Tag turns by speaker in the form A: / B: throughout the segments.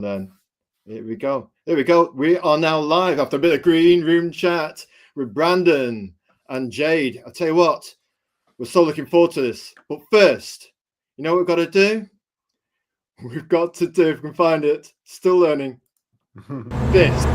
A: Then here we go. There we go. We are now live after a bit of green room chat with Brandon and Jade. I tell you what, we're so looking forward to this. But first, you know what we've got to do? We've got to do, if we can find it, still learning, this.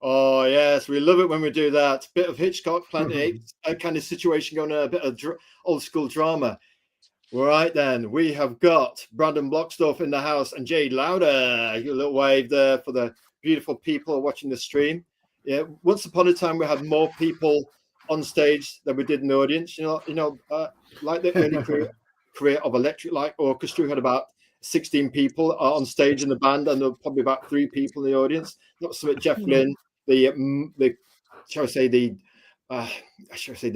A: Oh, yes, we love it when we do that. Bit of Hitchcock, Planet Apes, kind of situation going on, a bit of old school drama. All right, then. We have got Brandon Blockstuff in the house and Jade Lauder. A little wave there for the beautiful people watching the stream. Yeah, once upon a time, we had more people on stage than we did in the audience. Like the early career of Electric Light Orchestra, we had about 16 people on stage in the band, and there were probably about 3 people in the audience. Not so much Jeff Lynne, the shall I say the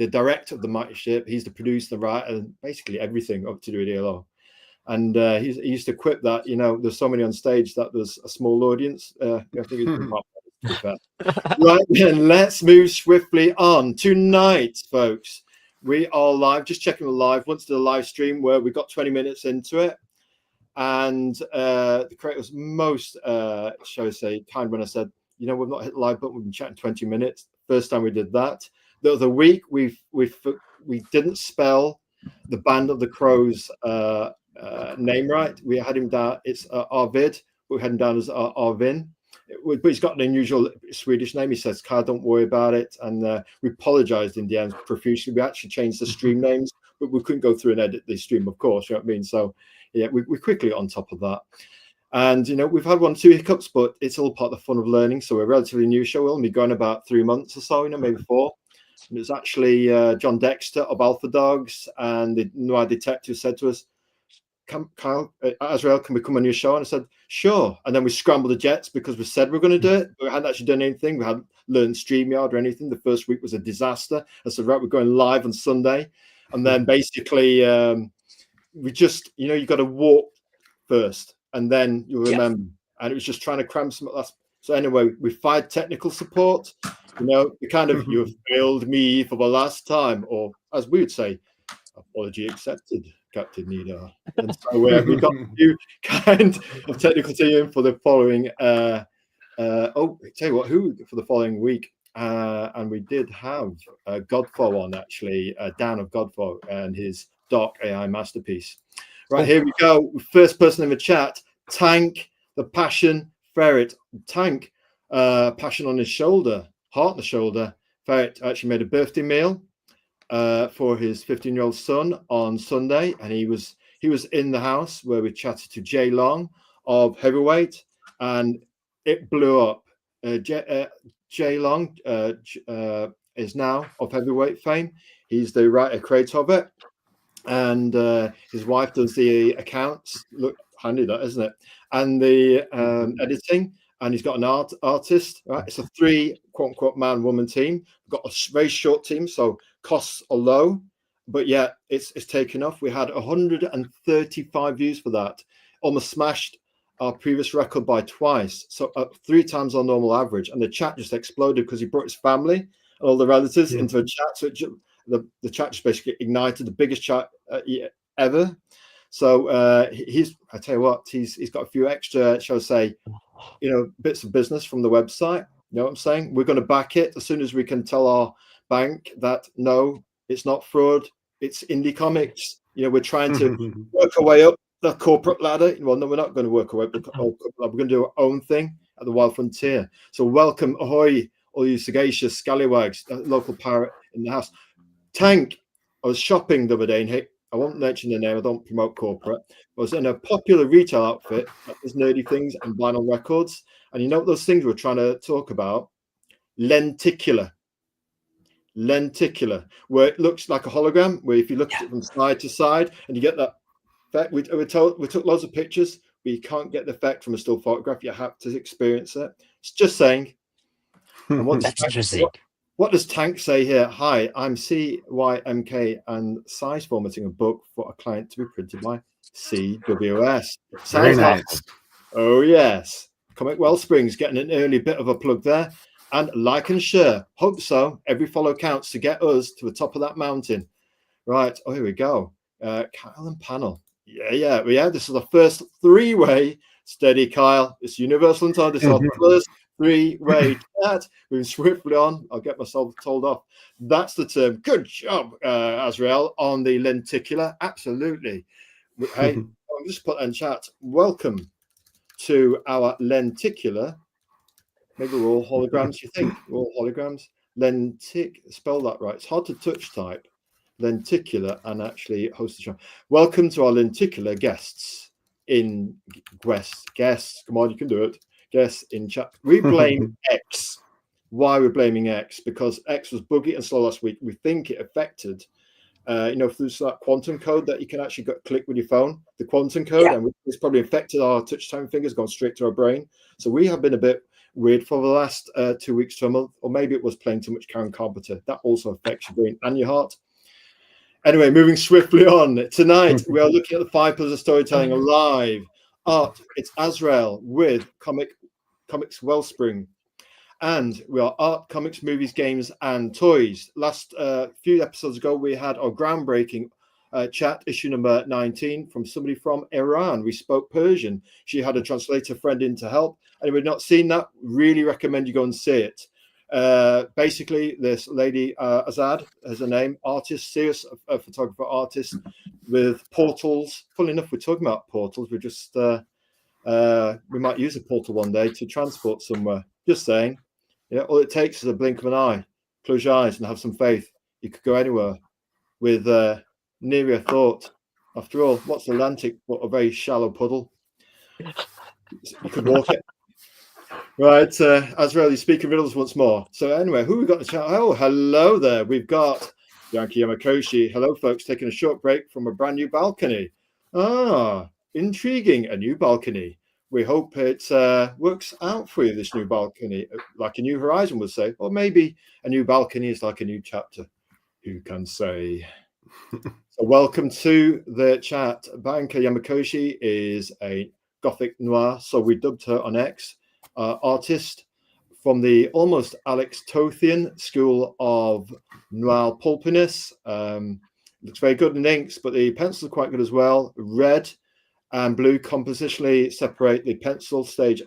A: director of the Mighty Ship. He's the producer, the writer, and basically everything up to do with ELO. And he used to quip that, there's so many on stage that there's a small audience. I think it's right then, let's move swiftly on. Tonight, folks, we are live, just checking the live. Once the live stream where we got 20 minutes into it. And the creator was most, shall I say, kind when I said, we've not hit the live button, we've been chatting 20 minutes. First time we did that. The other week, we didn't spell the Band of the Crows name right. We had him down, it's Arvid, but we had him down as Arvin. But he's got an unusual Swedish name. He says, "Car, don't worry about it." And we apologized in the end profusely. We actually changed the stream names, but we couldn't go through and edit the stream, of course, you know what I mean? So, yeah, we quickly on top of that. And, we've had 1 or 2 hiccups, but it's all part of the fun of learning. So we're a relatively new show. We'll only going about 3 months or so, maybe 4. And it's actually John Dexter of Alpha Dogs and the Noir Detective said to us, Kyle, Azrael, can we come on your show? And I said, sure. And then we scrambled the jets because we said we were going to do it. But we hadn't actually done anything. We hadn't learned StreamYard or anything. The first week was a disaster. I said, right, we're going live on Sunday. And then basically we just, you got to walk first. And then you'll remember. Yes. And it was just trying to cram some. So anyway, we fired technical support. The kind of you have failed me for the last time, or as we would say, apology accepted, Captain Nida. And so we got a few kind of technical team for the following. Tell you what, who for the following week? And we did have Godfo on actually, Dan of Godfo and his Dark AI masterpiece. Right, here we go. First person in the chat, Tank, the Passion Ferret. Tank, passion on his shoulder, heart on the shoulder. Ferret actually made a birthday meal for his 15-year-old son on Sunday, and he was in the house where we chatted to Jay Long of Heavyweight, and it blew up. Jay Long is now of Heavyweight fame. He's the writer creator of it. And his wife does the accounts. Look, handy that, isn't it? And the editing. And he's got an artist. Right? It's a 3 quote unquote man woman team. We've got a very short team, so costs are low. But yeah, it's taken off. We had 135 views for that. Almost smashed our previous record by twice. So 3 times our normal average. And the chat just exploded because he brought his family and all the relatives into a chat. So the chat just basically ignited, the biggest chat ever. So I tell you what, he's got a few extra, shall I say, bits of business from the website. You know what I'm saying? We're going to back it as soon as we can tell our bank that no, it's not fraud, it's indie comics. We're trying to work our way up the corporate ladder. Well, no, we're not going to work our way up the corporate ladder. We're going to do our own thing at the Wild Frontier. So welcome, ahoy, all you sagacious scallywags, local pirate in the house. Tank, I was shopping the other day, and I won't mention the name, I don't promote corporate. I was in a popular retail outfit that does nerdy things and vinyl records. And you know what those things we're trying to talk about? Lenticular. lenticular, where it looks like a hologram, where if you look at it from side to side and you get that effect. We took loads of pictures, but you can't get the effect from a still photograph. You have to experience it. It's just saying. And
B: That's interesting.
A: What does Tank say here? Hi, I'm CYMK and size formatting a book for a client to be printed by CWS. Sounds
C: nice.
A: like, oh yes. Comix Wellspring's getting an early bit of a plug there. And like and share. Hope so. Every follow counts to get us to the top of that mountain. Right. Oh, here we go. Kyle and panel. Yeah. This is the first three-way. Steady, Kyle. It's universal and time. This is our first three-way chat. Moving swiftly on. I'll get myself told off. That's the term. Good job, Azrael, on the lenticular. Absolutely. Hey, I'll just put in chat. Welcome to our lenticular. Maybe we're all holograms. You think we're all holograms? Spell that right. It's hard to touch type. Lenticular and actually host the show. Welcome to our lenticular guests in guests. Come on, you can do it. Guests in chat. We blame X. Why we're blaming X? Because X was buggy and slow last week. We think it affected, through that quantum code that you can actually click with your phone, the quantum code, and it's probably affected our touch time fingers, gone straight to our brain. So we have been a bit weird for the last 2 weeks to a month, or maybe it was playing too much Karen Carpenter. That also affects your brain and your heart. Anyway, moving swiftly on. Tonight, we are looking at the 5 pillars of storytelling live. Art, it's Azrael with Comix Wellspring. And we are art, comics, movies, games, and toys. Last few episodes ago, we had our groundbreaking chat, issue number 19, from somebody from Iran. We spoke Persian. She had a translator friend in to help. And if you've not seen that, really recommend you go and see it. Basically, this lady, Azad, has a name, artist, serious photographer artist with portals. Funnily enough, we're talking about portals. We're just, we might use a portal one day to transport somewhere. Just saying. Yeah, all it takes is a blink of an eye. Close your eyes and have some faith. You could go anywhere with nearer thought. After all, what's Atlantic but a very shallow puddle? You could walk it. Right, Azrael, you speak in riddles once more. So anyway, who we got in the chat? Oh, hello there. We've got Bianca Yamakoshi. Hello, folks. Taking a short break from a brand new balcony. Ah, intriguing. A new balcony. We hope it works out for you, this new balcony, like a new horizon would say. Or maybe a new balcony is like a new chapter. Who can say? So welcome to the chat. Bianca Yamakoshi is a Gothic noir, so we dubbed her on X. Artist from the almost Alex Tothian school of noir pulpiness. Looks very good in inks, but the pencils are quite good as well. Red and blue compositionally separate the pencil stage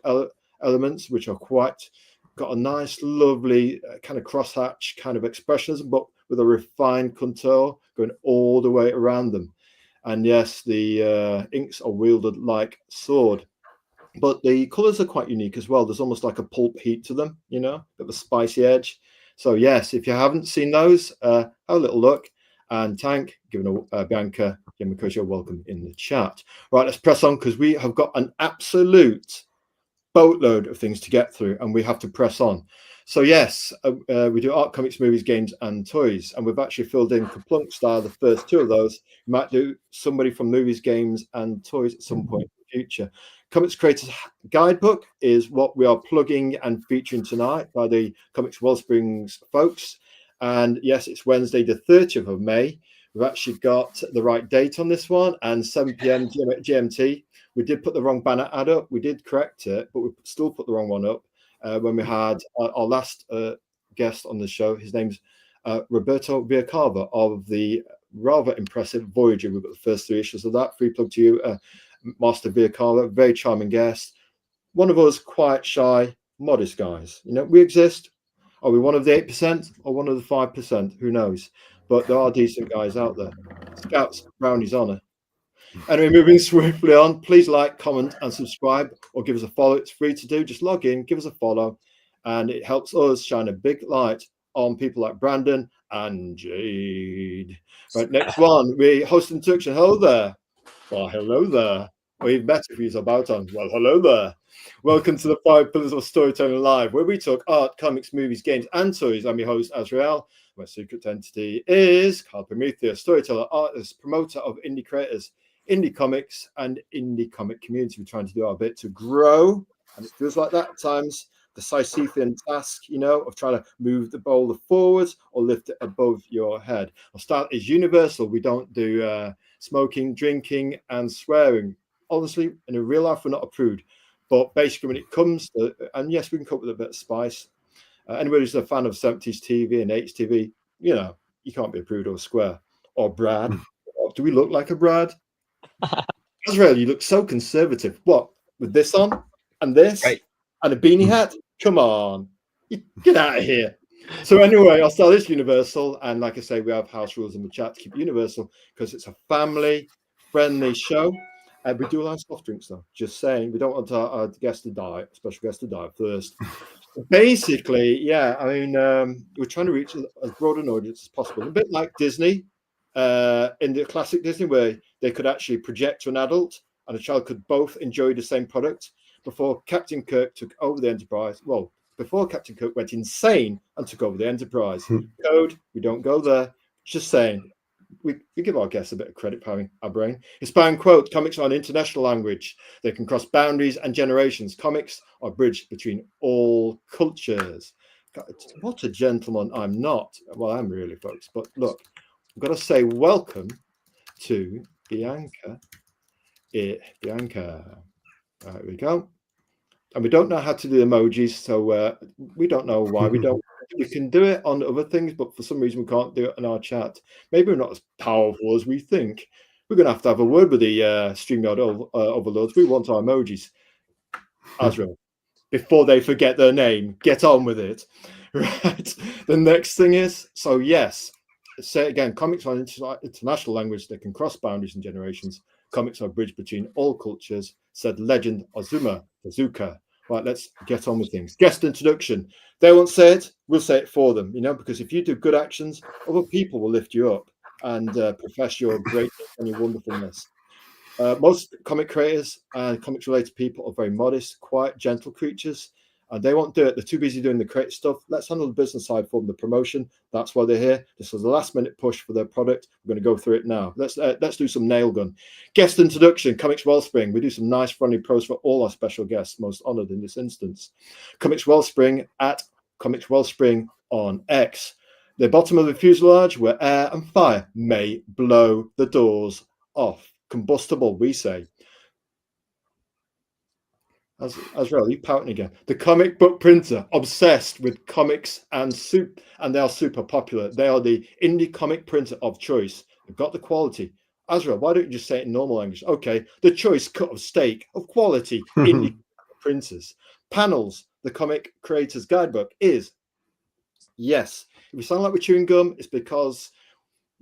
A: elements, which are got a nice, lovely kind of crosshatch kind of expressionism, but with a refined contour going all the way around them. And yes, the inks are wielded like sword. But the colors are quite unique as well. There's almost like a pulp heat to them, bit of a spicy edge. So yes, if you haven't seen those, have a little look. And Tank, giving Bianca Yamakoshi a welcome in the chat. Right, let's press on because we have got an absolute boatload of things to get through, and we have to press on. So yes, we do art, comics, movies, games, and toys, and we've actually filled in Kaplunk style the first 2 of those. We might do somebody from movies, games, and toys at some point in the future. Comics Creators Guidebook is what we are plugging and featuring tonight by the Comix Wellsprings folks. And yes, it's Wednesday, the 30th of May. We've actually got the right date on this one, and 7 p.m. GMT. We did put the wrong banner ad up. We did correct it, but we still put the wrong one up when we had our last guest on the show. His name's Roberto Villacava of the rather impressive Voyager. We've got the first 3 issues of that. Free plug to you, Master Villacava. Very charming guest. One of us quite shy, modest guys. We exist. Are we one of the 8% or one of the 5%? Who knows? But there are decent guys out there. Scouts, Brownie's honour. Anyway, moving swiftly on, please like, comment, and subscribe, or give us a follow. It's free to do. Just log in, give us a follow, and it helps us shine a big light on people like Brandon and Jade. Right, next one, we host introduction. Hello there. Well, hello there. Or even better if he's about on. Well, hello there. Welcome to the 5 Pillars of Storytelling Live, where we talk art, comics, movies, games, and toys. I'm your host, Azrael. My secret identity is Carl Prometheus, storyteller, artist, promoter of indie creators, indie comics, and indie comic community. We're trying to do our bit to grow, and it feels like that at times. The Sisyphean task, of trying to move the boulder forwards or lift it above your head. Our style is universal. We don't do smoking, drinking, and swearing. Honestly, in a real life, we're not approved. But basically, when it comes to, and yes, we can cope with a bit of spice. Anybody who's a fan of 70s TV and 80s TV, you can't be a prude or a square. Or Brad. Do we look like a Brad? Azrael, you look so conservative. What? With this on? And this?
B: Right.
A: And a beanie hat? Come on. Get out of here. So anyway, our style is universal. And like I say, we have house rules in the chat to keep universal because it's a family-friendly show. We do allow soft drinks, though. Just saying, we don't want our guest to die, special guest to die first. Basically, yeah, I mean, we're trying to reach as broad an audience as possible. A bit like Disney, in the classic Disney, where they could actually project to an adult and a child could both enjoy the same product. Before Captain Kirk took over the Enterprise, well, before Captain Kirk went insane and took over the Enterprise. Code, we don't go there. Just saying. We give our guests a bit of credit powering our brain. Inspiring quote, comics are an international language. They can cross boundaries and generations. Comics are a bridge between all cultures. God, what a gentleman I'm not. Well, I'm really, folks. But look, I've got to say welcome to Bianca. Bianca. There we go. And we don't know how to do emojis, so we don't know why we don't. We can do it on other things, but for some reason we can't do it in our chat. Maybe we're not as powerful as we think. We're going to have a word with the StreamYard overlords. We want our emojis. Azrael, before they forget their name, get on with it. Right. The next thing is, so yes, say it again, comics are an international language that can cross boundaries and generations. Comics are a bridge between all cultures, said legend Azuka. Right, let's get on with things. Guest introduction. They won't say it, we'll say it for them, because if you do good actions, other people will lift you up and profess your greatness and your wonderfulness. Most comic creators and comics-related people are very modest, quiet, gentle creatures. And they won't do it. They're too busy doing the creative stuff. Let's handle the business side for them, the promotion. That's why they're here. This was the last-minute push for their product. We're going to go through it now. Let's do some nail gun. Guest introduction, Comix Wellspring. We do some nice, friendly pros for all our special guests, most honored in this instance. Comix Wellspring at Comix Wellspring on X. The bottom of the fuselage where air and fire may blow the doors off. Combustible, we say. Azrael, you pouting again. The comic book printer, obsessed with comics and they are super popular. They are the indie comic printer of choice. They've got the quality. Azrael, why don't you just say it in normal language? Okay, the choice cut of steak of quality indie printers. Panels, the comic creator's guidebook is, yes, if we sound like we're chewing gum, it's because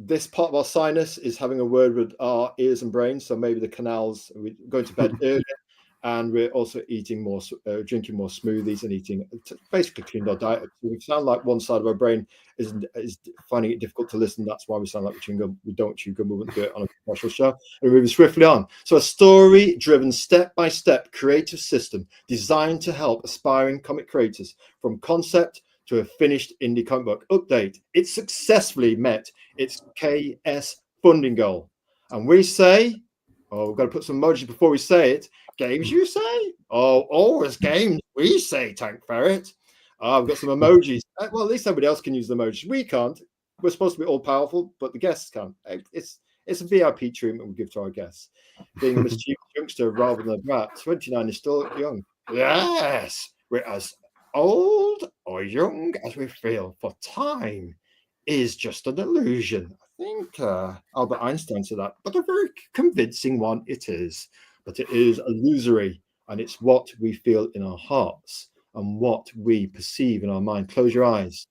A: this part of our sinus is having a word with our ears and brains. So maybe the canals, we're going to bed earlier. And we're also eating more, drinking more smoothies and eating, basically cleaned our diet. So we sound like one side of our brain is finding it difficult to listen. That's why we sound like we're chewing gum. We don't chew gum. We wouldn't do it on a commercial show. And we're moving swiftly on. So a story-driven, step-by-step creative system designed to help aspiring comic creators from concept to a finished indie comic book. Update. It successfully met its KS funding goal. And we say, we've got to put some emojis before we say it. Games, you say? Oh, always games, we say, Tank Ferret. I've got some emojis. Well, at least somebody else can use the emojis. We can't. We're supposed to be all powerful, but the guests can't. It's a VIP treatment we give to our guests. Being a mischievous youngster rather than a brat. 29 is still young. Yes, we're as old or young as we feel, for time is just an illusion. I think Albert Einstein said that, but a very convincing one it is. But it is illusory, and it's what we feel in our hearts and what we perceive in our mind. Close your eyes.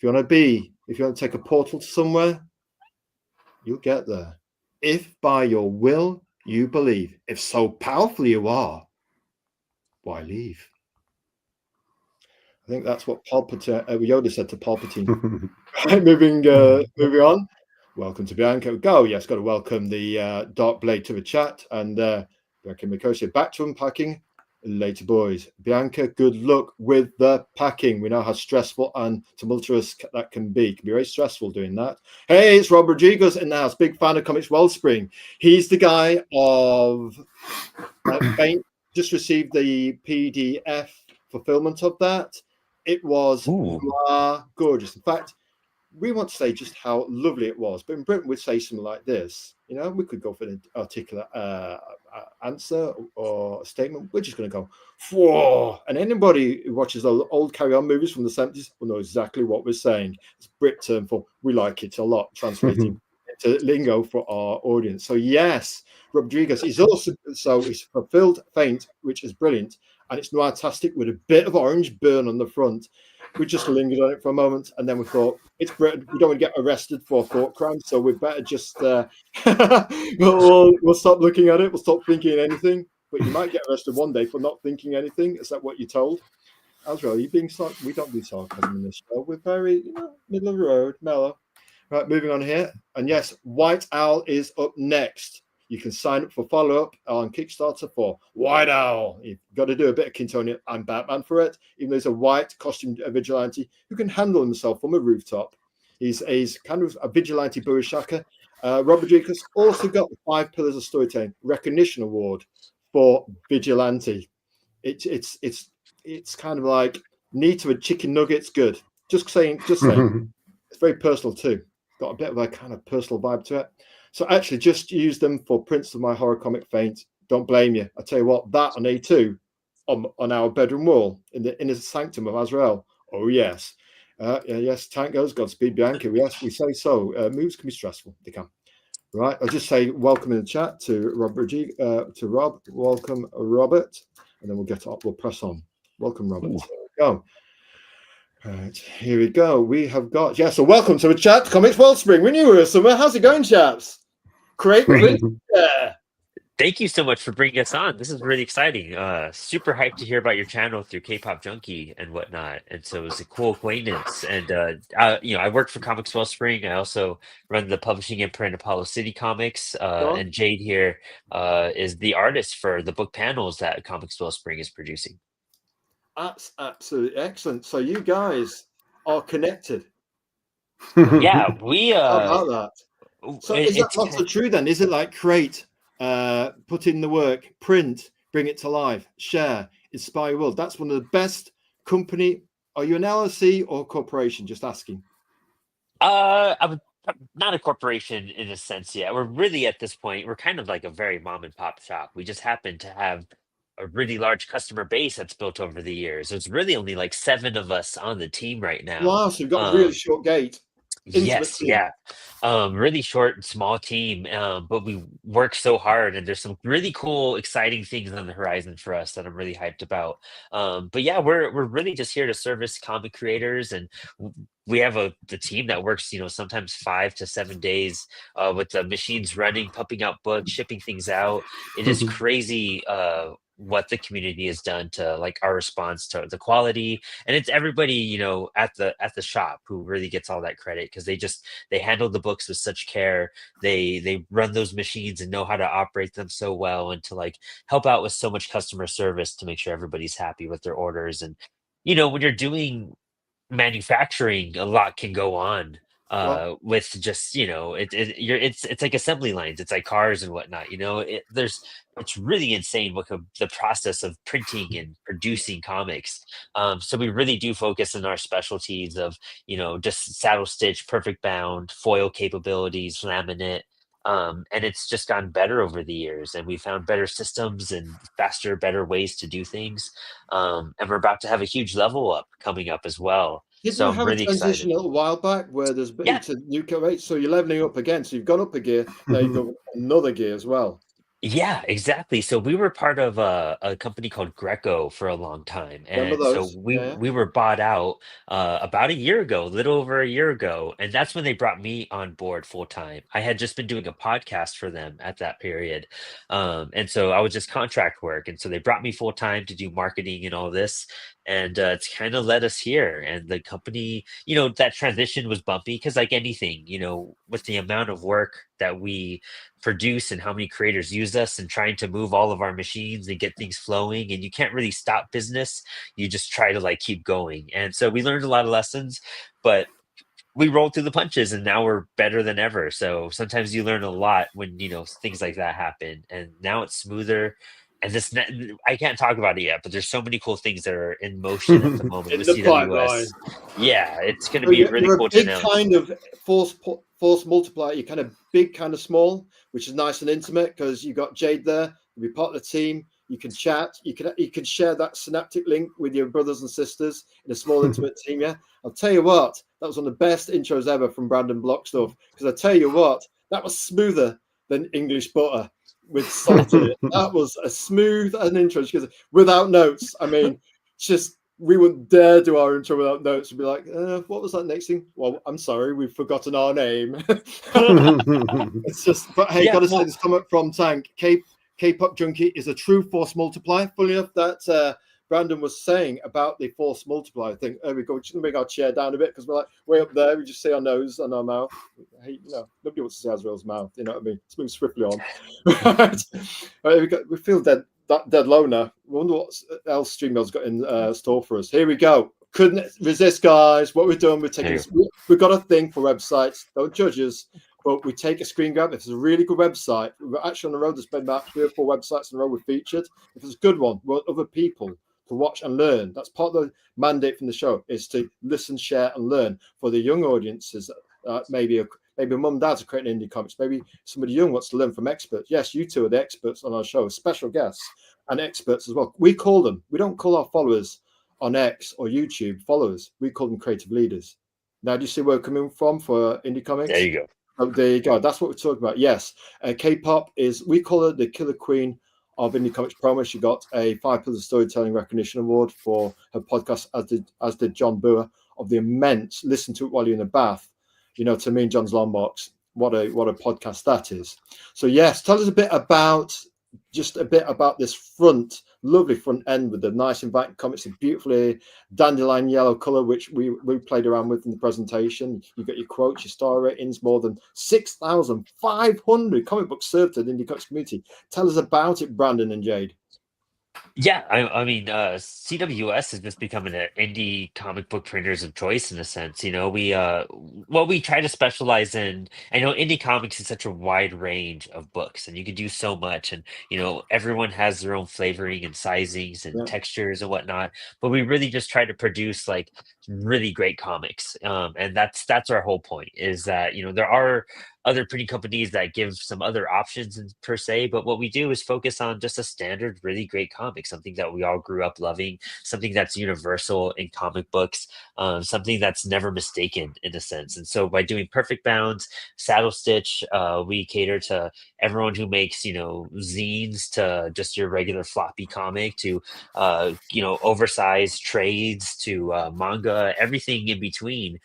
A: If you want to take a portal to somewhere, you'll get there. If by your will you believe, if so powerful you are, why leave? I think that's what Yoda said to Palpatine. Moving on. Welcome to Bianca. Go. Yes, got to welcome the Dark Blade to the chat and Bianca Mikosi back to unpacking later, boys. Bianca, good luck with the packing. We know how stressful and tumultuous that can be. It can be very stressful doing that. Hey, it's Rob Rodriguez in the house. Big fan of Comix Wellspring. He's the guy of Faint. Just received the PDF fulfillment of that. It was gorgeous. In fact, we want to say just how lovely it was, but in Britain we'd say something like this. We could go for an articulate answer or a statement. We're just going to go, whoa. And anybody who watches old Carry On movies from the 70s will know exactly what we're saying. It's Brit term for we like it a lot, translating into lingo for our audience. So yes, Rodriguez is also, so he's fulfilled Faint, which is brilliant. And it's noir-tastic with a bit of orange burn on the front. We just lingered on it for a moment, and then we thought, it's Britain. We don't want to get arrested for thought crime, so we better just we'll stop looking at it. We'll stop thinking anything. But you might get arrested one day for not thinking anything. Is that what you're told? Azrael, you being we don't do sarcasm in this show. We're very, middle of the road, mellow. Right, moving on here. And yes, White Owl is up next. You can sign up for follow-up on Kickstarter for White Owl. You've got to do a bit of Kintonia and Batman for it, even though he's a white costumed vigilante who can handle himself from a rooftop. He's kind of a vigilante Burishaka. Rob Rodriguez also got the 5 Pillars of Storytelling Recognition Award for Vigilante. It's kind of like neat with chicken nuggets, good. Just saying. It's very personal too. Got a bit of a kind of personal vibe to it. So actually just use them for prints of my horror comic Faint. Don't blame you. I tell you what, that on A2 on our bedroom wall in the inner sanctum of Azrael. Oh yes. Yes, tank goes, Godspeed Bianca. Yes, we say so. Moves can be stressful. They can. Right. I'll just say welcome in the chat to Rob. Welcome, Robert. And then we'll get up. We'll press on. Welcome, Robert. There we go. Right, here we go. We have got, so welcome to the chat, Comix Wellspring. We knew we were somewhere. How's it going, chaps? Great. Yeah.
B: Thank you so much for bringing us on. This is really exciting. Super hyped to hear about your channel through K-Pop Junkie and whatnot. And so it was a cool acquaintance. And I work for Comix Wellspring. I also run the publishing imprint Apollo City Comics. And Jade here is the artist for the book panels that Comix Wellspring is producing.
A: That's absolutely excellent. So you guys are connected.
B: Yeah, we
A: how about that? So is that not so true then? Is it like create, put in the work, print, bring it to life, share, inspire your world? That's one of the best company. Are you an LLC or corporation? Just asking.
B: I'm not a corporation in a sense yet. We're really at this point, we're kind of like a very mom and pop shop. We just happen to have a really large customer base that's built over the years. There's really only like 7 of us on the team right now.
A: Wow, so you've got a really short gate.
B: Yes, yeah. Really short and small team, but we work so hard, and there's some really cool, exciting things on the horizon for us that I'm really hyped about. But yeah, we're really just here to service comic creators, and we have the team that works, sometimes 5 to 7 days with the machines running, pumping out books, shipping things out. It is crazy what the community has done to like our response to the quality, and it's everybody at the shop who really gets all that credit, because they handle the books with such care. They run those machines and know how to operate them so well, and to like help out with so much customer service to make sure everybody's happy with their orders. And when you're doing manufacturing, a lot can go on with just it's like assembly lines, it's like cars and whatnot. It's really insane what the process of printing and producing comics. So we really do focus on our specialties of just saddle stitch, perfect bound, foil capabilities, laminate. And it's just gotten better over the years, and we found better systems and faster, better ways to do things. And we're about to have a huge level up coming up as well.
A: Didn't
B: So
A: you
B: I'm
A: have
B: really
A: a transition
B: excited.
A: a little while back where there's it's a new rate, so you're leveling up again. So you've gone up a gear, now you go another gear as well.
B: Yeah, exactly. So we were part of a company called Greco for a long time,
A: Remember
B: and so
A: those?
B: we
A: Yeah.
B: we were bought out about a year ago, a little over a year ago, and that's when they brought me on board full time. I had just been doing a podcast for them at that period, and so I was just contract work, and so they brought me full time to do marketing and all this, and it's kind of led us here. And the company, that transition was bumpy because, like anything, with the amount of work that we produce and how many creators use us, and trying to move all of our machines and get things flowing. And you can't really stop business. You just try to like keep going. And so we learned a lot of lessons, but we rolled through the punches, and now we're better than ever. So sometimes you learn a lot when, things like that happen. And now it's smoother. And I can't talk about it yet, but there's so many cool things that are in motion at the moment
A: In
B: with
A: the pipeline.
B: CWS. Yeah, it's going to
A: So
B: be really
A: you're a
B: cool to
A: big
B: announce.
A: kind of force multiplier. You're kind of big, kind of small, which is nice and intimate because you got Jade there. You'll be part of the team. You can chat. You can share that synaptic link with your brothers and sisters in a small, intimate team. Yeah, I'll tell you what. That was one of the best intros ever from Brandon Blockstuff. Because I tell you what, that was smoother than English butter with salt in it. That was a smooth an intro because without notes. I mean, just we wouldn't dare do our intro without notes. We'd be like, what was that next thing? Well, I'm sorry, we've forgotten our name. It's just, but hey,
B: Yeah,
A: gotta say
B: well,
A: this comment from Tank. K-pop junkie is a true force multiplier. Funny enough, that Brandon was saying about the force multiplier thing. There we go. Just gonna bring our chair down a bit because we're like way up there. We just see our nose and our mouth. Hey, nobody wants to see Azrael's mouth. You know what I mean? Let's move swiftly on. We feel dead low now. I wonder what else StreamYard's got in store for us. Here we go. Couldn't resist, guys. What we're doing, we've got a thing for websites. Don't judge us, but we take a screen grab. If it's a really good website, we're actually on the road. There's been about 3 or 4 websites in a row we've featured. If it's a good one, we want other people to watch and learn. That's part of the mandate from the show, is to listen, share, and learn for the young audiences. Maybe mum and dads are creating indie comics. Maybe somebody young wants to learn from experts. Yes, you two are the experts on our show, special guests and experts as well. We call them. We don't call our followers on X or YouTube followers. We call them creative leaders. Now, do you see where we're coming from for indie comics?
B: there you go.
A: Oh, there you go. That's what we're talking about. Yes, K-pop we call her the killer queen of indie comics promo. She got a 5 Pillars of Storytelling Recognition Award for her podcast, as did John Boer of the immense Listen to It While You're in the Bath. To me and John's Long Box, what a podcast that is. So yes, tell us a bit about this lovely front end with the nice inviting comics, a beautifully dandelion yellow color, which we played around with in the presentation. You got your quotes, your star ratings, more than 6,500 comic books served to the indie comics community. Tell us about it, Brandon and Jade.
B: Yeah, I mean, CWS is just becoming an indie comic book printers of choice in a sense. We try to specialize in. I know indie comics is such a wide range of books, and you can do so much. And everyone has their own flavoring and sizings and
A: Yeah.
B: textures and whatnot. But we really just try to produce like really great comics, and that's our whole point. Is that there are other printing companies that give some other options per se, but what we do is focus on just a standard, really great comic, something that we all grew up loving, something that's universal in comic books, something that's never mistaken in a sense. And so by doing Perfect Bounds, Saddle Stitch, we cater to everyone who makes zines, to just your regular floppy comic, to oversized trades, to manga, everything in between.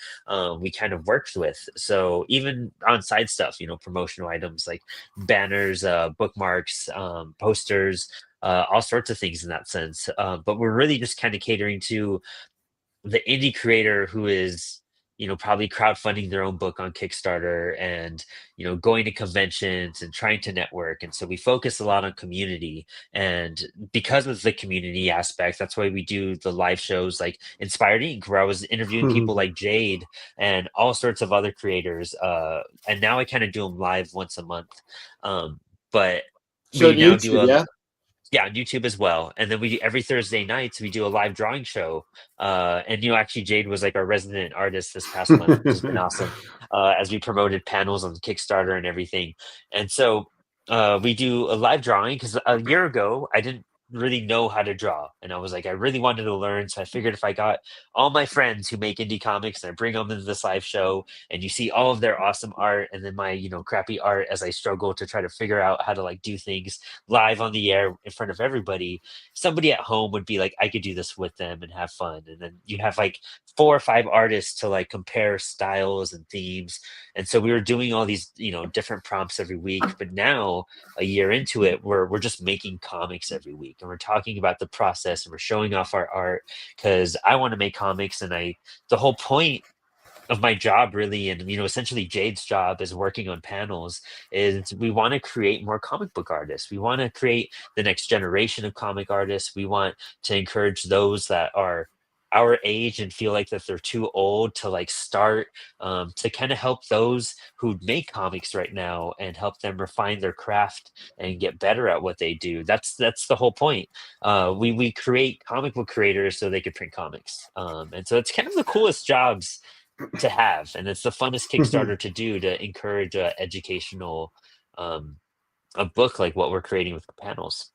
B: We kind of worked with. So even on side stuff, promotional items like banners, bookmarks, posters, all sorts of things in that sense. But we're really just kind of catering to the indie creator who is probably crowdfunding their own book on Kickstarter, and going to conventions and trying to network. And so we focus a lot on community, and because of the community aspect, that's why we do the live shows like Inspired Inc., where I was interviewing people like Jade and all sorts of other creators, and now I kind of do them live once a month. But
A: So
B: we
A: on
B: now do
A: YouTube,
B: a
A: yeah.
B: yeah, on YouTube as well. And then every Thursday nights we do a live drawing show. And actually Jade was like our resident artist this past month, which has been awesome. As we promoted panels on Kickstarter and everything. And so we do a live drawing because a year ago I didn't really know how to draw. And I was like, I really wanted to learn. So I figured if I got all my friends who make indie comics and I bring them into this live show, and you see all of their awesome art and then my, crappy art as I struggle to try to figure out how to like do things live on the air in front of everybody, somebody at home would be like, I could do this with them and have fun. And then you have like 4 or 5 artists to like compare styles and themes. And so we were doing all these, different prompts every week. But now, a year into it, we're just making comics every week, and we're talking about the process, and we're showing off our art because I want to make comics. And the whole point of my job really, and essentially Jade's job is working on panels, is we want to create more comic book artists. We want to create the next generation of comic artists. We want to encourage those that are our age and feel like that they're too old to like start, to kind of help those who make comics right now and help them refine their craft and get better at what they do. That's the whole point. We create comic book creators so they can print comics, and so it's kind of the coolest jobs to have, and it's the funnest Kickstarter to do, to encourage educational, um, a book like what we're creating with the panels.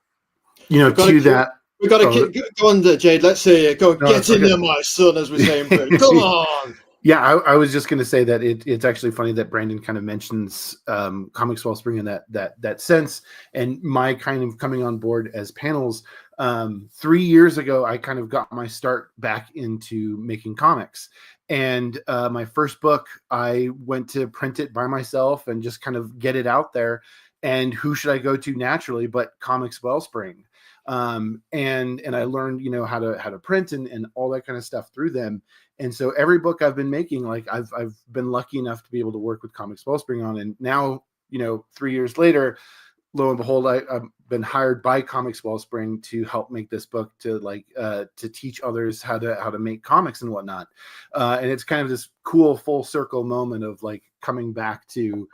A: We've got
C: to
A: to
C: that.
A: We've got to go on there, Jade. Let's see. Go get in
C: okay.
A: there, my son, as we say in Britain. Come on.
C: Yeah, I was just going to say that it's actually funny that Brandon kind of mentions Comix Wellspring in that sense, and my kind of coming on board as panels. 3 years ago, I kind of got my start back into making comics, and my first book, I went to print it by myself and just kind of get it out there. And who should I go to naturally but Comix Wellspring? And I learned, how to print and all that kind of stuff through them. And so every book I've been making, like I've been lucky enough to be able to work with Comix Wellspring on. And now, 3 years later, lo and behold, I've been hired by Comix Wellspring to help make this book, to to teach others how to make comics and whatnot. And it's kind of this cool full circle moment of like coming back to,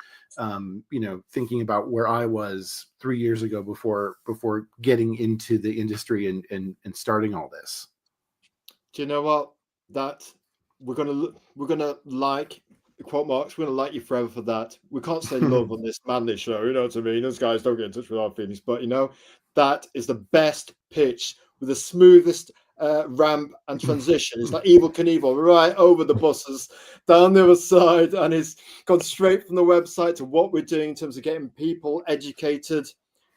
C: thinking about where I was 3 years ago before getting into the industry and starting all this.
A: Do you know what? That we're gonna like the quote marks. We're gonna like you forever for that. We can't say love on this manly show. You know what I mean? Those guys don't get in touch with our feelings, but that is the best pitch with the smoothest ramp and transition. It's like Evil Knievel right over the buses down the other side, and it's gone straight from the website to what we're doing in terms of getting people educated,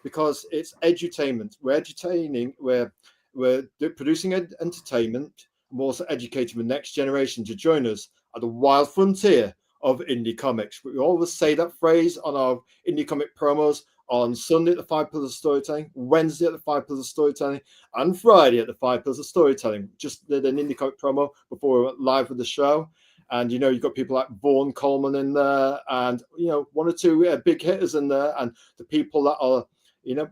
A: because it's edutainment. We're edutaining. We're producing entertainment. I'm also educating the next generation to join us at the wild frontier of indie comics. We always say that phrase on our indie comic promos on Sunday at the 5 Pillars of Storytelling, Wednesday at the 5 Pillars of Storytelling, and Friday at the 5 Pillars of Storytelling. Just did an indie comic promo before we went live with the show. And, you've got people like Vaughan Coleman in there, and, one or two big hitters in there, and the people that are,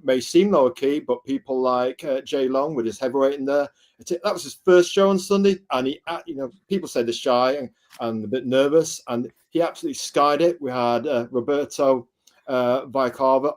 A: may seem lower key, but people like Jay Long with his heavyweight in there. That was his first show on Sunday, and he, people say they're shy and a bit nervous, and he absolutely skied it. We had Roberto Viacava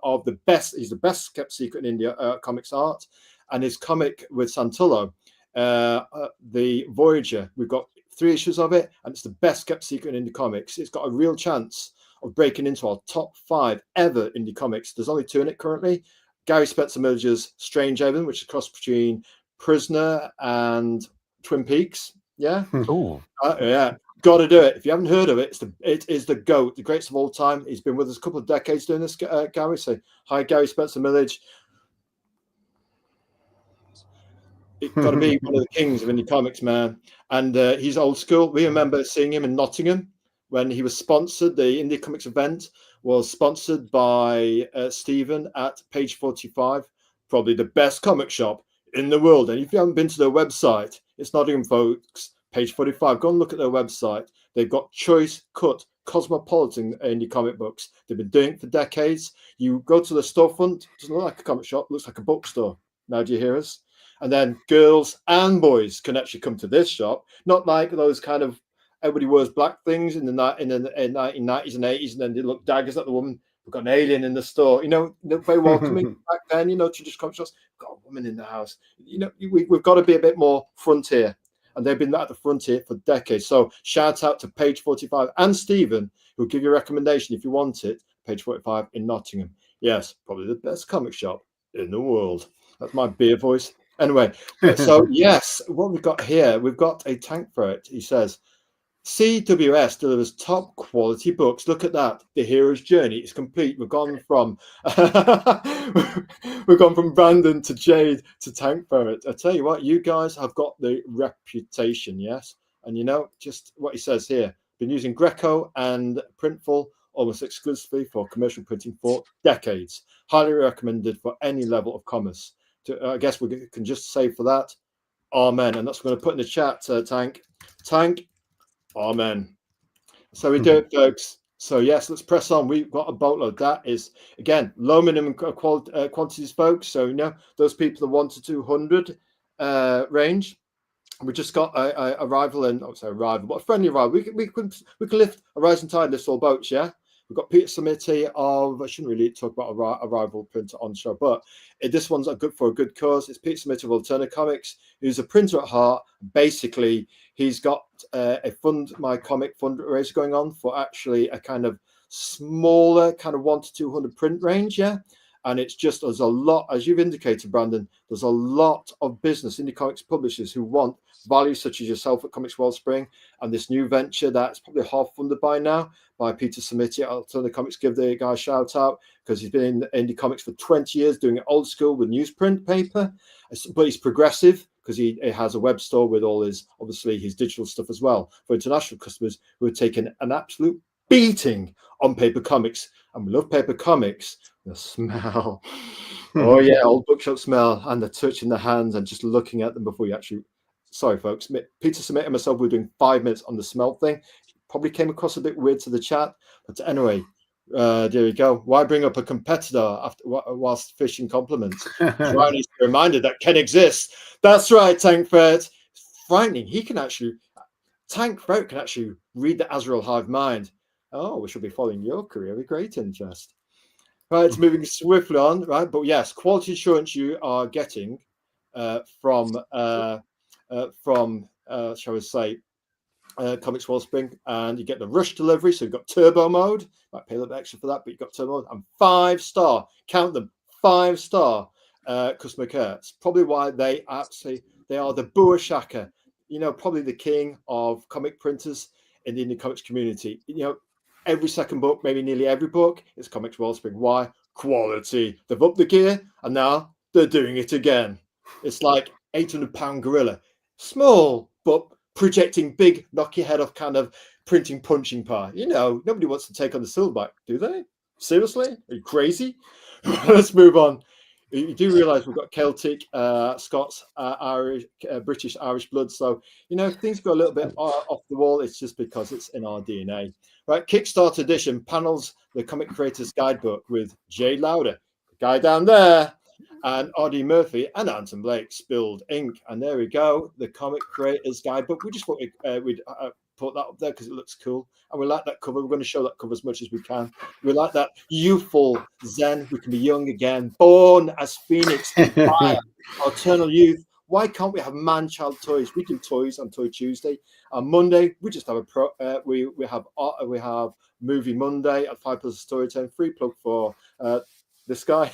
A: he's the best kept secret in India comics art, and his comic with Santullo, the Voyager. We've got 3 issues of it, and it's the best kept secret in indie comics. It's got a real chance of breaking into our top 5 ever indie comics. There's only 2 in it currently. Gary Spencer Miller's Strange Heaven, which is a cross between Prisoner and Twin Peaks. Yeah.
B: Ooh.
A: Yeah. Got to do it. If you haven't heard of it, it is the GOAT, the greatest of all time. He's been with us a couple of decades doing this, Gary. So, hi, Gary Spencer Millage. It's got to be one of the kings of indie comics, man. And he's old school. We remember seeing him in Nottingham when he was sponsored. The Indie Comics event was sponsored by Stephen at Page 45, probably the best comic shop in the world. And if you haven't been to their website, it's Nottingham, folks, Page 45. Go and look at their website. They've got choice cut cosmopolitan indie comic books. They've been doing it for decades. You go to the storefront, it doesn't look like a comic shop, it looks like a bookstore. Now, do you hear us? And then girls and boys can actually come to this shop, not like those kind of everybody wears black things in the 1990s and 80s, and then they look daggers at the woman. We've got an alien in the store, very welcoming back then, traditional comic shops. We've got a woman in the house. We've got to be a bit more frontier, and they've been at the frontier for decades. So shout out to Page 45 and Stephen, who'll give you a recommendation if you want it. Page 45 in Nottingham. Yes, probably the best comic shop in the world. That's my beer voice. Anyway, so yes, what we've got here, we've got a tank for it. He says, CWS delivers top quality books. Look at that. The hero's journey is complete. We've gone from Brandon to Jade to Tank Ferret. I tell you what, you guys have got the reputation, yes? And just what he says here. Been using Greco and Printful almost exclusively for commercial printing for decades. Highly recommended for any level of commerce. I guess we can just say for that, amen. And that's what we're going to put in the chat, Tank. Amen. So we do it, folks. So yes, let's press on. We've got a boatload. That is, again, low minimum quantities, folks. So, those people, the 1 to 200 range. We just got a rival, and I would say a rival, but a friendly rival. We can lift a rising tide, lift all boats. Yeah, we've got Peter Samiti of. I shouldn't really talk about a rival printer on show, but this one's for a good cause. It's Peter Samiti of Alternative Comics, who's a printer at heart. Basically, he's got a my comic fundraiser going on for actually a kind of smaller, kind of 1 to 200 print range. Yeah. And it's just, there's a lot, as you've indicated, Brandon, there's a lot of business indie comics publishers who want value, such as yourself at Comix Wellspring, and this new venture that's probably half funded by now by Peter Samiti at Alternative Comics. Give the guy a shout out, because he's been in indie comics for 20 years, doing it old school with newsprint paper, but he's progressive because he has a web store with all his, obviously, his digital stuff as well for international customers who are taking an absolute beating on paper comics. And we love paper comics. The smell. Oh, yeah, old bookshop smell, and the touch in the hands and just looking at them before you actually. Sorry, folks. Peter Smith and myself were doing 5 minutes on the smell thing. Probably came across a bit weird to the chat. But anyway, there we go. Why bring up a competitor whilst fishing compliments? Ryan needs to be reminded that Ken exists. That's right, Tank Ferret. It's frightening. Tank Ferret can actually read the Azrael hive mind. Oh, we should be following your career with great interest. Right, moving swiftly on, right? But yes, quality assurance you are getting from shall we say, Comix Wellspring, and you get the rush delivery. So you've got turbo mode, might pay a little bit extra for that, but you've got turbo mode and 5-star, count them, 5-star customer care. It's probably why they are the Bua Shaka, probably the king of comic printers in the indie comics community. Every second book, maybe nearly every book, is Comix Wellspring. Why? Quality. They've upped the gear, and now they're doing it again. It's like 800-pound gorilla. Small, but projecting big, knock your head off kind of printing punching power. Nobody wants to take on the silverback, do they? Seriously? Are you crazy? Let's move on. You do realise we've got Celtic, Scots, Irish, British, Irish blood. So, if things go a little bit off the wall, it's just because it's in our DNA. Right, Kickstarter edition panels the Comic Creators Guidebook with Jay Lauder, the guy down there, and Audie Murphy and Anton Blake spilled ink. And there we go, the Comic Creators Guidebook. We just thought we'd put that up there because it looks cool. And we like that cover. We're going to show that cover as much as we can. We like that youthful zen. We can be young again, born as Phoenix, fire, our eternal youth. Why can't we have man-child toys? We do toys on Toy Tuesday. On Monday, we just have we have Movie Monday at 5 Plus Storytime. Free plug for this guy.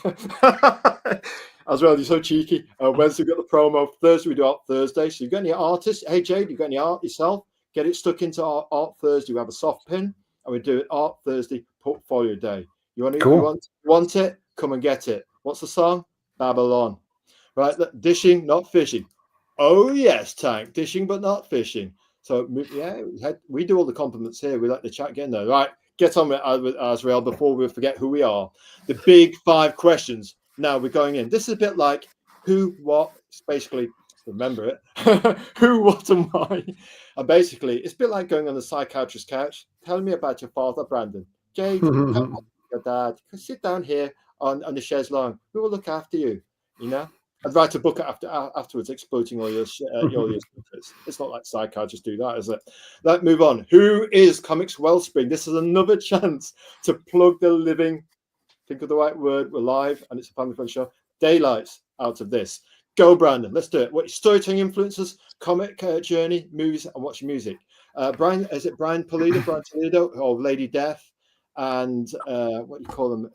A: Azrael, you're so cheeky. Wednesday we got the promo. Thursday we do Art Thursday. So you've got any artists? Hey Jade, you've got any art yourself? Get it stuck into our Art Thursday. We have a soft pin, and we do it Art Thursday Portfolio Day. You want it? Cool. You want it? Come and get it. What's the song? Babylon. Right, dishing, not fishing. Oh yes, Tank, dishing but not fishing. So yeah, we do all the compliments here. We like the chat getting there. Right, get on with Azrael before we forget who we are. The big 5 questions. Now we're going in. This is a bit like who, what. It's basically, remember it. Who, what, and why. And basically, it's a bit like going on the psychiatrist's couch. Tell me about your father, Brandon. Jade, your dad. Sit down here on the chaise longue. We will look after you. I'd write a book afterwards exploiting all your secrets. It's not like psychiatrists do that, is it? Let's move on. Who is Comix Wellspring? This is another chance to plug the living, think of the right word, we're live, and it's a family fun show, daylights out of this. Go, Brandon. Let's do it. What storytelling influences, comic journey, movies, and watching music? Brian, is it Brian Toledo, or Lady Death, and what do you call them?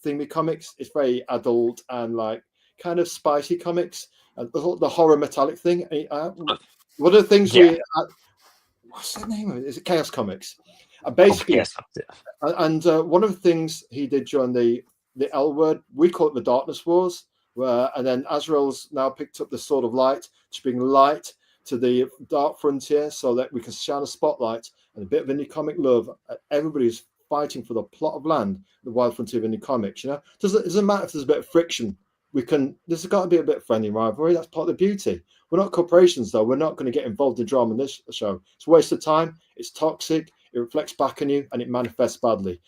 A: Thingy comics. It's very adult and like kind of spicy comics, the horror metallic thing. One of the things what's the name of it? Is it Chaos Comics? Basically, and one of the things he did during the L word, we call it the Darkness Wars, and then Azrael's now picked up the Sword of Light to bring light to the dark frontier, so that we can shine a spotlight and a bit of indie comic love. Everybody's fighting for the plot of land, the wild frontier of indie comics. Doesn't matter if there's a bit of friction. there's got to be a bit of friendly rivalry. That's part of the beauty. We're not corporations, though. We're not going to get involved in drama in this show. It's a waste of time. It's toxic. It reflects back on you, and it manifests badly.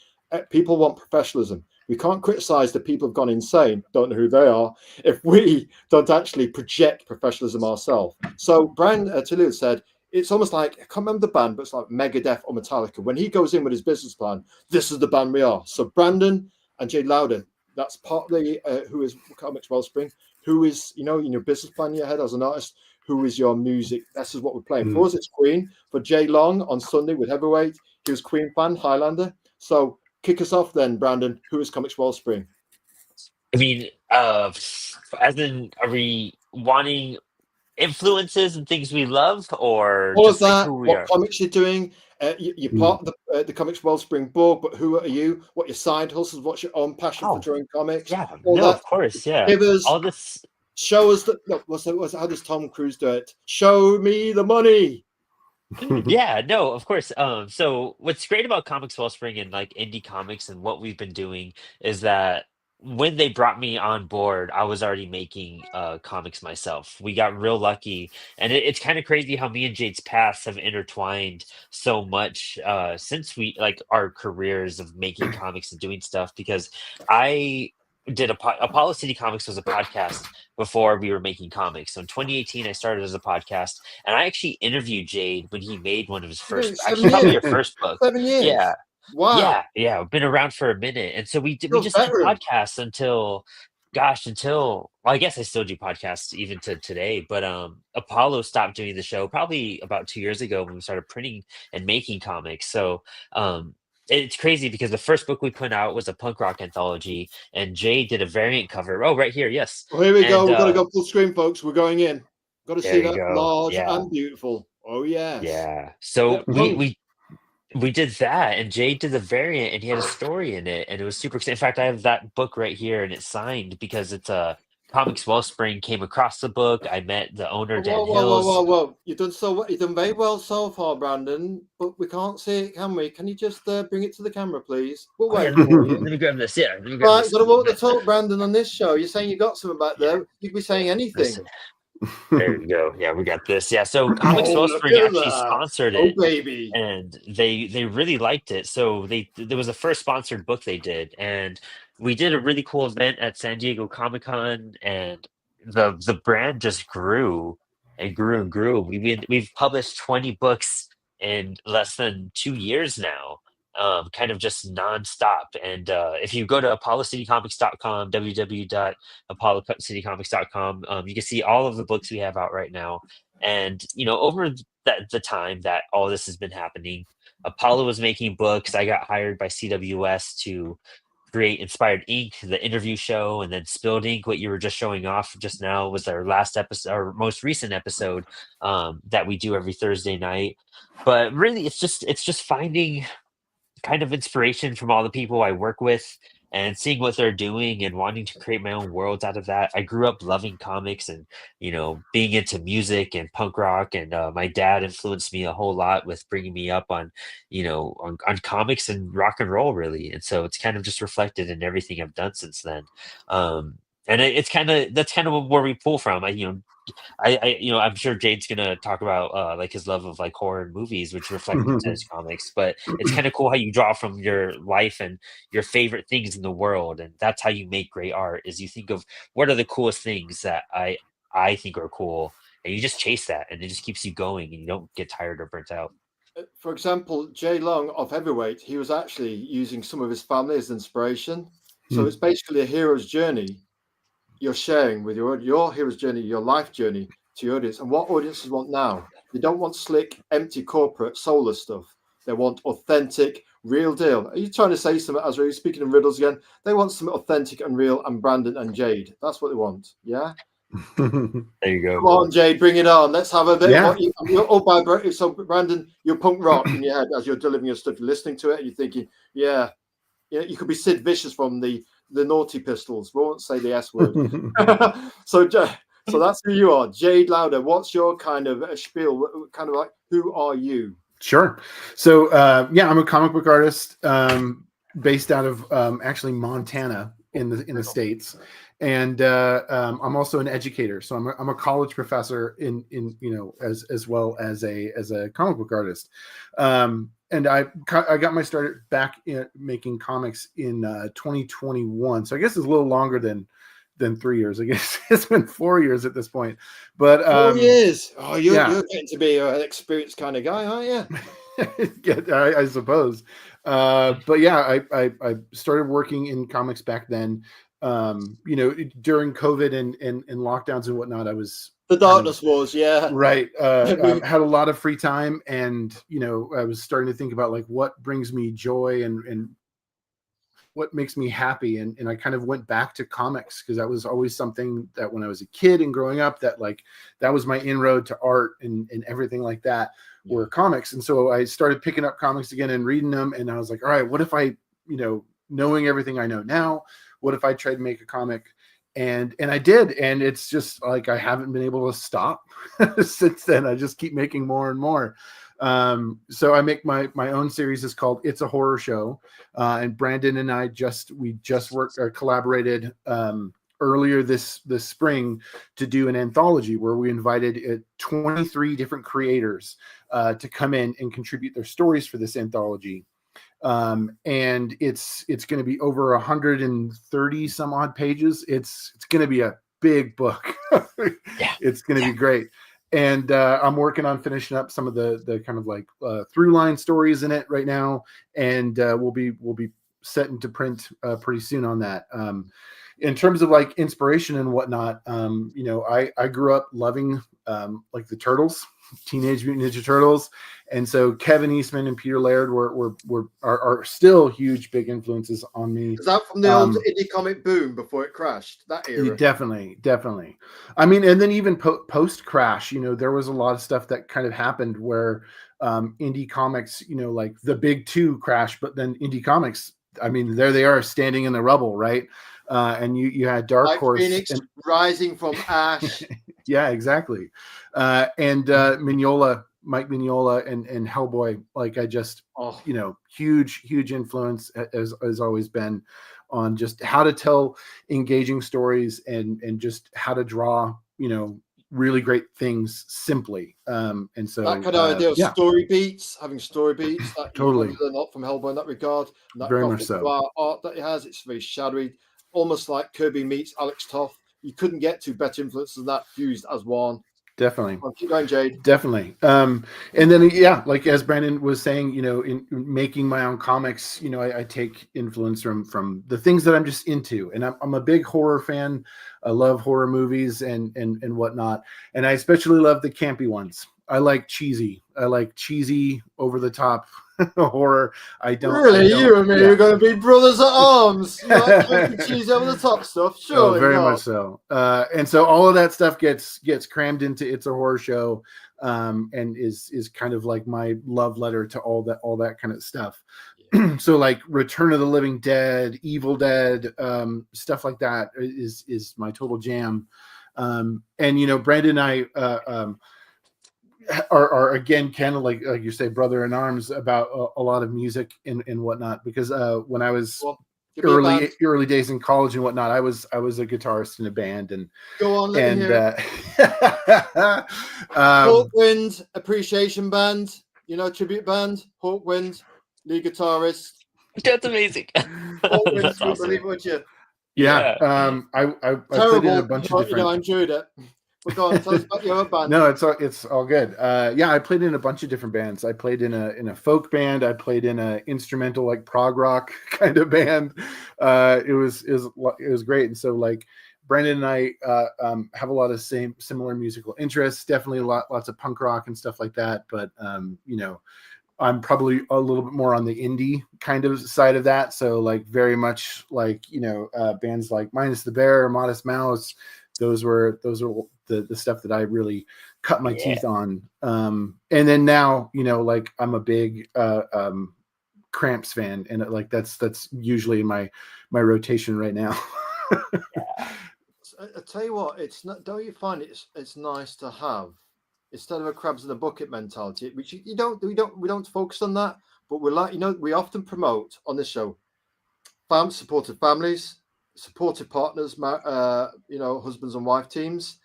A: People want professionalism. We can't criticize the people who've gone insane, don't know who they are, if we don't actually project professionalism ourselves. So Brian Toulouse said, it's almost like, I can't remember the band, but it's like Megadeth or Metallica. When he goes in with his business plan, this is the band we are. So Brandon and Jade Lauder, that's partly who is Comix Wellspring, who is, in your business plan in your head as an artist, who is your music. This is what we're playing. For us, it's Queen. For Jay Long on Sunday with Heavyweight, he was Queen fan, Highlander. So kick us off then, Brandon. Who is Comix Wellspring?
B: I mean, as in, are we wanting influences and things we love, or
A: All
B: just
A: of
B: like
A: that,
B: who we
A: what
B: are?
A: comics you're doing. You're part of the Comix Wellspring board, but who are you? What your side hustles? What's your own passion for drawing comics?
B: Yeah,
A: All
B: no,
A: that.
B: of course, yeah.
A: Give us,
B: All this.
A: show us that. Look, how does Tom Cruise do it? Show me the money.
B: Yeah, no, of course. So what's great about Comics Wellspring and like indie comics and what we've been doing is that when they brought me on board, I was already making comics myself. We got real lucky, and it's kind of crazy how me and Jade's paths have intertwined so much since we like our careers of making comics and doing stuff. Because I did Apollo City Comics was a podcast before we were making comics. So in 2018, I started as a podcast, and I actually interviewed Jade when he made one of his first, actually probably your first book.
A: 7 years.
B: Yeah.
A: Wow.
B: Yeah. I've been around for a minute. And so we
A: You're a
B: just did
A: veteran.
B: podcasts until well, I guess I still do podcasts even to today. But Apollo stopped doing the show probably about 2 years ago when we started printing and making comics. So it's crazy because the first book we put out was a punk rock anthology, and Jay did a variant cover. Oh, right here, yes.
A: Well, here we go.
B: And,
A: We've got to go full screen, folks. We're going in. Got to
B: there
A: see
B: you
A: that
B: go.
A: large
B: Yeah.
A: and beautiful. Oh yes.
B: Yeah. So
A: Yeah,
B: we did that, and Jay did the variant, and he had a story in it, and it was super exciting. In fact, I have that book right here, and it's signed because it's a Comics Wellspring came across the book. I met the owner, Dan Hills.
A: Whoa. You've done very well so far, Brandon, but we can't see it, can we? Can you just bring it to the camera, please? We'll
B: Oh, yeah,
A: wait for you.
B: let me grab this. Yeah, let me grab
A: Right,
B: this.
A: got to walk the talk, Brandon, on this show. You're saying you got something back there. You could be saying anything.
B: Listen. There you go. Yeah, we got this. Yeah, so Comics
A: Oh,
B: Wellspring
A: look at
B: actually
A: that.
B: sponsored
A: Oh,
B: it,
A: baby.
B: and they really liked it. So there was a first sponsored book they did, and we did a really cool event at San Diego Comic Con, and the brand just grew and grew and grew. We've published 20 books in less than 2 years now. Kind of just nonstop. And if you go to apollocitycomics.com, www.apollocitycomics.com, you can see all of the books we have out right now. And over the time that all this has been happening, Apollo was making books. I got hired by CWS to create Inspired Ink, the interview show, and then Spilled Ink. What you were just showing off just now was our last episode, our most recent episode that we do every Thursday night. But really, it's just finding kind of inspiration from all the people I work with and seeing what they're doing and wanting to create my own worlds out of that. I grew up loving comics and, being into music and punk rock. And my dad influenced me a whole lot with bringing me up on, on comics and rock and roll, really. And so it's kind of just reflected in everything I've done since then. And that's kind of where we pull from. I'm sure Jade's gonna talk about like his love of like horror and movies, which reflect into his comics. But it's kind of cool how you draw from your life and your favorite things in the world, and that's how you make great art. Is you think of what are the coolest things that I think are cool, and you just chase that, and it just keeps you going, and you don't get tired or burnt out.
A: For example, Jay Long of Heavyweight, he was actually using some of his family as inspiration. So it's basically a hero's journey you're sharing with your hero's journey, your life journey to your audience. And what audiences want now? They don't want slick, empty corporate soulless stuff. They want authentic, real deal. Are you trying to say something, Azrael? You're speaking in riddles again. They want something authentic and real, and Brandon and Jade. That's what they want. Yeah.
B: There you go.
A: Come on, Jade, bring it on. Let's have a bit.
C: Yeah.
A: So Brandon, you're punk rock in your head as you're delivering your stuff. You're listening to it, and you're thinking, yeah, you could be Sid Vicious from the Naughty Pistols. We won't say the S word. So that's who you are, Jade Lauder. What's your kind of spiel? Kind of like, who are you?
C: Sure. So I'm a comic book artist based out of actually Montana. in the States, and I'm also an educator. So I'm a college professor in as well as a comic book artist. And I got my start back in making comics in 2021. So I guess it's a little longer than 3 years. I guess it's been 4 years at this point. But
A: 4 years. Oh, you're getting to be an experienced kind of guy, aren't you?
C: I suppose. But yeah, I started working in comics back then. During COVID and lockdowns and whatnot, I was
A: the darkness wars, yeah.
C: Right. Had a lot of free time, and I was starting to think about like what brings me joy and what makes me happy, and I kind of went back to comics because that was always something that when I was a kid and growing up, that was my inroad to art and everything like that were comics. And so I started picking up comics again and reading them, and I was like, all right, what if I, knowing everything I know now, what if I tried to make a comic? And I did, and it's just like I haven't been able to stop since then. I just keep making more and more. So I make my own series. Is called It's a Horror Show, and Brandon and I just worked or collaborated earlier this spring to do an anthology where we invited 23 different creators to come in and contribute their stories for this anthology. And it's going to be over 130 some odd pages. It's going to be a big book. It's going to be great. And I'm working on finishing up some of the kind of like through line stories in it right now, and we'll be set into print pretty soon on that. In terms of like inspiration and whatnot, I grew up loving like the Turtles, Teenage Mutant Ninja Turtles, and so Kevin Eastman and Peter Laird are still huge big influences on me.
A: Is that from the old indie comic boom before it crashed? That era,
C: definitely. I mean, and then even post crash, there was a lot of stuff that kind of happened where indie comics, like the big two crashed, but then indie comics, I mean, there they are standing in the rubble, right? And you had Dark Horse,
A: Phoenix rising from ash.
C: Yeah, exactly. And Mike Mignola and Hellboy, like I just, huge influence has always been on just how to tell engaging stories and just how to draw, really great things simply. And so
A: that kind of idea of story beats, having story beats, that
C: totally
A: not from Hellboy in that regard. And that
C: very much so.
A: Art that it has, it's very shadowy, almost like Kirby meets Alex Toth. You couldn't get two better influences than that fused as one.
C: Definitely.
A: Well, keep going, Jade.
C: Definitely. And then, like as Brandon was saying, in making my own comics, I take influence from the things that I'm just into. And I'm a big horror fan. I love horror movies and whatnot. And I especially love the campy ones. I like cheesy, over the top horror.
A: You and me are going to be brothers at arms. You like cheesy over the top stuff, surely.
C: Very much so. And so all of that stuff gets crammed into It's a Horror Show, and is kind of like my love letter to all that kind of stuff. So like Return of the Living Dead, Evil Dead, stuff like that is my total jam. And Brandon and I are again kind of like you say, brother in arms about a lot of music and whatnot, because when I was early days in college and whatnot, I was a guitarist in a band, and
A: go on, let me hear it. Hawkwind Appreciation Band, tribute band, Hawkwind, lead guitarist.
B: That's amazing.
A: Hawkwind,
B: That's awesome.
A: believe it, would you?
C: Yeah. I played in a bunch of different.
A: I enjoyed it. But go on, tell us about your band.
C: No, it's all good. I played in a bunch of different bands. I played in a folk band. I played in a instrumental, like prog rock kind of band. It was great. And so like Brandon and I have a lot of similar musical interests. Definitely lots of punk rock and stuff like that. But I'm probably a little bit more on the indie kind of side of that. So like very much like bands like Minus the Bear, Modest Mouse. Those were the stuff that I really cut my teeth on. And then now, like I'm a big Cramps fan, and like that's usually my rotation right now.
A: I tell you what, it's not. Don't you find it's nice to have, instead of a crabs in the bucket mentality, which we don't focus on that, but we're like, we often promote on this show, supported families, supportive partners, husbands and wife teams,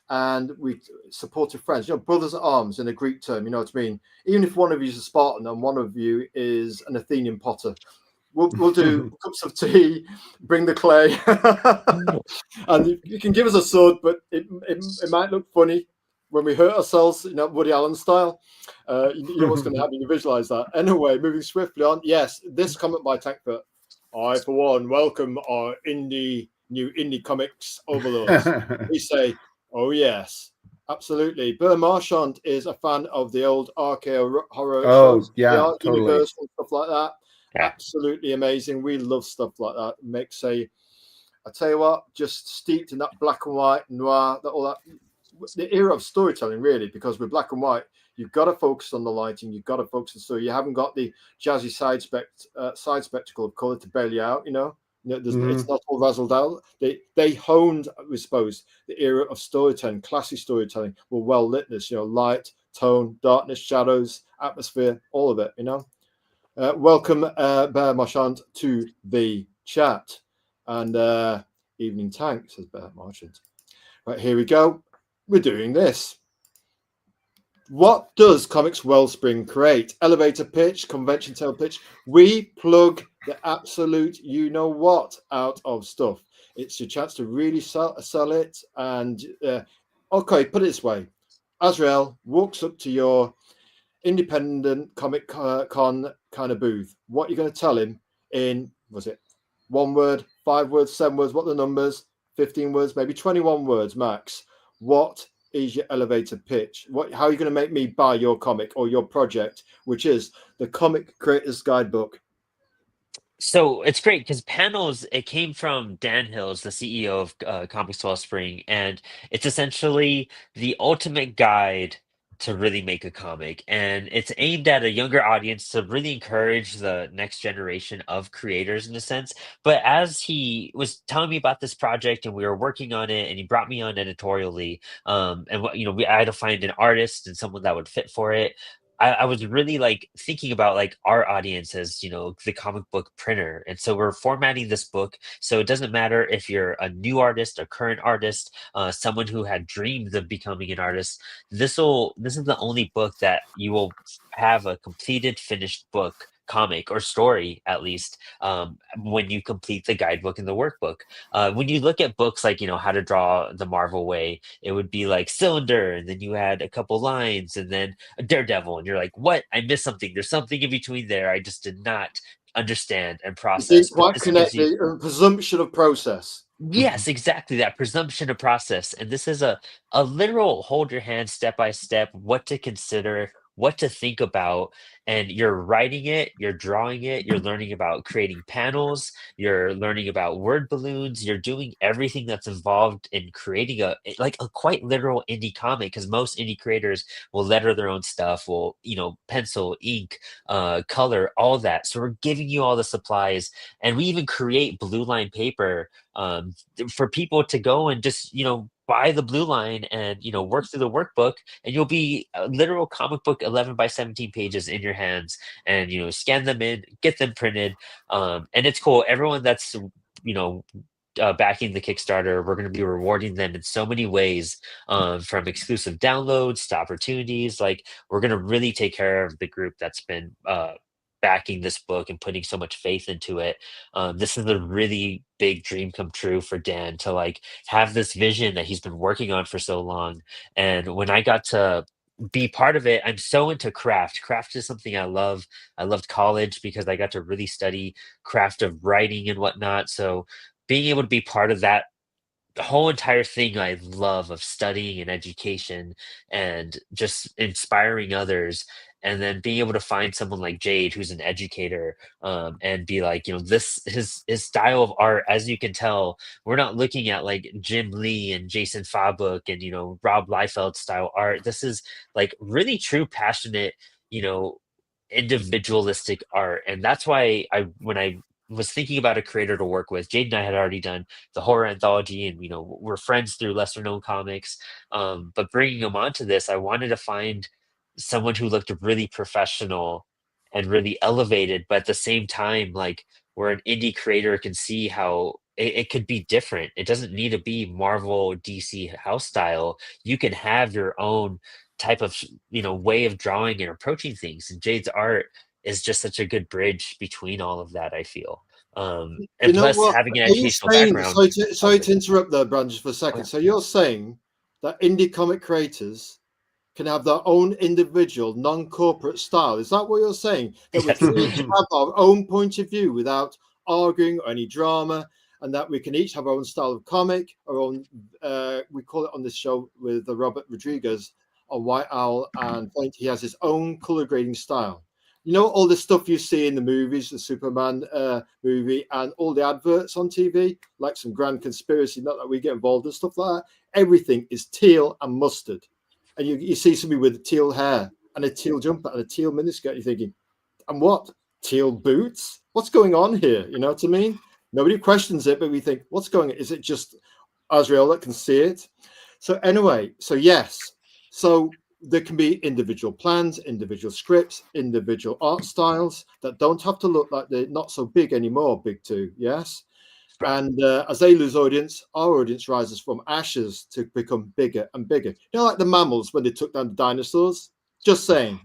A: and we supportive friends, brothers at arms in a Greek term, you know what I mean? Even if one of you is a Spartan and one of you is an Athenian potter, we'll do cups of tea, bring the clay, and you can give us a sword, but it might look funny when we hurt ourselves, Woody Allen style. You know what's going to happen. You visualize that. Anyway, moving swiftly on. Yes, this comment by Tankfoot. I, for one, welcome our new indie comics overlords. We say, oh yes, absolutely. Burr Marchand is a fan of the old RKO horror shows,
C: yeah,
A: the Art
C: totally.
A: Universe and stuff like that.
B: Yeah.
A: Absolutely amazing. We love stuff like that. Makes I tell you what, just steeped in that black and white, noir, the era of storytelling, really, because with black and white, you've got to focus on the lighting, you've got to focus on the story. You haven't got the jazzy side spectacle of color to bail you out, It's not all razzled out. They honed, I suppose, the era of storytelling, classy storytelling, with well litness, light, tone, darkness, shadows, atmosphere, all of it, Welcome, Bear Marchand, to the chat. And evening tank, says Bear Marchand. Right, here we go. We're doing this. What does Comix Wellspring create? Elevator pitch, convention table pitch. We plug the absolute you-know-what out of stuff. It's your chance to really sell it. And, okay, put it this way. Azrael walks up to your independent Comic Con kind of booth. What you're going to tell him in, was it 1 word, 5 words, 7 words, what are the numbers, 15 words, maybe 21 words max. What is your elevator pitch? How are you going to make me buy your comic or your project, which is the Comic Creators Guidebook?
B: So it's great because panels, it came from Dan Hills, the CEO of Comix Wellspring, and it's essentially the ultimate guide to really make a comic. And it's aimed at a younger audience to really encourage the next generation of creators in a sense. But as he was telling me about this project and we were working on it, and he brought me on editorially, I had to find an artist and someone that would fit for it. I was really like thinking about like our audience as the comic book printer, and so we're formatting this book so it doesn't matter if you're a new artist, a current artist, someone who had dreams of becoming an artist. This is the only book that you will have a completed, finished book, comic or story at least, when you complete the guidebook and the workbook. When you look at books like How to Draw the Marvel Way, it would be like cylinder, and then you had a couple lines, and then a Daredevil, and you're like, what? I missed something. There's something in between there. I just did not understand and
A: You
B: process.
A: didn't
B: But
A: quite
B: this
A: connect
B: gives you,
A: the presumption of process.
B: yes, exactly, that presumption of process. And this is a literal hold your hand step by step, what to consider, what to think about. And you're writing it, you're drawing it, you're learning about creating panels, you're learning about word balloons, you're doing everything that's involved in creating like a quite literal indie comic, because most indie creators will letter their own stuff, will, pencil, ink, color, all that. So we're giving you all the supplies, and we even create blue line paper for people to go and just buy the blue line and work through the workbook, and you'll be a literal comic book 11 by 17 pages in your hands, and scan them in, get them printed. And it's cool, everyone that's backing the Kickstarter, we're going to be rewarding them in so many ways, from exclusive downloads to opportunities. Like, we're going to really take care of the group that's been backing this book and putting so much faith into it. This is a really big dream come true for Dan to like have this vision that he's been working on for so long. And when I got to be part of it, I'm so into craft. Craft is something I love. I loved college because I got to really study craft of writing and whatnot. So being able to be part of that, the whole entire thing I love of studying and education and just inspiring others, and then being able to find someone like Jade who's an educator, and be like, this his style of art, as you can tell, we're not looking at like Jim Lee and Jason Fabuk and Rob Liefeld style art. This is like really true, passionate, you know individualistic art. And that's why when I was thinking about a creator to work with, Jade and I had already done the horror anthology, and we're friends through lesser known comics. But bringing him onto this, I wanted to find someone who looked really professional and really elevated, but at the same time, like, where an indie creator can see how it could be different. It doesn't need to be Marvel DC house style. You can have your own type of way of drawing and approaching things. And Jade's art is just such a good bridge between all of that, I feel.
A: You
B: And
A: know
B: plus
A: what?
B: having an
A: Are you
B: educational
A: saying?
B: background.
A: Sorry to interrupt there, Brand, just for a
B: Oh,
A: second.
B: yeah.
A: So you're saying that indie comic creators can have their own individual non-corporate style. Is that what you're saying? That we
B: Yes.
A: can each have our own point of view without arguing or any drama, and that we can each have our own style of comic, our own, we call it on this show with Robert Rodriguez on White Owl, and he has his own color grading style. You know, all the stuff you see in the movies, the Superman movie, and all the adverts on TV, like some grand conspiracy, not that we get involved in stuff like that. Everything is teal and mustard. And you see somebody with teal hair and a teal jumper and a teal miniskirt. You're thinking, and what? Teal boots? What's going on here? You know what I mean? Nobody questions it, but we think, what's going on? Is it just Azrael that can see it? So anyway, so yes. So there can be individual plans, individual scripts, individual art styles that don't have to look like they're not so big anymore, big two, yes? And as they lose audience, our audience rises from ashes to become bigger and bigger. You know, like the mammals when they took down the dinosaurs? Just saying.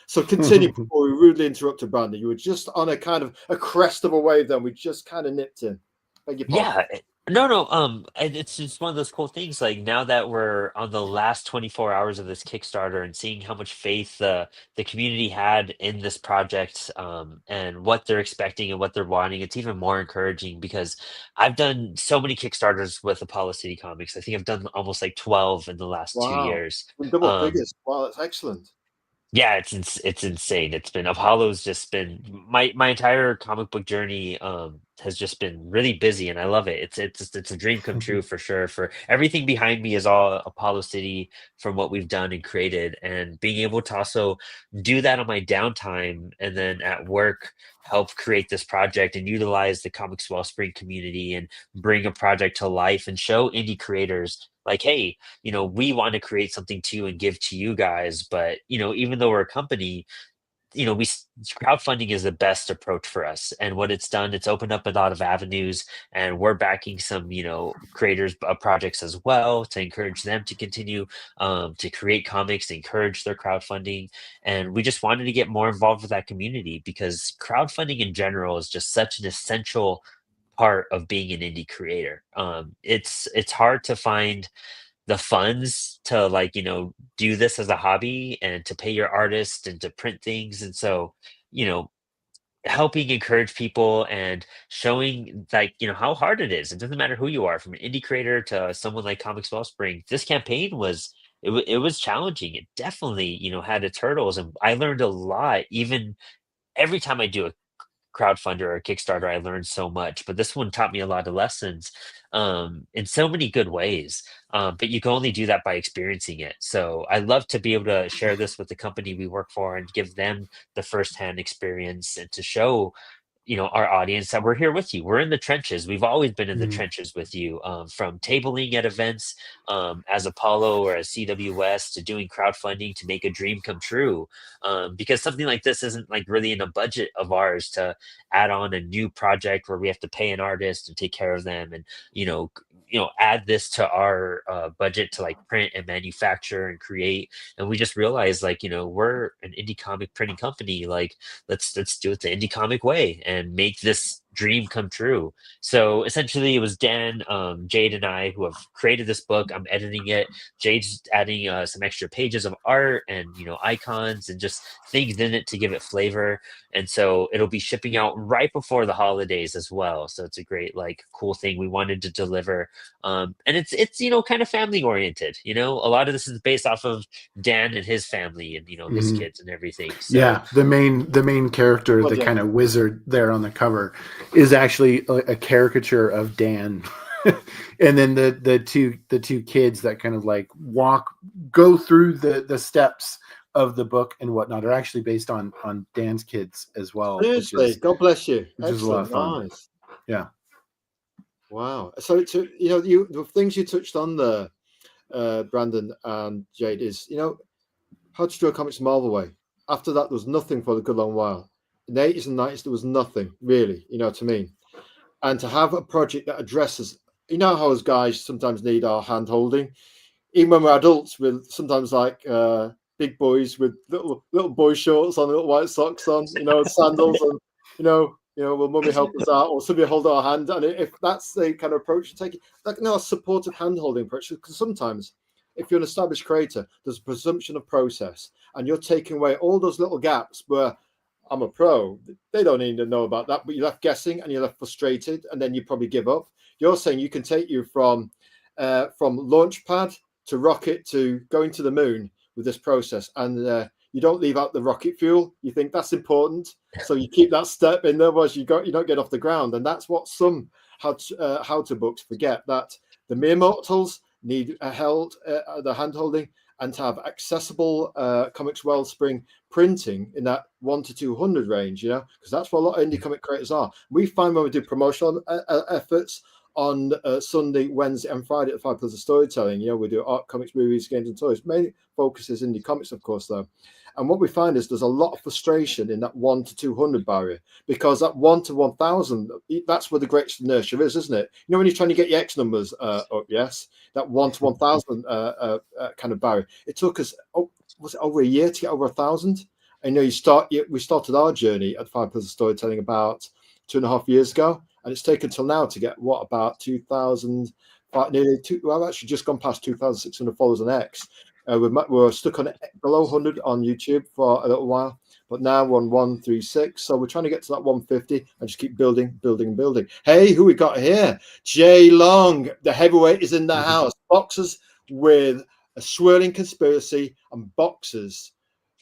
A: So continue before we rudely interrupted, Brandon. You were just on a kind of a crest of a wave then. We just kind of nipped in. Beg your pardon.
B: Yeah, no, and it's just one of those cool things. Like now that we're on the last 24 hours of this Kickstarter and seeing how much faith the community had in this project, and what they're expecting and what they're wanting, it's even more encouraging because I've done so many Kickstarters with Apollo City Comics. I think I've done almost like 12 in the last two
A: Wow.
B: years.
A: Double
B: Um,
A: figures. Wow, that's excellent.
B: yeah, it's insane. It's been Apollo's just been my entire comic book journey has just been really busy and I love it. It's a dream come true for sure. For everything behind me is all Apollo City from what we've done and created and being able to also do that on my downtime and then at work help create this project and utilize the Comix Wellspring community and bring a project to life and show indie creators like, hey, we want to create something too and give to you guys. But, even though we're a company, crowdfunding is the best approach for us. And what it's done, it's opened up a lot of avenues and we're backing some, creators projects as well to encourage them to continue to create comics, encourage their crowdfunding. And we just wanted to get more involved with that community because crowdfunding in general is just such an essential part of being an indie creator. It's hard to find the funds to do this as a hobby and to pay your artist and to print things. And so, you know, helping encourage people and showing how hard it is. It doesn't matter who you are, from an indie creator to someone like Comix Wellspring. This campaign was it was challenging. It definitely, had its hurdles. And I learned a lot, even every time I do a crowdfunder or a Kickstarter, I learned so much. But this one taught me a lot of lessons in so many good ways. But you can only do that by experiencing it. So I love to be able to share this with the company we work for and give them the firsthand experience and to show our audience that we're here with you. We're in the trenches. We've always been in the trenches with you, from tabling at events as Apollo or as CWS to doing crowdfunding to make a dream come true. Because something like this isn't like really in a budget of ours to add on a new project where we have to pay an artist and take care of them and add this to our budget to like print and manufacture and create. And we just realized we're an indie comic printing company. Like let's do it the indie comic way and make this dream come true. So essentially it was Dan, Jade and I who have created this book. I'm editing it. Jade's adding some extra pages of art and icons and just things in it to give it flavor. And so it'll be shipping out right before the holidays as well. So it's a great cool thing we wanted to deliver. And it's kind of family oriented. A lot of this is based off of Dan and his family and his kids and everything. So
C: yeah, the main character, the kind of wizard there on the cover, is actually a caricature of Dan. And then the two kids that kind of go through the steps of the book and whatnot are actually based on Dan's kids as well.
A: Seriously, God bless you.
C: Which is a lot of fun.
A: Nice.
C: Yeah.
A: Wow. So the things you touched on there, Brandon and Jade, is how to draw comics the Marvel way. After that, there was nothing for a good long while. In the 80s and 90s, there was nothing really. You know what I mean? and to have a project that addresses, you know how as guys sometimes need our hand holding, even when we're adults, with sometimes like big boys with little boy shorts on, little white socks on, sandals, and will mummy help us out, or somebody hold our hand? And if that's the kind of approach you take, like a supportive hand holding approach, because sometimes if you're an established creator, there's a presumption of process, and you're taking away all those little gaps where I'm a pro. They don't need to know about that, but you're left guessing and you're left frustrated, and then you probably give up. You're saying you can take you from launchpad to rocket to going to the moon with this process, and you don't leave out the rocket fuel. You think that's important, so you keep that step in there. Otherwise, you don't get off the ground, and that's what some how-to books forget, that the mere mortals need the hand holding, and to have accessible Comix Wellspring printing in that 1 to 200 range, because that's what a lot of indie comic creators are. We find when we do promotional efforts on Sunday, Wednesday, and Friday at 5 Pillars of Storytelling, we do art, comics, movies, games, and toys. Main focus is indie comics, of course, though. And what we find is there's a lot of frustration in that 1 to 200 barrier, because that 1 to 1,000, that's where the greatest inertia is, isn't it? When you're trying to get your X numbers up, yes, that 1 to 1,000 kind of barrier. It took us, was it over a year to get over 1,000? I know we started our journey at 5 Pillars of Storytelling about 2.5 years ago, and it's taken till now to get about 2,000, well, I've actually just gone past 2,600 followers on X. We're stuck on below 100 on YouTube for a little while, but now we're on 136. So we're trying to get to that 150 and just keep building. Hey, who we got here? Jay Long, the heavyweight, is in the house. Boxers with a swirling conspiracy, and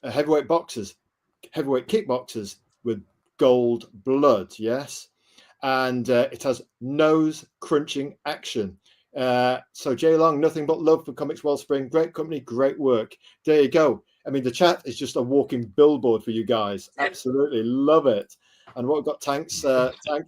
A: heavyweight kickboxers with gold blood. Yes. And it has nose crunching action. So Jay Long, nothing but love for Comix Wellspring. Great company, great work. There you go. I mean, the chat is just a walking billboard for you guys. Absolutely love it. And what we've got, Tank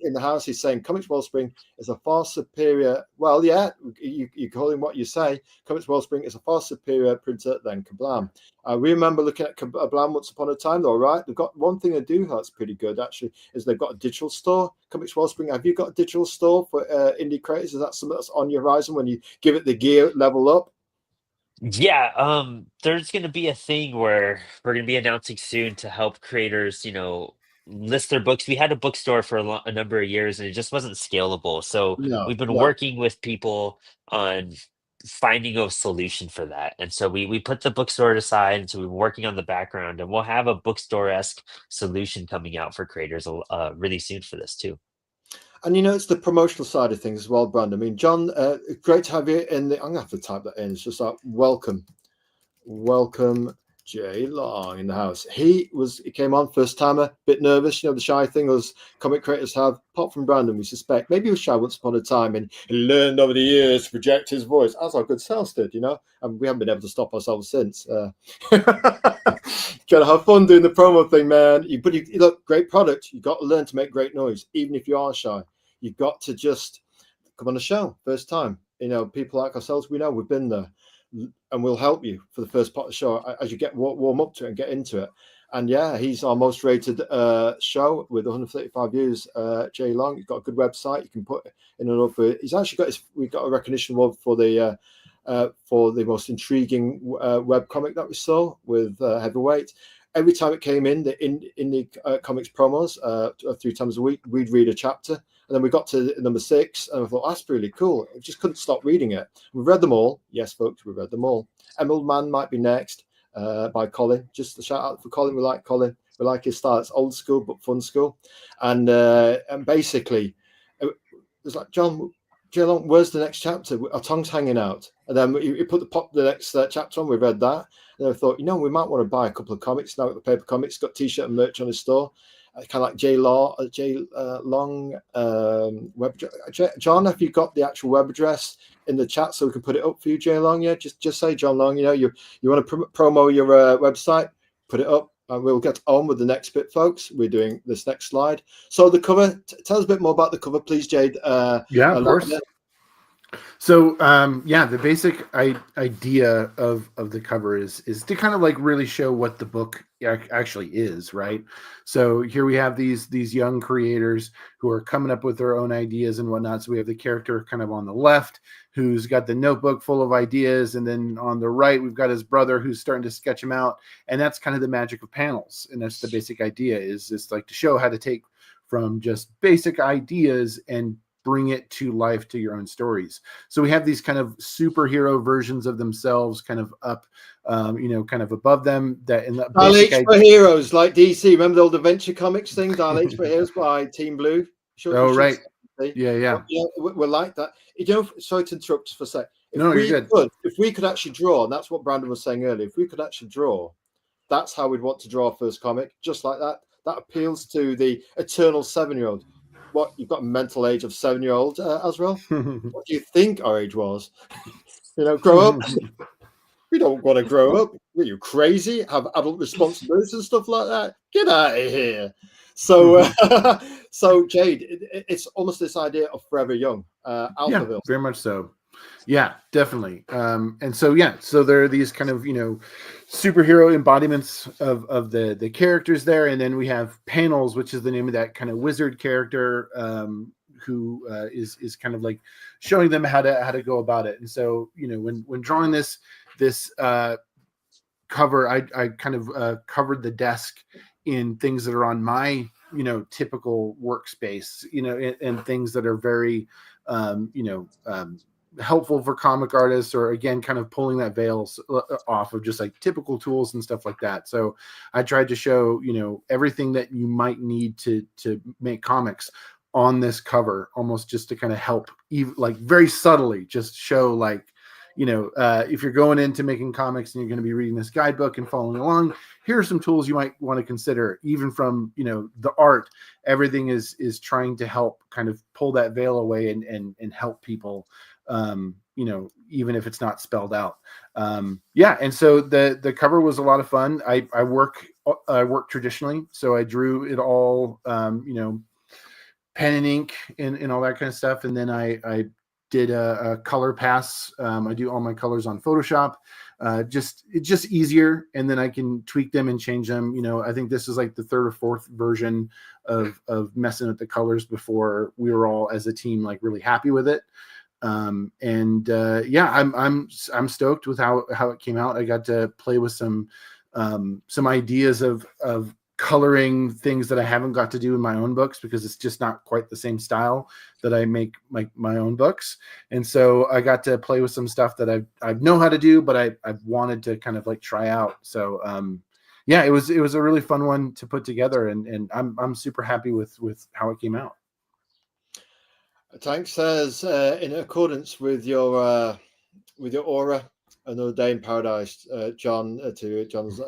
A: in the house, he's saying Comix Wellspring is a far superior. Well, yeah, you call him what you say. Comix Wellspring is a far superior printer than Kablam. We remember looking at Kablam once upon a time, though, right? They've got one thing they do that's pretty good, actually, is they've got a digital store. Comix Wellspring, have you got a digital store for indie creators? Is that something that's on your horizon when you give it the gear level up?
B: Yeah, there's going to be a thing where we're going to be announcing soon to help creators, list their books. We had a bookstore for a number of years, and it just wasn't scalable. So we've been working with people on finding a solution for that. And so we put the bookstore aside, and so we've been working on the background, and we'll have a bookstore-esque solution coming out for creators really soon for this too.
A: And it's the promotional side of things as well, Brandon. I mean, John, great to have you in I'm gonna have to type that in. It's just like welcome Jay Long in the house. He came on first timer, bit nervous, the shy thing as comic creators have. Apart from Brandon, we suspect maybe he was shy once upon a time, and he learned over the years to project his voice, as our good selves did, and we haven't been able to stop ourselves since. Gotta have fun doing the promo thing, man. But you look, great product. You got to learn to make great noise, even if you are shy. You've got to just come on a show first time. People like ourselves, we know we've been there, and we'll help you for the first part of the show as you get warm up to it and get into it. And yeah, he's our most rated show with 135 views. Jay Long, he's got a good website. You can put in and over. He's actually we've got a recognition award for the most intriguing web comic that we saw with Heavyweight. Every time it came in the comics promos 3 times a week, we'd read a chapter. And then we got to number 6, and I thought, that's really cool. I just couldn't stop reading it. We've read them all. Yes, folks, we've read them all. Emerald Man might be next by Colin. Just a shout out for Colin. We like Colin. We like his style. It's old school, but fun school. And basically, it was like, John, Long, where's the next chapter? Our tongue's hanging out. And then he put the next chapter on. We read that. And I thought, we might want to buy a couple of comics now at the Paper Comics. Got T-shirt and merch on his store. Kind of like Jay Long web address. John, have you got the actual web address in the chat so we can put it up for you, Jay Long? Yeah, just say John Long. You want to promo your website, put it up, and we'll get on with the next bit, folks. We're doing this next slide. So the cover. Tell us a bit more about the cover, please, Jade.
C: Yeah, of course. So yeah, the basic idea of the cover is to kind of like really show what the book actually is, right? So here we have these young creators who are coming up with their own ideas and whatnot. So we have the character kind of on the left who's got the notebook full of ideas, and then on the right we've got his brother who's starting to sketch him out, and that's kind of the magic of panels, and that's the basic idea, is just like to show how to take from just basic ideas and bring it to life to your own stories. So we have these kind of superhero versions of themselves kind of up, kind of above them. That in the
A: Dial
C: basic
A: H for Heroes, like DC. Remember the old Adventure Comics thing? Dial H for Heroes by Team Blue.
C: Oh, right.
A: See.
C: Yeah.
A: We're like that. Sorry to interrupt for a sec.
C: No, you're good.
A: If we could actually draw, and that's what Brandon was saying earlier, if we could actually draw, that's how we'd want to draw our first comic, just like that. That appeals to the eternal 7-year-old. What, you've got a mental age of 7-year-old, Azrael? What do you think our age was? Grow up. We don't want to grow up. Are you crazy? Have adult responsibilities and stuff like that? Get out of here. So, so Jade, it's almost this idea of forever young. Alphaville.
C: Yeah, very much so. Yeah, definitely. And so there are these kind of superhero embodiments of the characters there, and then we have Panels, which is the name of that kind of wizard character who is kind of like showing them how to go about it. And so when drawing this cover, I kind of covered the desk in things that are on my typical workspace, and things that are very helpful for comic artists, or again kind of pulling that veil off of just like typical tools and stuff like that. So I tried to show everything that you might need to make comics on this cover, almost just to kind of help, even like very subtly just show like if you're going into making comics and you're going to be reading this guidebook and following along, here are some tools you might want to consider. Even from the art, everything is trying to help kind of pull that veil away and help people, even if it's not spelled out. And so the cover was a lot of fun. I work traditionally, so I drew it all, pen and ink and all that kind of stuff, and then I did a color pass. I do all my colors on Photoshop. It's just easier, and then I can tweak them and change them. I think this is like the third or fourth version of messing with the colors before we were all as a team like really happy with it. I'm stoked with how it came out. I got to play with some ideas of coloring things that I haven't got to do in my own books, because it's just not quite the same style that I make my own books. And so I got to play with some stuff that I know how to do, but I've wanted to kind of like try out. So it was a really fun one to put together, and I'm super happy with how it came out.
A: Tank says, in accordance with your aura, another day in paradise, John, to John's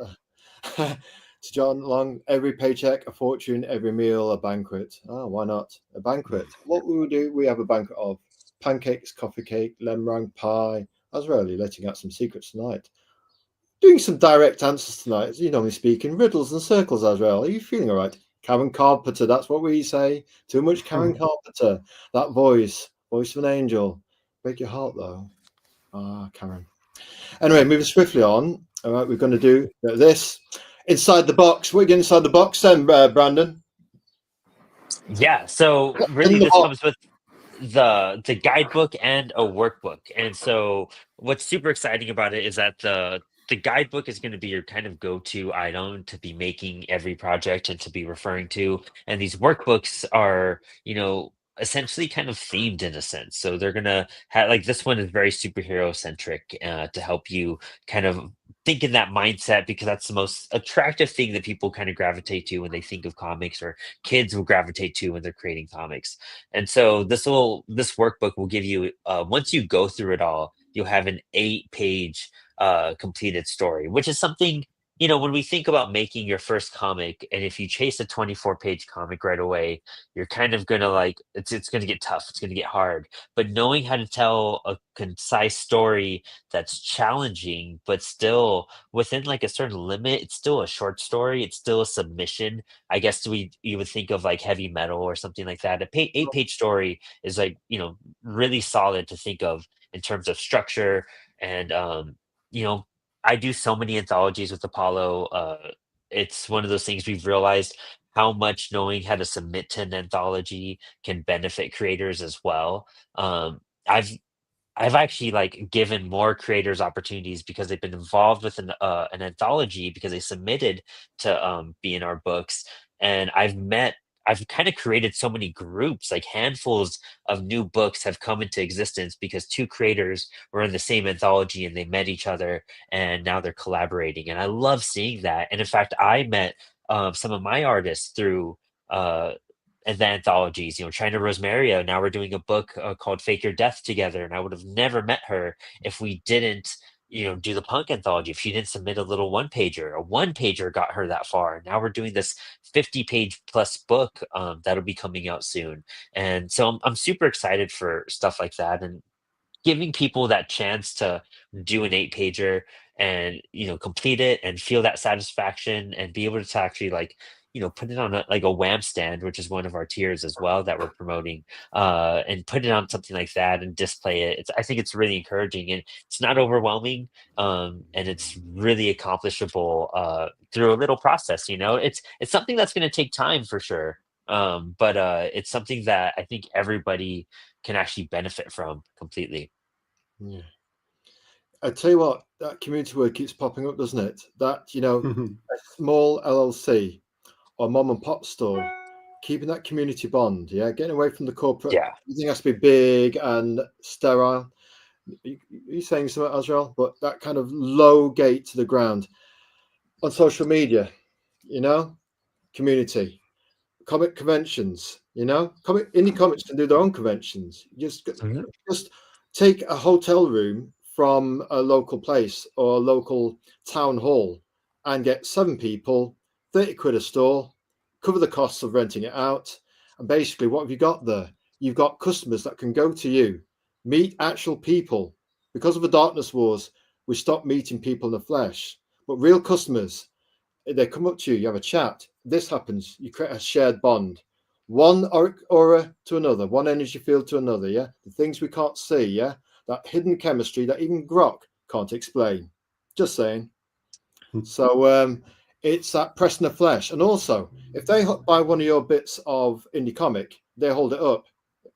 A: to John Long, every paycheck a fortune, every meal a banquet. Why not a banquet? What we would do, we have a banquet of pancakes, coffee cake, lemon meringue pie. I was really letting out some secrets tonight. Doing some direct answers tonight. You normally speak in riddles and circles, Azrael. Are you feeling all right? Karen Carpenter, that's what we say. Too much Karen Carpenter. That voice of an angel. Break your heart, though. Karen. Anyway, moving swiftly on. All right, we're going to do this. Inside the box. What are you getting inside the box then, Brandon?
B: Yeah, so really this comes with the guidebook and a workbook. And so what's super exciting about it is that the guidebook is going to be your kind of go-to item to be making every project and to be referring to. And these workbooks are, essentially kind of themed in a sense. So they're going to have, like, this one is very superhero centric, to help you kind of think in that mindset, because that's the most attractive thing that people kind of gravitate to when they think of comics, or kids will gravitate to when they're creating comics. And so this workbook will give you, once you go through it all, you'll have an 8-page completed story, which is something when we think about making your first comic, and if you chase a 24-page comic right away, you're kind of gonna like it's gonna get tough. It's gonna get hard. But knowing how to tell a concise story that's challenging, but still within like a certain limit, it's still a short story. It's still a submission. I guess you would think of like heavy metal or something like that. Eight-page story is like really solid to think of in terms of structure and you know I do so many anthologies with Apollo. It's one of those things we've realized how much knowing how to submit to an anthology can benefit creators as well. I've I've actually like given more creators opportunities because they've been involved with an anthology because they submitted to be in our books, and I've kind of created so many groups, like handfuls of new books have come into existence because two creators were in the same anthology and they met each other and now they're collaborating, and I love seeing that. And in fact, I met some of my artists through. Uh, and the anthologies, China Rosemaria. Now we're doing a book called Fake Your Death together, and I would have never met her if we didn't, do the punk anthology. If she didn't submit a one pager got her that far. Now we're doing this 50-page plus book that'll be coming out soon, and so I'm super excited for stuff like that, and giving people that chance to do an 8-pager and complete it and feel that satisfaction and be able to actually like put it on like a wham stand, which is one of our tiers as well that we're promoting, and put it on something like that and display it. I think it's really encouraging, and it's not overwhelming, and it's really accomplishable through a little process. It's something that's going to take time for sure, but it's something that I think everybody can actually benefit from completely.
A: Yeah. I tell you what, that community word keeps popping up, doesn't it? That, a small LLC or mom and pop store, keeping that community bond, yeah, getting away from the corporate.
B: Yeah.
A: Everything has to be big and sterile. You're saying something, Azrael, but that kind of low gate to the ground on social media, community, comic conventions, indie comics can do their own conventions. Just take a hotel room from a local place or a local town hall and get 7 people, 30 quid a store, cover the costs of renting it out. And basically, what have you got there? You've got customers that can go to you, meet actual people. Because of the darkness wars, we stopped meeting people in the flesh. But real customers, they come up to you, you have a chat. This happens, you create a shared bond. One aura to another, one energy field to another, yeah? The things we can't see, yeah? That hidden chemistry that even Grok can't explain. Just saying. So it's that pressing the flesh. And also, if they buy one of your bits of indie comic, they hold it up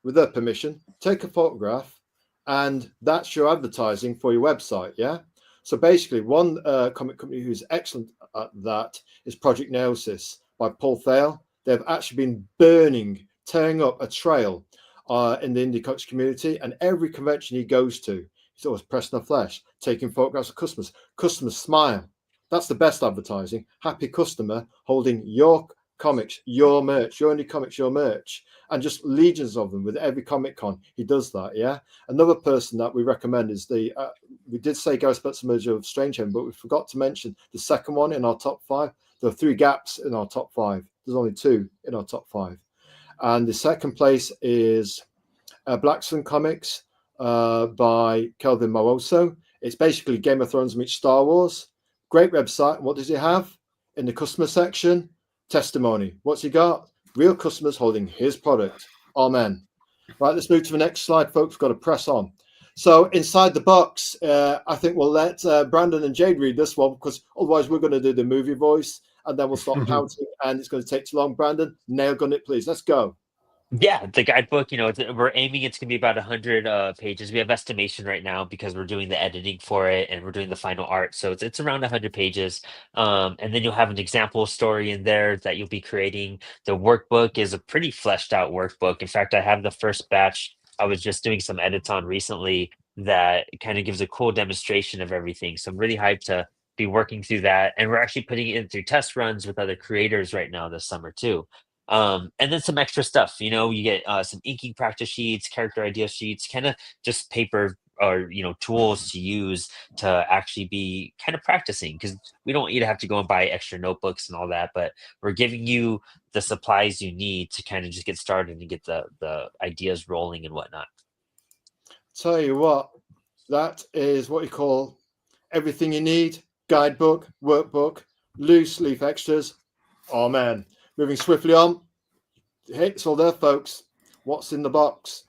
A: with their permission, take a photograph, and that's your advertising for your website, yeah? So basically, one comic company who's excellent at that is Project Neosis by Paul Thale. They've actually been tearing up a trail in the indie comics community, and every convention he goes to, he's always pressing the flesh, taking photographs of customers. Customers smile. That's the best advertising. Happy customer holding your comics, your merch, your indie comics, your merch, and just legions of them with every Comic Con. He does that, yeah. Another person that we recommend is we did say Gareth Spencer merger of Strangehaven, but we forgot to mention the second one in our top 5. There are 3 gaps in our top 5. There's only 2 in our top 5. And the second place is Blackstone Comics by Kelvin Maroso. It's basically Game of Thrones meets Star Wars. Great website. What does he have in the customer section? Testimony. What's he got? Real customers holding his product. Amen. Right, let's move to the next slide, folks. We've got to press on. So inside the box, I think we'll let Brandon and Jade read this one, because otherwise we're going to do the movie voice and then we'll start counting and it's going to take too long. Brandon, nail gun it, please. Let's go.
B: Yeah, the guidebook, we're aiming it's gonna be about 100 pages. We have estimation right now because we're doing the editing for it and we're doing the final art. So it's around 100 pages. And then you'll have an example story in there that you'll be creating. The workbook is a pretty fleshed out workbook. In fact, I have the first batch I was just doing some edits on recently that kind of gives a cool demonstration of everything. So I'm really hyped to be working through that. And we're actually putting it in through test runs with other creators right now this summer too. And then some extra stuff, you get some inking practice sheets, character idea sheets, kind of just paper tools to use to actually be kind of practicing, because we don't want you to have to go and buy extra notebooks and all that, but we're giving you the supplies you need to kind of just get started and get the ideas rolling and whatnot.
A: Tell you what, that is what you call everything you need: guidebook, workbook, loose leaf extras. Oh man, moving swiftly on. Hey, it's all there, folks. What's in the box?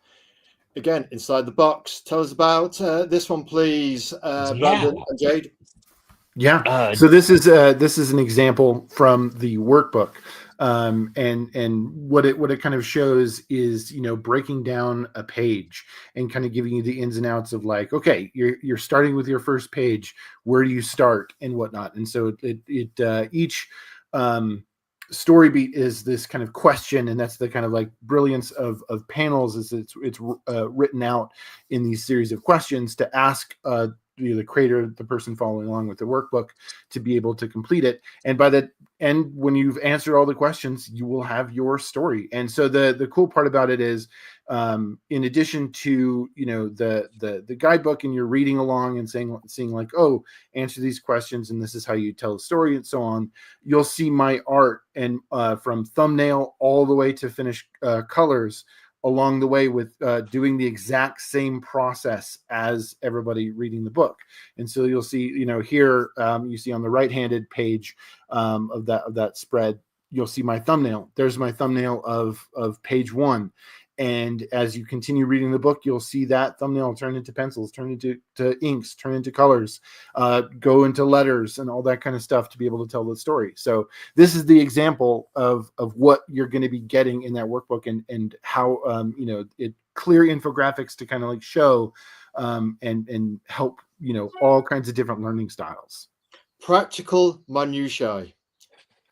A: Again, inside the box. Tell us about this one, please, Brandon and Jade.
C: Yeah. So this is an example from the workbook, and what it kind of shows is, breaking down a page and kind of giving you the ins and outs of like, okay, you're starting with your first page. Where do you start and whatnot? And so each story beat is this kind of question, and that's the kind of like brilliance of panels, is it's written out in these series of questions to ask the creator, the person following along with the workbook, to be able to complete it. And by the end, when you've answered all the questions, you will have your story. And so the cool part about it is, in addition to the guidebook, and you're reading along and seeing like, oh, answer these questions and this is how you tell a story and so on, you'll see my art, and from thumbnail all the way to finished colors along the way, with doing the exact same process as everybody reading the book. And so you'll see, here, you see on the right-handed page of that spread, you'll see my thumbnail. There's my thumbnail of page 1. And as you continue reading the book, you'll see that thumbnail turn into pencils, turn into inks, turn into colors, go into letters and all that kind of stuff to be able to tell the story. So this is the example of what you're going to be getting in that workbook, and how, it clear infographics to kind of like show and help, all kinds of different learning styles.
A: Practical minutiae.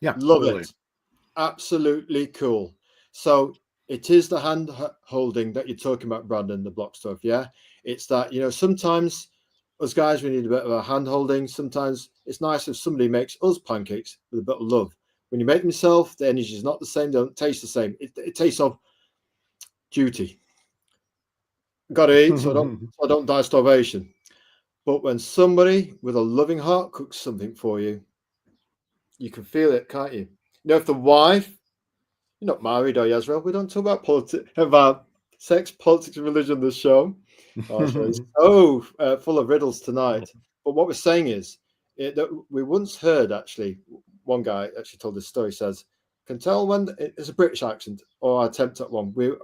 C: Yeah,
A: Love
C: totally.
A: it. Absolutely cool. So it is the hand holding that you're talking about, Brandon, the block stuff. Yeah, it's that, sometimes us guys, we need a bit of a hand holding. Sometimes it's nice if somebody makes us pancakes with a bit of love. When you make them yourself, the energy is not the same, don't taste the same. It tastes of duty. Got to eat, so I don't die of starvation. But when somebody with a loving heart cooks something for you, you can feel it, can't you? If the wife, you're not married, are you, Azrael? We don't talk about politics, about sex, politics, and religion on this show. It's so full of riddles tonight. But what we're saying is that we once heard, actually, one guy actually told this story, says, can tell when it's a British accent, or I attempt at one. We're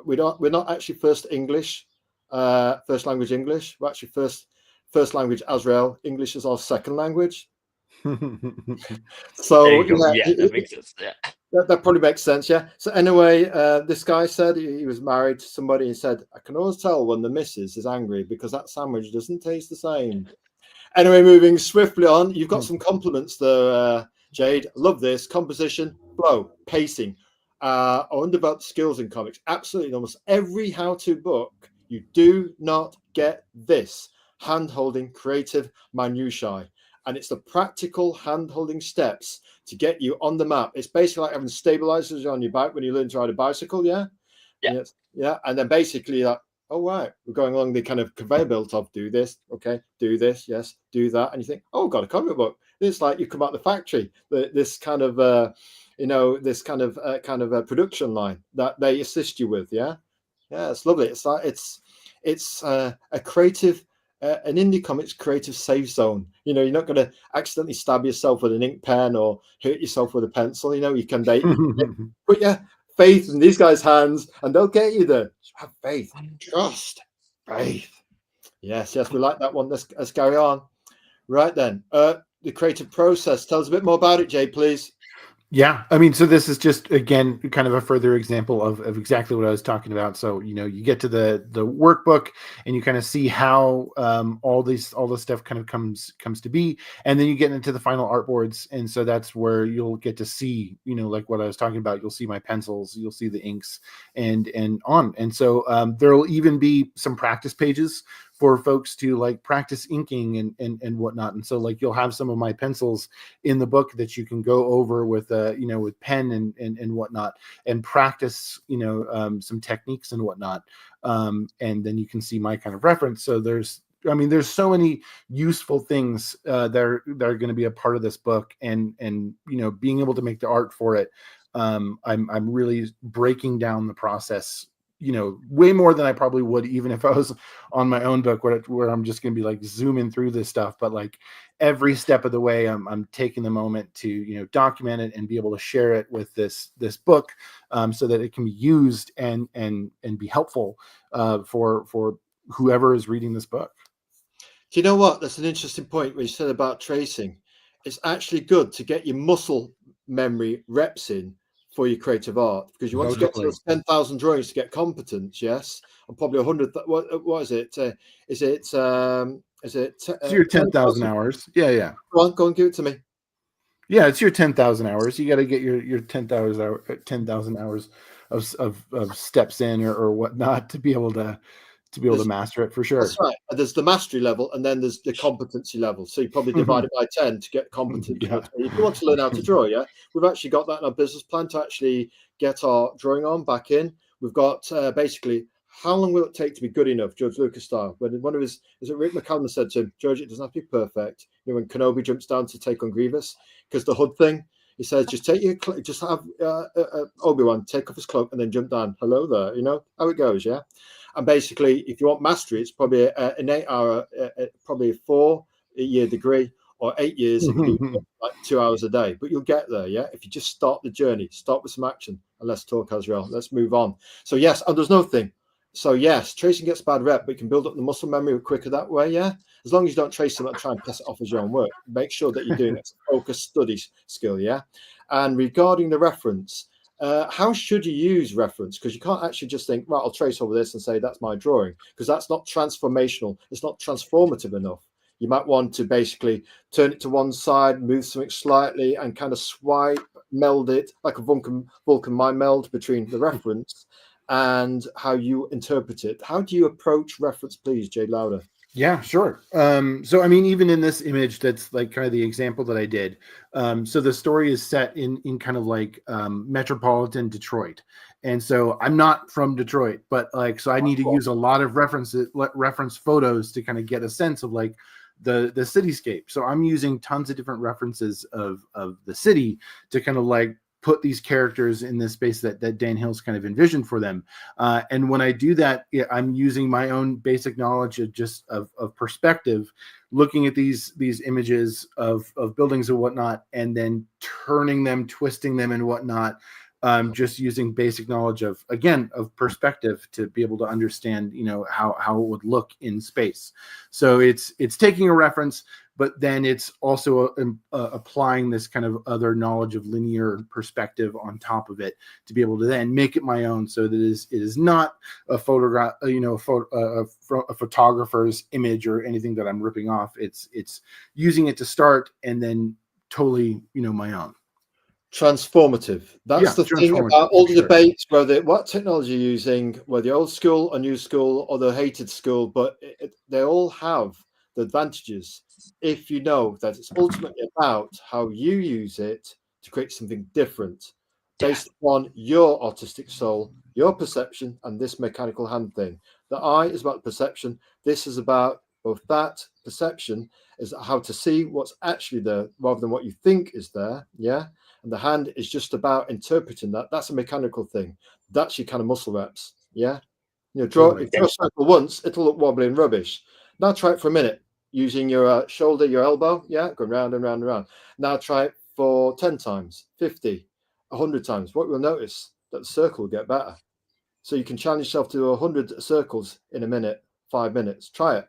A: not actually first English, first language English. We're actually first language Azrael. English is our second language. So
B: there you go. Yeah, that makes sense. Yeah.
A: That probably makes sense, yeah. So anyway, this guy said he was married to somebody and said, I can always tell when the missus is angry because that sandwich doesn't taste the same. Anyway, moving swiftly on, you've got some compliments there, Jade. Love this. Composition, flow, pacing, undeveloped skills in comics. Absolutely, in almost every how-to book, you do not get this hand-holding creative minutiae. And it's the practical hand-holding steps to get you on the map. It's basically like having stabilizers on your bike when you learn to ride a bicycle, yeah? Yeah. And then basically like, oh, right, we're going along the kind of conveyor belt of do this, okay, do this, yes, do that. And you think, oh, got a comic book. It's like you come out the factory, this kind of, this kind of production line that they assist you with, yeah? Yeah, it's lovely. It's like, it's a creative, an indie comics creative safe zone. You're not going to accidentally stab yourself with an ink pen or hurt yourself with a pencil. You can put your faith in these guys' hands and they'll get you there. Have faith, trust, faith. Yes, we like that one. Let's carry on. Right then, the creative process. Tell us a bit more about it, Jay, please.
C: Yeah, I mean, so this is just, again, kind of a further example of exactly what I was talking about. So, you get to the workbook and you kind of see how all this stuff kind of comes to be, and then you get into the final artboards, and so that's where you'll get to see, like what I was talking about. You'll see my pencils, you'll see the inks, and on. And so there'll even be some practice pages for folks to like practice inking and whatnot. And so like you'll have some of my pencils in the book that you can go over with with pen and whatnot, and practice some techniques and whatnot. And then you can see my kind of reference. So there's I mean, there's so many useful things that are going to be a part of this book, and being able to make the art for it. I'm really breaking down the process, way more than I probably would even if I was on my own book, where I'm just going to be like zooming through this stuff. But like every step of the way, I'm taking the moment to document it and be able to share it with this book, so that it can be used and be helpful for whoever is reading this book.
A: Do you know what? That's an interesting point when you said about tracing. It's actually good to get your muscle memory reps in for your creative art, because you want to get to those 10,000 drawings to get competence, yes, and probably 100. What is it? Is it
C: your 10,000 hours? Yeah.
A: Go on, give it to me.
C: Yeah, it's your 10,000 hours. You got to get your 10,000 hours of steps in or whatnot to be able to master it, for sure.
A: That's right. There's the mastery level, and then there's the competency level. So you probably divide it by 10 to get competence.
C: Yeah.
A: If you want to learn how to draw, yeah, we've actually got that in our business plan to actually get our drawing on back in. We've got basically, how long will it take to be good enough, George Lucas style? When one of his, is it Rick McCallum said to him, George, it doesn't have to be perfect. When Kenobi jumps down to take on Grievous, because the hood thing, he says, just have Obi-Wan take off his cloak and then jump down. Hello there, how it goes, yeah. And basically, if you want mastery, it's probably an 8 hour, probably a 4-year degree, or 8 years if you do like 2 hours a day. But you'll get there, yeah. If you just start the journey, start with some action, and let's talk, Azrael. Let's move on. So yes, and there's no thing. So yes, tracing gets bad rep, but you can build up the muscle memory quicker that way, yeah. As long as you don't trace them and try and pass it off as your own work, make sure that you're doing it as a focused study skill, yeah. And regarding the reference, how should you use reference? Because you can't actually just think, right, I'll trace over this and say that's my drawing, because that's not transformational. It's not transformative enough. You might want to basically turn it to one side, move something slightly, and kind of swipe, meld it like a Vulcan mind meld between the reference and how you interpret it. How do you approach reference, please, Jade Lauder?
C: Yeah, sure. So, I mean, even in this image, that's like kind of the example that I did. So the story is set in kind of like metropolitan Detroit. And so I'm not from Detroit, but like, so I need to use a lot of reference photos to kind of get a sense of like the cityscape. So I'm using tons of different references of the city to kind of like put these characters in this space that Dan Hill's kind of envisioned for them. And when I do that, I'm using my own basic knowledge of perspective, looking at these images of buildings and whatnot, and then turning them, twisting them and whatnot, just using basic knowledge of perspective to be able to understand, how it would look in space. So it's taking a reference, but then it's also applying this kind of other knowledge of linear perspective on top of it to be able to then make it my own. So that it is not a photograph, a photographer's image or anything that I'm ripping off. It's using it to start and then totally, my own.
A: Transformative. That's the thing about all the debates, whether what technology you're using, whether the old school or new school or the hated school, but they all have the advantages if you know that it's ultimately about how you use it to create something different based upon your artistic soul, your perception, and this mechanical hand thing. The eye is about perception. This is about both that perception is how to see what's actually there rather than what you think is there, yeah. And the hand is just about interpreting that. That's a mechanical thing. That's your kind of muscle reps, yeah. Draw a circle once, it'll look wobbly and rubbish. Now try it for a minute using your shoulder, your elbow, yeah, going round and round and round. Now try it for 10 times, 50, 100 times. What you'll notice that the circle will get better. So you can challenge yourself to 100 circles in a minute, 5 minutes. Try it.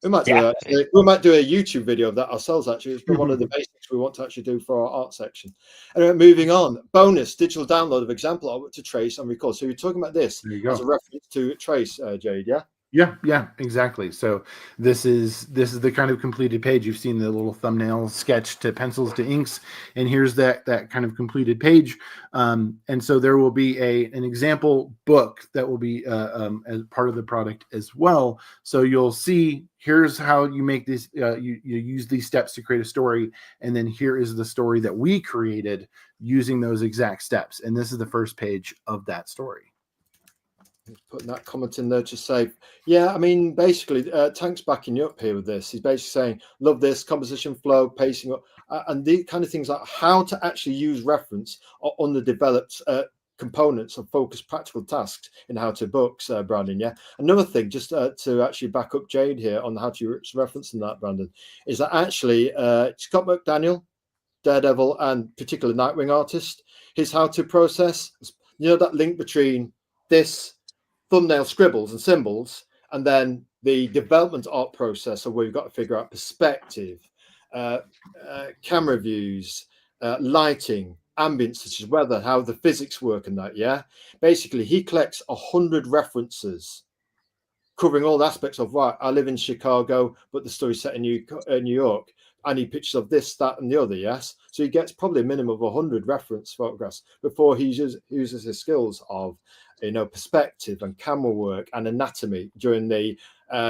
A: We might do we might do a YouTube video of that ourselves. Actually, it's been one of the basics we want to actually do for our art section. Anyway, moving on. Bonus digital download of example art to trace and record. So you're talking about this as a reference to trace, Jade, yeah?
C: Yeah, exactly. So this is the kind of completed page. You've seen the little thumbnail sketch to pencils to inks, and here's that kind of completed page. And so there will be an example book that will be as part of the product as well. So you'll see here's how you make this. You use these steps to create a story, and then here is the story that we created using those exact steps. And this is the first page of that story.
A: Putting that comment in there to say, yeah, I mean, basically, Tank's backing you up here with this. He's basically saying, love this composition flow, pacing up, and the kind of things like how to actually use reference or underdeveloped components of focused practical tasks in how to books, Brandon. Yeah. Another thing, just to actually back up Jade here on how to use reference in that, Brandon, is that actually Scott McDaniel, Daredevil, and particular Nightwing artist, his how to process, that link between this thumbnail scribbles and symbols, and then the development art process of where you've got to figure out perspective, camera views, lighting, ambience, such as weather, how the physics work and that. Yeah, basically he collects 100 references covering all aspects of, right, I live in Chicago, but the story's set in New York. I need pictures of this, that, and the other. Yes, so he gets probably a minimum of 100 reference photographs before he uses his skills of, perspective and camera work and anatomy during the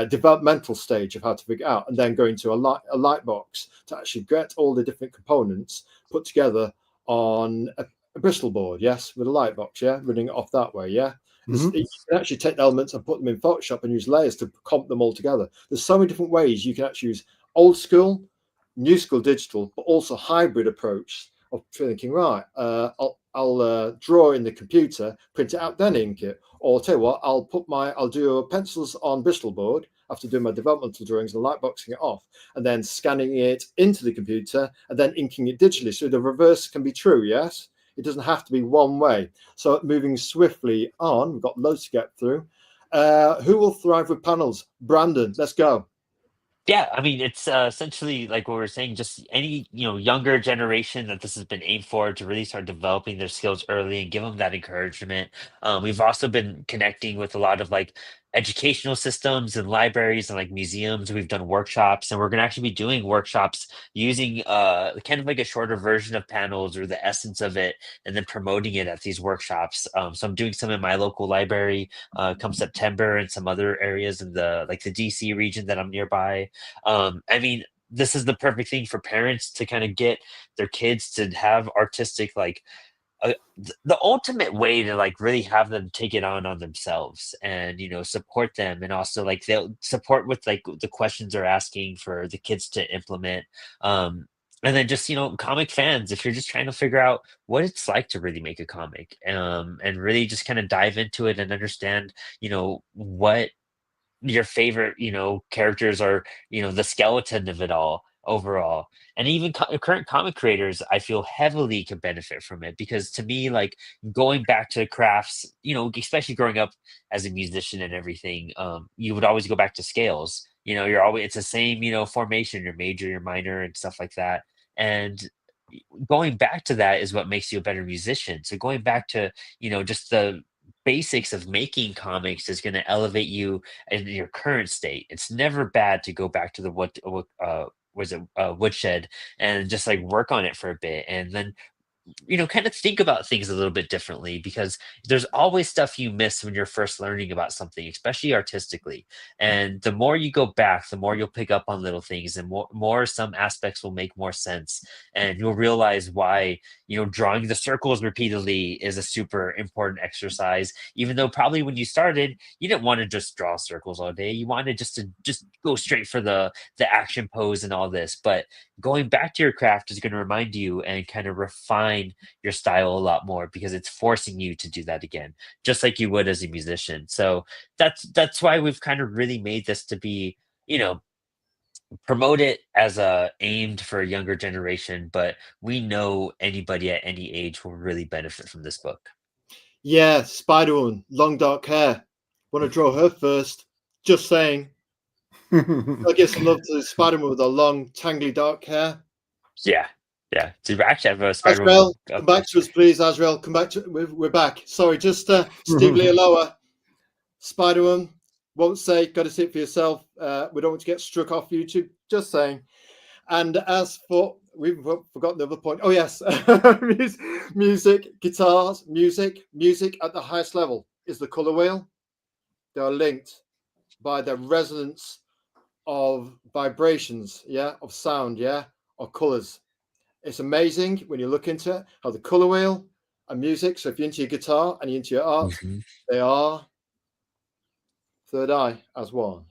A: developmental stage of how to figure out, and then going to a light box to actually get all the different components put together on a Bristol board. Yes, with a light box. Yeah, running it off that way. Yeah. You can actually take the elements and put them in Photoshop and use layers to comp them all together. There's so many different ways you can actually use old school, new school digital, but also hybrid approach of thinking, right, I'll draw in the computer, print it out, then ink it. Or I'll tell you what, I'll do pencils on Bristol board after doing my developmental drawings and light boxing it off, and then scanning it into the computer and then inking it digitally. So the reverse can be true, yes? It doesn't have to be one way. So moving swiftly on, we've got loads to get through. Who will thrive with panels? Brandon, let's go.
B: Yeah, I mean, it's essentially like what we are saying, just any, younger generation that this has been aimed for to really start developing their skills early and give them that encouragement. We've also been connecting with a lot of like educational systems and libraries and like museums. We've done workshops, and we're going to actually be doing workshops using kind of like a shorter version of panels or the essence of it, and then promoting it at these workshops. So I'm doing some in my local library come September, and some other areas in the DC region that I'm nearby. I mean, this is the perfect thing for parents to kind of get their kids to have artistic, like the ultimate way to like really have them take it on themselves, and support them, and also like they'll support with like the questions they're asking for the kids to implement. And then just comic fans, if you're just trying to figure out what it's like to really make a comic, and really just kind of dive into it and understand what your favorite, characters are, the skeleton of it all overall. And even current comic creators, I feel heavily can benefit from it, because to me, like going back to crafts, especially growing up as a musician and everything, you would always go back to scales. You're always, it's the same, formation, your major, your minor, and stuff like that. And going back to that is what makes you a better musician. So going back to, just the basics of making comics is going to elevate you in your current state. It's never bad to go back to the woodshed and just like work on it for a bit, and then kind of think about things a little bit differently, because there's always stuff you miss when you're first learning about something, especially artistically. And the more you go back, the more you'll pick up on little things, and more some aspects will make more sense. And you'll realize why, drawing the circles repeatedly is a super important exercise, even though probably when you started, you didn't want to just draw circles all day. You wanted just go straight for the action pose and all this. But going back to your craft is going to remind you and kind of refine your style a lot more, because it's forcing you to do that again, just like you would as a musician. So that's why we've kind of really made this to be, promote it as aimed for a younger generation, but we know anybody at any age will really benefit from this book.
A: Yeah, Spider-Woman, long dark hair. Want to draw her first? Just saying. I give some love to Spider-Man with a long, tangly dark hair.
B: Yeah. So actually, I have a Spider-Man.
A: Azrael, come back to us, please. Azrael, come back to. We're back. Sorry, just Steve Lealoa, Spider-Man. Won't say. Got to see it for yourself. We don't want to get struck off YouTube. Just saying. And as for, we've forgotten the other point. Oh yes, music, guitars, music at the highest level is the color wheel. They are linked by the resonance of vibrations, of sound, or colors. It's amazing when you look into it, how the color wheel and music. So if you're into your guitar and you're into your art, they are Third eye as one.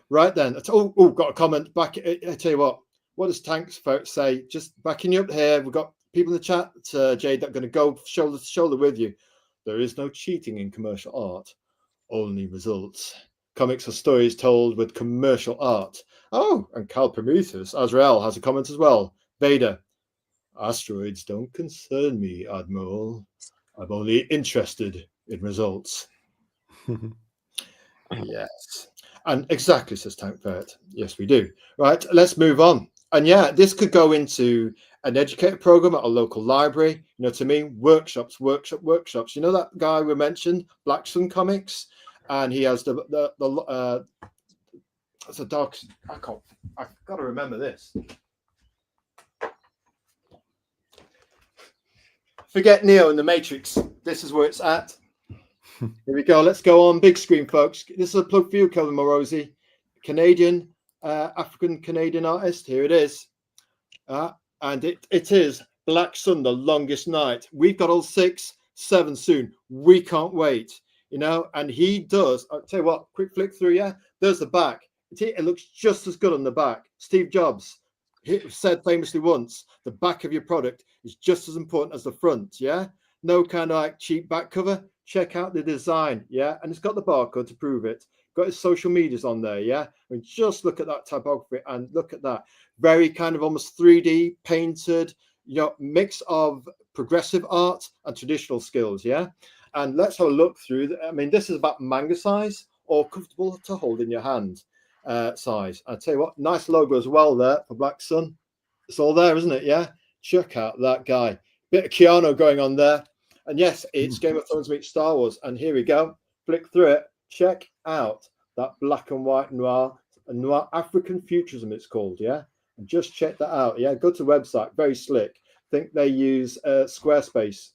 A: Right then. Got a comment back. I tell you what does Tanks folks say? Just backing you up here. We've got people in the chat, Jade, that are going to go shoulder to shoulder with you. There is no cheating in commercial art, only results. Comics are stories told with commercial art. Oh, and Cal Prometheus, Azrael has a comment as well. Vader, asteroids don't concern me, Admiral. I'm only interested in results. Yes. And exactly, says Tank Ferret. Yes, we do. Right, let's move on. And yeah, this could go into an educator program at a local library. You know what I mean? Workshops. You know that guy we mentioned, Black Sun Comics, and he has the it's a dog. I've got to remember this. Forget Neo in the Matrix. This is where it's at. Here we go. Let's go on big screen, folks. This is a plug for you, Kelvin Morosi, Canadian, African Canadian artist. Here it is. And it is Black Sun, The Longest Night. We've got all 6, 7 soon. We can't wait, you know. And he does. I'll tell you what, quick flick through, yeah. There's the back. It looks just as good on the back. Steve Jobs said famously once, the back of your product is just as important as the front, yeah. No kind of like cheap back cover. Check out the design, yeah, and it's got the barcode to prove it. Got his social medias on there, yeah. I mean, just look at that typography and look at that. Very kind of almost 3D painted, you know, mix of progressive art and traditional skills, yeah. And let's have a look through. I mean, this is about manga size or comfortable to hold in your hand size. I'll tell you what, nice logo as well there for Black Sun. It's all there, isn't it? Yeah. Check out that guy. Bit of Keanu going on there. And yes, it's Game of Thrones meets Star Wars. And here we go. Flick through it. Check out that black and white noir African futurism, it's called. Yeah. And just check that out. Yeah. Go to the website. Very slick. I think they use Squarespace.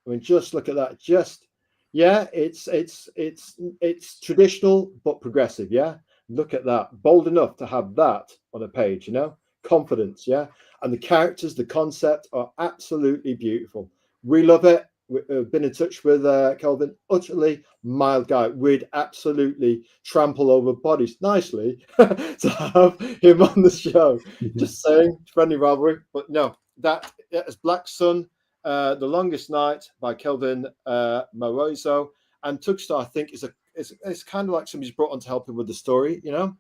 A: I mean, just look at that. Just, yeah, it's traditional but progressive. Yeah. Look at that. Bold enough to have that on a page, you know, confidence. Yeah. And the characters, the concept are absolutely beautiful. We love it. We've been in touch with Kelvin, utterly mild guy. We'd absolutely trample over bodies nicely to have him on the show. Just saying, friendly rivalry. But no, that is Black Sun, The Longest Night by Kelvin Moroso. And Tugstar, I think, it's kind of like somebody's brought on to help him with the story, you know.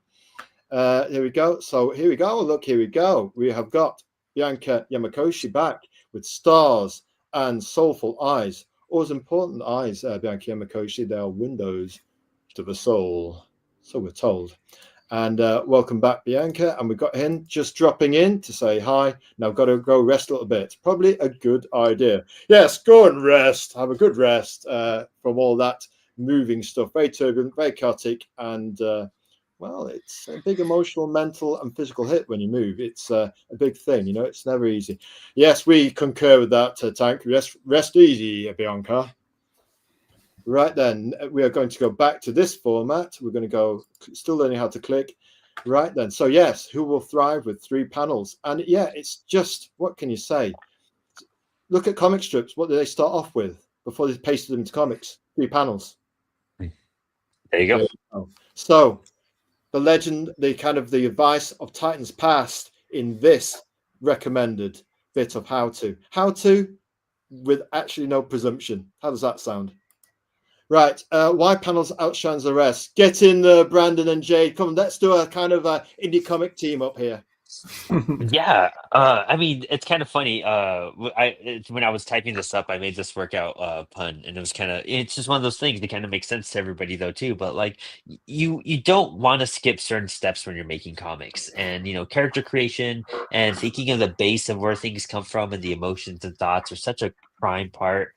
A: Here we go. So here we go. Look, here we go. We have got Bianca Yamakoshi back with stars and soulful eyes. Always important eyes, Bianca Yamakoshi. They are windows to the soul. So we're told. And welcome back, Bianca. And we've got him just dropping in to say hi. Now I've got to go rest a little bit. Probably a good idea. Yes, go and rest. Have a good rest from all that moving stuff. Very turbulent, very chaotic, and well, it's a big emotional, mental, and physical hit when you move. It's a big thing, you know. It's never easy. Yes, we concur with that, Tank. Rest easy, Bianca. Right then, we are going to go back to this format. We're going to go, still learning how to click. Right then, so yes, who will thrive with 3 panels? And yeah, it's just, what can you say? Look at comic strips. What do they start off with before they pasted them into comics? 3 panels.
B: There you go.
A: So the legend, the advice of Titans past in this recommended bit of how to with actually no presumption. How does that sound? Right. Why panels outshines the rest? Get in there, Brandon and Jade. Come on, let's do a kind of indie comic team up here.
B: Yeah, I mean, it's kind of funny. When I was typing this up, I made this workout pun, and it was it's just one of those things that kind of makes sense to everybody though too. But like, you don't want to skip certain steps when you're making comics, and you know, character creation and thinking of the base of where things come from and the emotions and thoughts are such a prime part.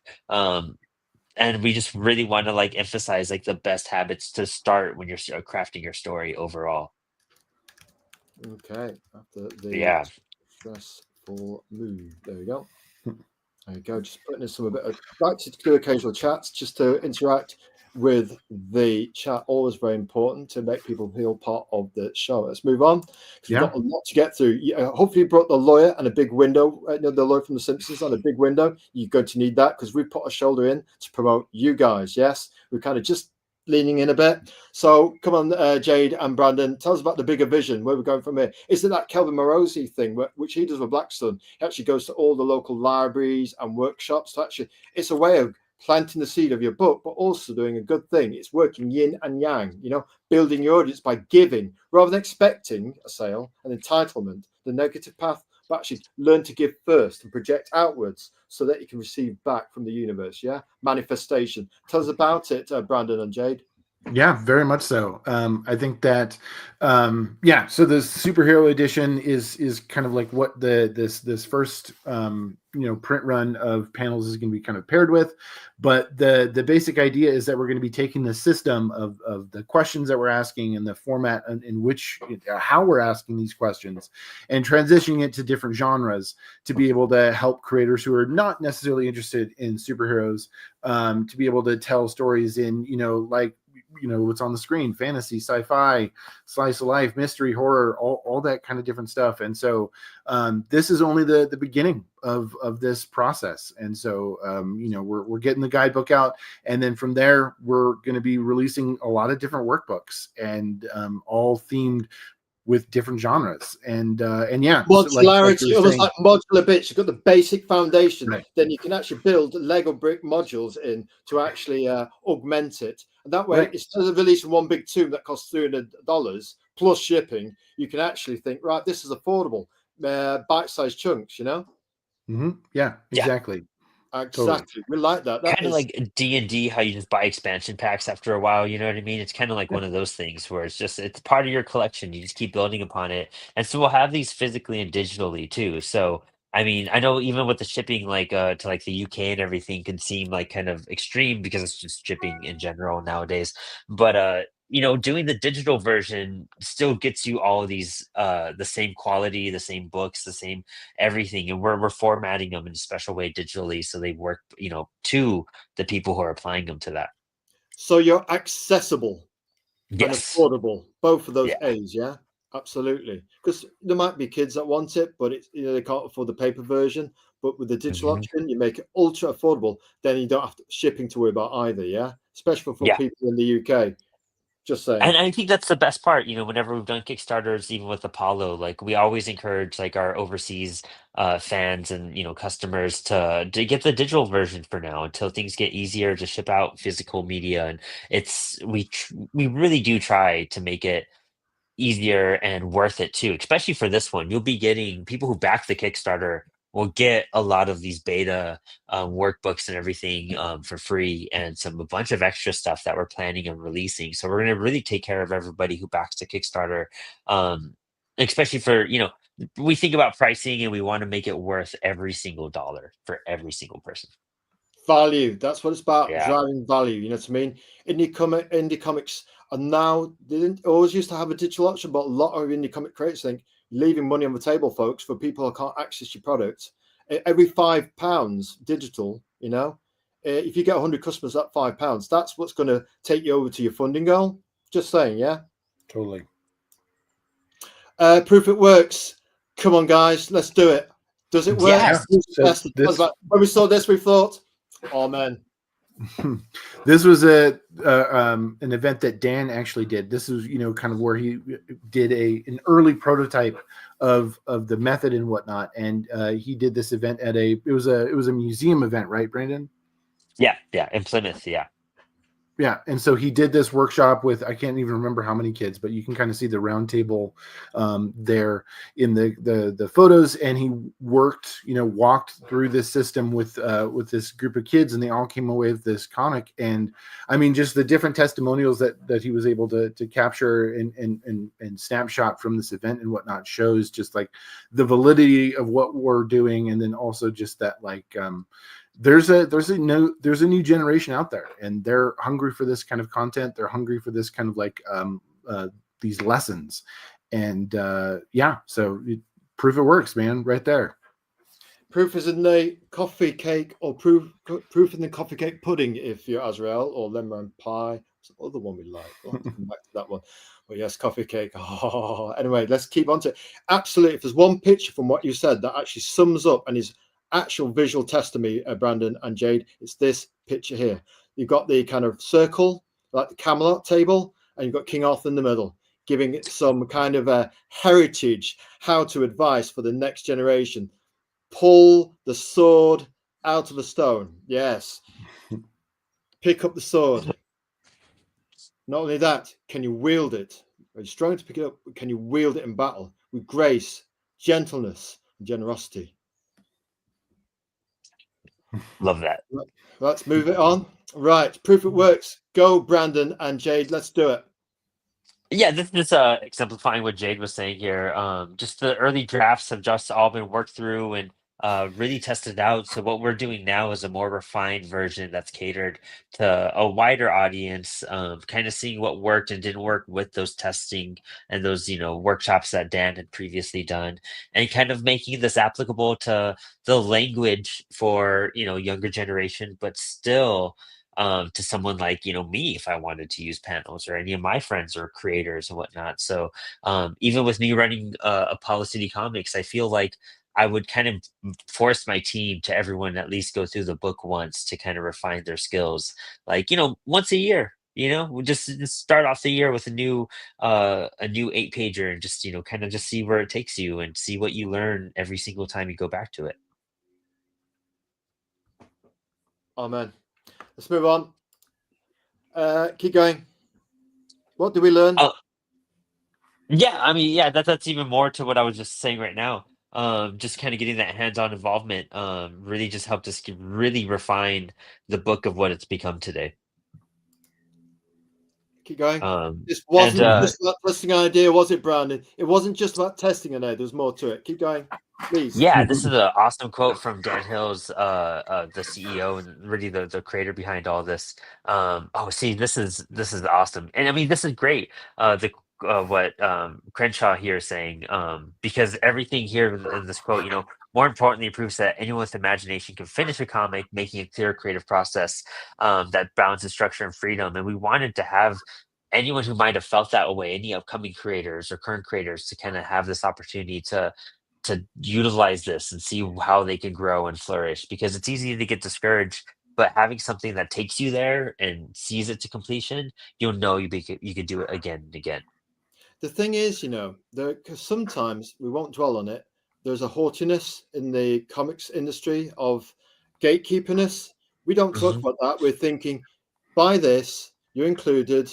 B: And we just really want to like emphasize like the best habits to start when you're crafting your story overall.
A: Okay, after
B: Yeah.
A: stressful move. There we go. There you go. Just putting in some a bit of like to do occasional chats just to interact with the chat. Always very important to make people feel part of the show. Let's move on because we've got a lot to get through. Hopefully you brought the lawyer and a big window, the lawyer from The Simpsons on a big window. You're going to need that because we put a shoulder in to promote you guys. Yes, we're kind of just leaning in a bit. So come on, Jade and Brandon, tell us about the bigger vision, where we're going from here. Is it that Kelvin Morosi thing, which he does with Blackstone? He actually goes to all the local libraries and workshops. So actually, it's a way of planting the seed of your book, but also doing a good thing. It's working yin and yang, building your audience by giving rather than expecting a sale and entitlement, the negative path, but actually learn to give first and project outwards so that you can receive back from the universe. Yeah, manifestation. Tell us about it, Brandon and Jade.
C: Yeah, very much so. I think that, so the superhero edition is kind of like what this first print run of panels is going to be kind of paired with. But the basic idea is that we're going to be taking the system of the questions that we're asking and the format in which how we're asking these questions and transitioning it to different genres to be able to help creators who are not necessarily interested in superheroes to be able to tell stories in what's on the screen: fantasy, sci-fi, slice of life, mystery, horror, all that kind of different stuff. And so this is only the beginning of this process. And so we're getting the guidebook out, and then from there we're going to be releasing a lot of different workbooks and all themed with different genres and
A: modularity, almost like modular bits. You've got the basic foundation,
C: right.
A: Then you can actually build Lego brick modules in to actually augment it, and that way instead of releasing one big tomb that costs $300 plus shipping, you can actually think, right, this is affordable, bite-sized chunks,
C: Mm-hmm. Yeah, exactly.
A: Exactly.
C: Totally.
A: We like that.
B: Kind of like D&D, how you just buy expansion packs after a while, you know what I mean? It's kind of like one of those things where it's part of your collection. You just keep building upon it. And so we'll have these physically and digitally too. So I mean, I know even with the shipping to like the UK and everything can seem like kind of extreme because it's just shipping in general nowadays. But doing the digital version still gets you all of these the same quality, the same books, the same everything, and we're formatting them in a special way digitally so they work to the people who are applying them to that.
A: So you're accessible and
B: Yes.
A: affordable, both of those
B: Yeah.
A: A's. Yeah, absolutely. Because there might be kids that want it, but they can't afford the paper version. But with the digital option, you make it ultra affordable. Then you don't have shipping to worry about either. Yeah, especially for people in the UK. Just saying.
B: And I think that's the best part, whenever we've done Kickstarters, even with Apollo, like we always encourage like our overseas fans and customers to get the digital version for now until things get easier to ship out physical media. And we really do try to make it easier and worth it too, especially for this one. You'll be getting people who back the Kickstarter will get a lot of these beta workbooks and everything for free, and a bunch of extra stuff that we're planning on releasing. So we're going to really take care of everybody who backs the Kickstarter, especially for we think about pricing and we want to make it worth every single dollar for every single person.
A: Value. That's what it's about.
B: Yeah.
A: Driving value. You know what I mean? Indie comics are now, they didn't always used to have a digital option, but a lot of indie comic creators think leaving money on the table, folks, for people who can't access your product. Every £5 digital, if you get 100 customers at £5, that's what's going to take you over to your funding goal. Just saying, yeah.
C: Totally.
A: Proof it works. Come on, guys, let's do it. Does it work?
B: Yes.
A: So when we saw this, we thought, oh man.
C: This was an event that Dan actually did. This is kind of where he did an early prototype of the method and whatnot, and he did this event at it was a museum event, right, Brandon?
B: Yeah, in Plymouth.
C: Yeah, and so he did this workshop with, I can't even remember how many kids, but you can kind of see the round table there in the photos, and he walked through this system with this group of kids, and they all came away with this comic. And I mean, just the different testimonials that he was able to capture and snapshot from this event and whatnot shows just like the validity of what we're doing, and then also just that there's a new generation out there, and they're hungry for this kind of content. They're hungry for this kind of these lessons, and so proof it works, man, right there.
A: Proof is in the coffee cake, or proof in the coffee cake pudding if you're Azrael, or lemon pie. It's the other one we like. We'll have to come back to that one. But yes, coffee cake. Oh, anyway, let's keep on to it. Absolutely. If there's one picture from what you said that actually sums up and is actual visual testimony, Brandon and Jade, it's this picture here. You've got the kind of circle, like the Camelot table, and you've got King Arthur in the middle, giving it some kind of a heritage, how to advise for the next generation. Pull the sword out of the stone. Yes. Pick up the sword. Not only that, can you wield it? Are you strong to pick it up? Can you wield it in battle with grace, gentleness, and generosity?
B: Love that.
A: Let's move it on. Right. Proof it works. Go, Brandon and Jade. Let's do it.
B: Yeah, this is exemplifying what Jade was saying here. Just the early drafts have just all been worked through and really tested out. So what we're doing now is a more refined version that's catered to a wider audience, kind of seeing what worked and didn't work with those testing and those, workshops that Dan had previously done, and kind of making this applicable to the language for, younger generation, but still to someone like me if I wanted to use panels, or any of my friends or creators and whatnot. So even with me running Apollo City Comics, I feel like I would kind of force my team to everyone at least go through the book once to kind of refine their skills, like once a year. We just start off the year with a new 8-pager, and just kind of just see where it takes you and see what you learn every single time you go back to it.
A: Amen. Let's move on. Keep going. What do we learn?
B: Yeah, I mean, yeah, that's even more to what I was just saying right now. Just kind of getting that hands-on involvement really just helped us really refine the book of what it's become today.
A: Keep going. This
B: and
A: wasn't just about testing an idea, was it, Brandon? It wasn't just about testing an idea. There's more to it. Keep going, please.
B: yeah, this is an awesome quote from Dan Hills, the CEO and really the creator behind all this. See, this is awesome, and I mean, this is great. The what Crenshaw here is saying, because everything here in this quote, more importantly, proves that anyone with imagination can finish a comic, making a clear creative process that balances structure and freedom. And we wanted to have anyone who might have felt that way, any upcoming creators or current creators, to kind of have this opportunity to utilize this and see how they can grow and flourish, because it's easy to get discouraged, but having something that takes you there and sees it to completion, you could do it again and again.
A: The thing is, because sometimes we won't dwell on it. There's a haughtiness in the comics industry of gatekeeperness. We don't talk about that. We're thinking, buy this, you're included.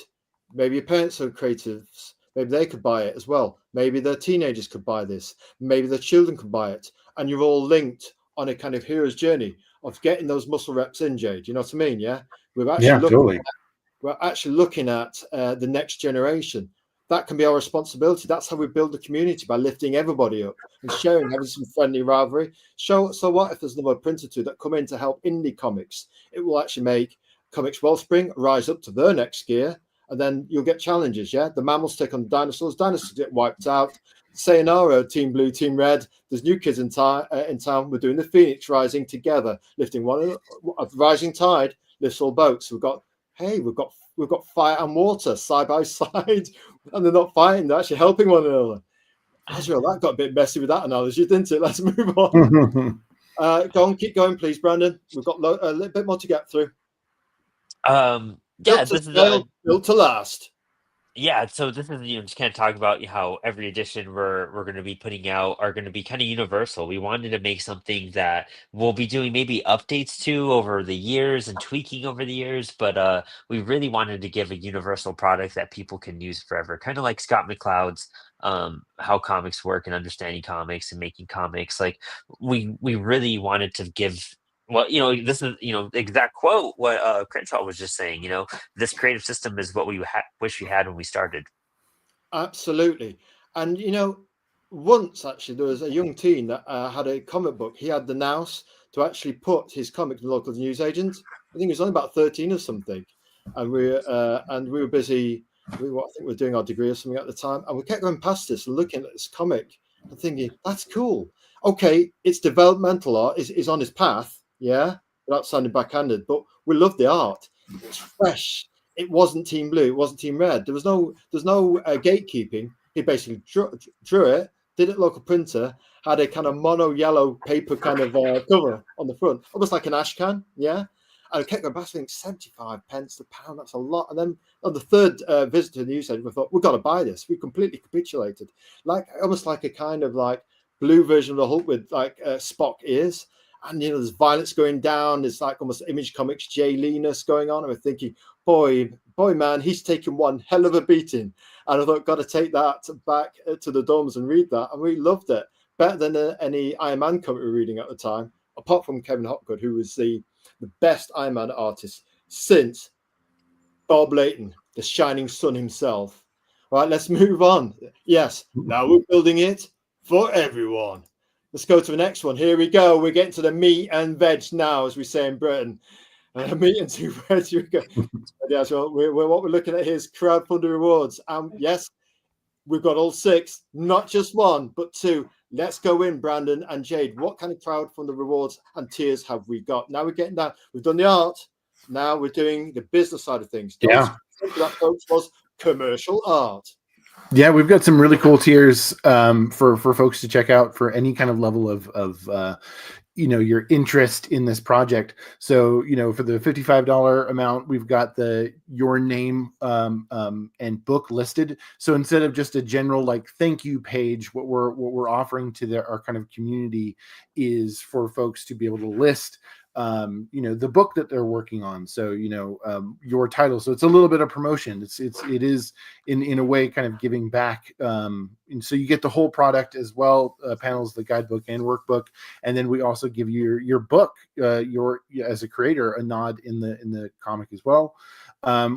A: Maybe your parents are creatives. Maybe they could buy it as well. Maybe their teenagers could buy this. Maybe their children could buy it. And you're all linked on a kind of hero's journey of getting those muscle reps in, Jade. You know what I mean? Yeah. We're actually looking at the next generation. That can be our responsibility. That's how we build the community, by lifting everybody up and sharing, having some friendly rivalry. So what if there's another print or two that come in to help indie comics? It will actually make Comix Wellspring rise up to their next gear. And then you'll get challenges, yeah? The mammals take on dinosaurs. Dinosaurs get wiped out. Sayonara, Team Blue, Team Red. There's new kids in town. We're doing the Phoenix Rising together, lifting one. A rising tide lifts all boats. We've got fire and water side by side, and they're not fighting. They're actually helping one another. Azrael, that got a bit messy with that analogy, didn't it? Let's move on. Go on, keep going, please, Brandon. We've got a little bit more to get through.
B: This is
A: built to last.
B: Yeah, so this is just kind of talk about how every edition we're going to be putting out are going to be kind of universal. We wanted to make something that we'll be doing maybe updates to over the years and tweaking over the years, but we really wanted to give a universal product that people can use forever, kind of like Scott McCloud's How Comics Work and Understanding Comics and Making Comics. Like we really wanted to give. Well, this is, the exact quote what Crenshaw was just saying. This creative system is what we wish we had when we started.
A: Absolutely. And, once actually there was a young teen that had a comic book. He had the nous to actually put his comic in the local newsagent. I think he was only about 13 or something. And we were busy. I think we were doing our degree or something at the time. And we kept going past this and looking at this comic I'm thinking, that's cool. Okay, it's developmental art, is on his path, yeah, without sounding backhanded, but we love the art. It's fresh. It wasn't Team Blue, it wasn't Team Red. There's no gatekeeping. He basically drew it, did it local printer, had a kind of mono yellow paper kind of cover on the front, almost like an ash can, yeah. And I kept going back, I think 75 pence a pound, that's a lot. And then on the third visit to the news we thought, we've got to buy this. We completely capitulated, like almost like a kind of like blue version of the Hulk with like Spock ears. And, you know, there's violence going down. There's like almost Image Comics Jay Lee-ness going on. And we're thinking, boy, man, he's taken one hell of a beating. And I thought, got to take that back to the dorms and read that. And we loved it. Better than any Iron Man comic we were reading at the time, apart from Kevin Hopgood, who was the best Iron Man artist since Bob Layton, the shining sun himself. Right, let's move on. Yes, now we're building it for everyone. Let's go to the next one. Here we go. We're getting to the meat and veg now, as we say in Britain. Meat and two veg. Here we go. Yeah, so what we're looking at here is crowdfunding rewards. Yes, we've got all 6, not just 1, but 2. Let's go in, Brandon and Jade. What kind of crowdfunding rewards and tiers have we got? Now we're getting down. We've done the art. Now we're doing the business side of things.
C: Yeah.
A: That, folks, was commercial art.
C: Yeah, we've got some really cool tiers for folks to check out for any kind of level of you know, your interest in this project. So, you know, for the $55 amount, we've got your name and book listed. So instead of just a general like thank you page, what we're offering to our kind of community is for folks to be able to list you know, the book that they're working on. So, you know, your title. So it's a little bit of promotion. It is in a way kind of giving back. And so you get the whole product as well, panels, the guidebook and workbook. And then we also give you your book, as a creator, a nod in the comic as well.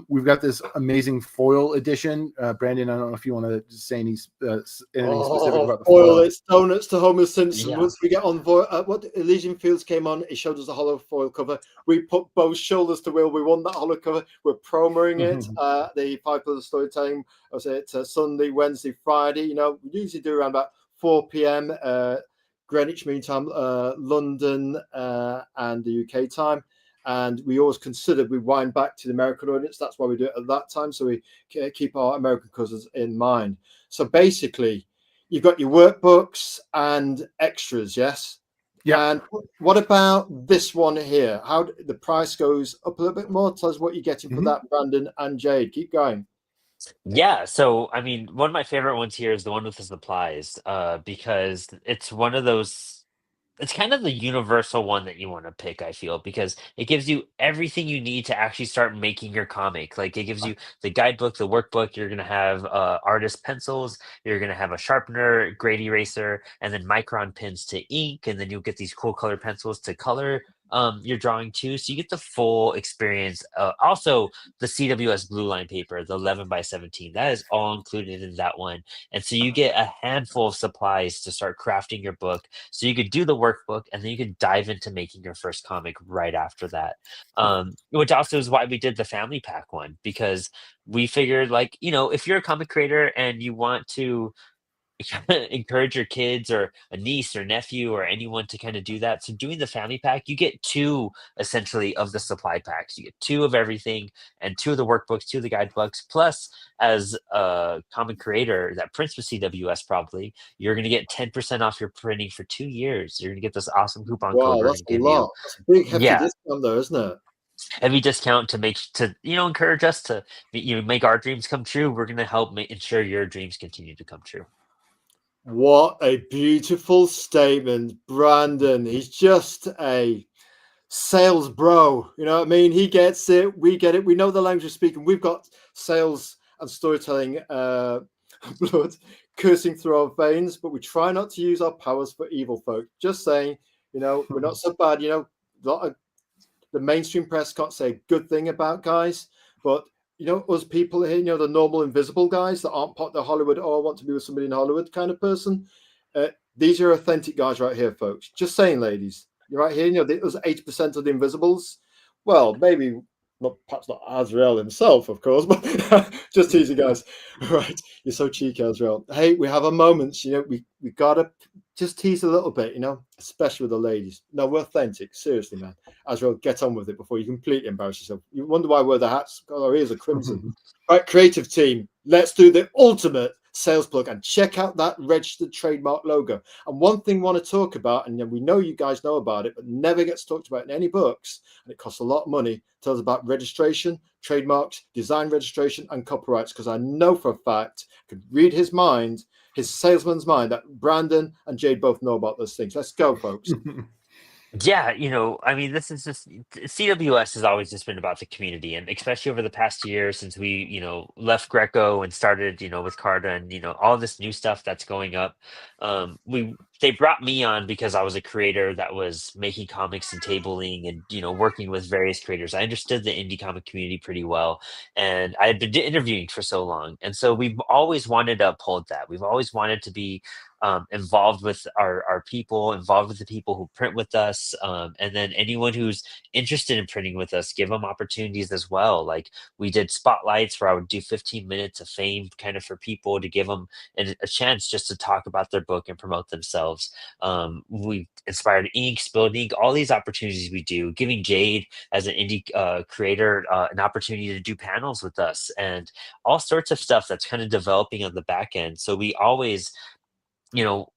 C: We've got this amazing foil edition. Brandon, I don't know if you want to say anything specific about the foil.
A: It's donuts to Homer Simpson.
B: Yeah.
A: Once we get on what Elysian Fields came on, it showed us a hollow foil cover. We put both shoulders to wheel. We won that hollow cover. We're promoting it. The 5 Pillars of Storytelling. I was it Sunday, Wednesday, Friday. You know, we usually do around about 4 p.m. Greenwich Mean Time, London, and the UK time. And we always considered we wind back to the American audience. That's why we do it at that time. So we keep our American cousins in mind. So basically, you've got your workbooks and extras, yes?
C: Yeah.
A: And what about this one here? How the price goes up a little bit more? Tell us what you're getting for that, Brandon and Jade. Keep going.
B: Yeah, so I mean, one of my favorite ones here is the one with the supplies, because it's one of those. It's kind of the universal one that you want to pick, I feel, because it gives you everything you need to actually start making your comic. Like it gives you the guidebook, the workbook. You're gonna have artist pencils. You're gonna have a sharpener, grade eraser, and then micron pens to ink, and then you'll get these cool color pencils to color your drawing too. So you get the full experience. Also, the CWS blue line paper, the 11x17, that is all included in that one. And so you get a handful of supplies to start crafting your book. So you could do the workbook and then you could dive into making your first comic right after that. Which also is why we did the family pack one, because we figured, like, you know, if you're a comic creator and you want to encourage your kids or a niece or nephew or anyone to kind of do that. So doing the family pack, you get 2 essentially of the supply packs. You get 2 of everything and 2 of the workbooks, 2 of the guidebooks. Plus, as a comic creator that prints with CWS, probably you're going to get 10% off your printing for 2 years. You're going to get this awesome coupon code.
A: Wow,
B: We're
A: that's
B: going
A: a
B: to give
A: lot. That's a big, hefty
B: yeah,
A: discount there, isn't it?
B: heavy discount to encourage us to make our dreams come true. We're going to help ensure your dreams continue to come true.
A: What a beautiful statement, Brandon. He's just a sales bro. You know what I mean? He gets it. We get it. We know the language we're speaking. We've got sales and storytelling blood coursing through our veins, but we try not to use our powers for evil, folk. Just saying, you know, we're not so bad. You know, a lot of the mainstream press can't say a good thing about guys, but you know, us people here, you know, the normal invisible guys that aren't part of the Hollywood, oh, I want to be with somebody in Hollywood kind of person. These are authentic guys right here, folks. Just saying, ladies, you're right here. You know, there's 80% of the invisibles. Well, maybe 1% perhaps not Azrael himself, of course, but just teasing, guys. Right, you're so cheeky, Azrael. Hey, we have a moment. We gotta just tease a little bit, especially with the ladies. No, we're authentic. Seriously, man. Azrael, get on with it before you completely embarrass yourself. You wonder why we're the hats. God, our ears are crimson. Right, creative team, let's do the ultimate sales plug and check out that registered trademark logo. And one thing we want to talk about, and we know you guys know about it, but never gets talked about in any books, and it costs a lot of money, tells about registration, trademarks, design registration, and copyrights, because I know for a fact, I could read his mind, his salesman's mind, that Brandon and Jade both know about those things. Let's go, folks.
B: Yeah, I mean, this is just CWS has always just been about the community, and especially over the past year since we, left Greco and started, with Carta and all this new stuff that's going up. They brought me on because I was a creator that was making comics and tabling and working with various creators. I understood the indie comic community pretty well, and I had been interviewing for so long, and so we've always wanted to uphold that. We've always wanted to be involved with our people, involved with the people who print with us, and then anyone who's interested in printing with us, give them opportunities as well. Like we did spotlights where I would do 15 minutes of fame kind of for people to give them a chance just to talk about their book and promote themselves. We inspired ink, spilled ink, all these opportunities we do, giving Jade as an indie creator an opportunity to do panels with us and all sorts of stuff that's kind of developing on the back end. So we always, you know,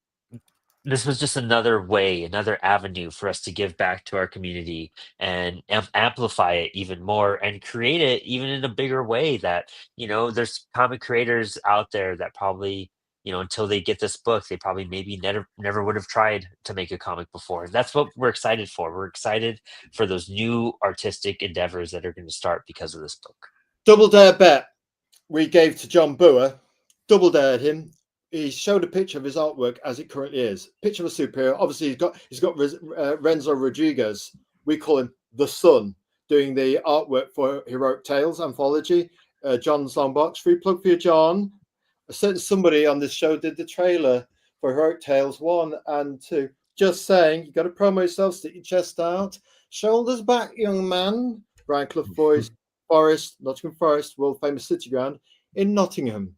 B: this was just another way, another avenue for us to give back to our community and amplify it even more and create it even in a bigger way that, there's comic creators out there that probably, until they get this book, they probably maybe never would have tried to make a comic before. That's what we're excited for. We're excited for those new artistic endeavors that are going to start because of this book.
A: Double dare bet we gave to John Boer, double dared him. He showed a picture of his artwork as it currently is. Picture of a superhero. Obviously, he's got Renzo Rodriguez. We call him the Sun, doing the artwork for Heroic Tales anthology. John's long box. Free plug for you, John. A certain somebody on this show did the trailer for Heroic Tales 1 and 2. Just saying, you got to promo yourself, stick your chest out, shoulders back, young man. Brian Clough Boys, Forest, Nottingham Forest, world famous city ground in Nottingham,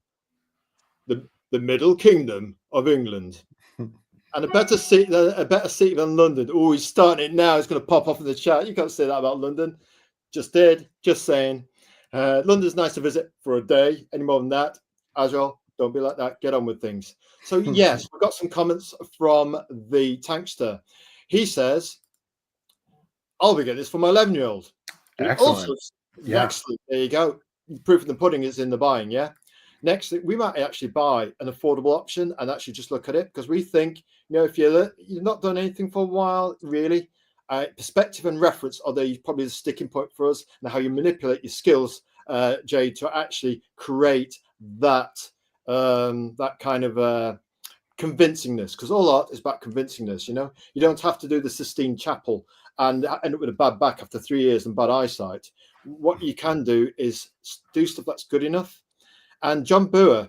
A: the Middle Kingdom of England, and a better seat than London. Oh, he's starting it now. It's going to pop off in the chat. You can't say that about London. Just did. Just saying. London's nice to visit for a day. Any more than that, Azrael, don't be like that. Get on with things. So yes, we've got some comments from the Tankster. He says, "I'll be getting this for my 11-year-old."
C: Excellent.
A: Excellent. There you go. Proof of the pudding is in the buying. Yeah. Next, we might actually buy an affordable option and actually just look at it, because we think, if you've not done anything for a while, really, perspective and reference are probably the sticking point for us, and how you manipulate your skills, Jay, to actually create that kind of convincingness, because all art is about convincingness. You don't have to do the Sistine Chapel and end up with a bad back after 3 years and bad eyesight. What you can do is do stuff that's good enough. And John Boer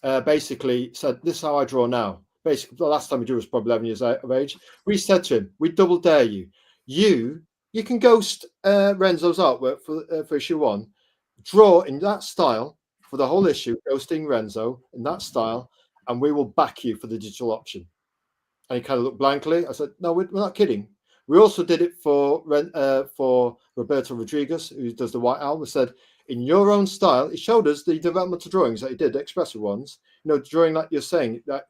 A: basically said, "This is how I draw now." Basically, the last time we drew was probably 11 years of age. We said to him, "We double dare you. You can ghost Renzo's artwork for issue 1, draw in that style for the whole issue, ghosting Renzo in that style, and we will back you for the digital option." And he kind of looked blankly. I said, "No, we're not kidding." We also did it for Roberto Rodriguez, who does the White Owl. We said, in your own style, he showed us the developmental drawings that he did, the expressive ones. Drawing like you're saying, that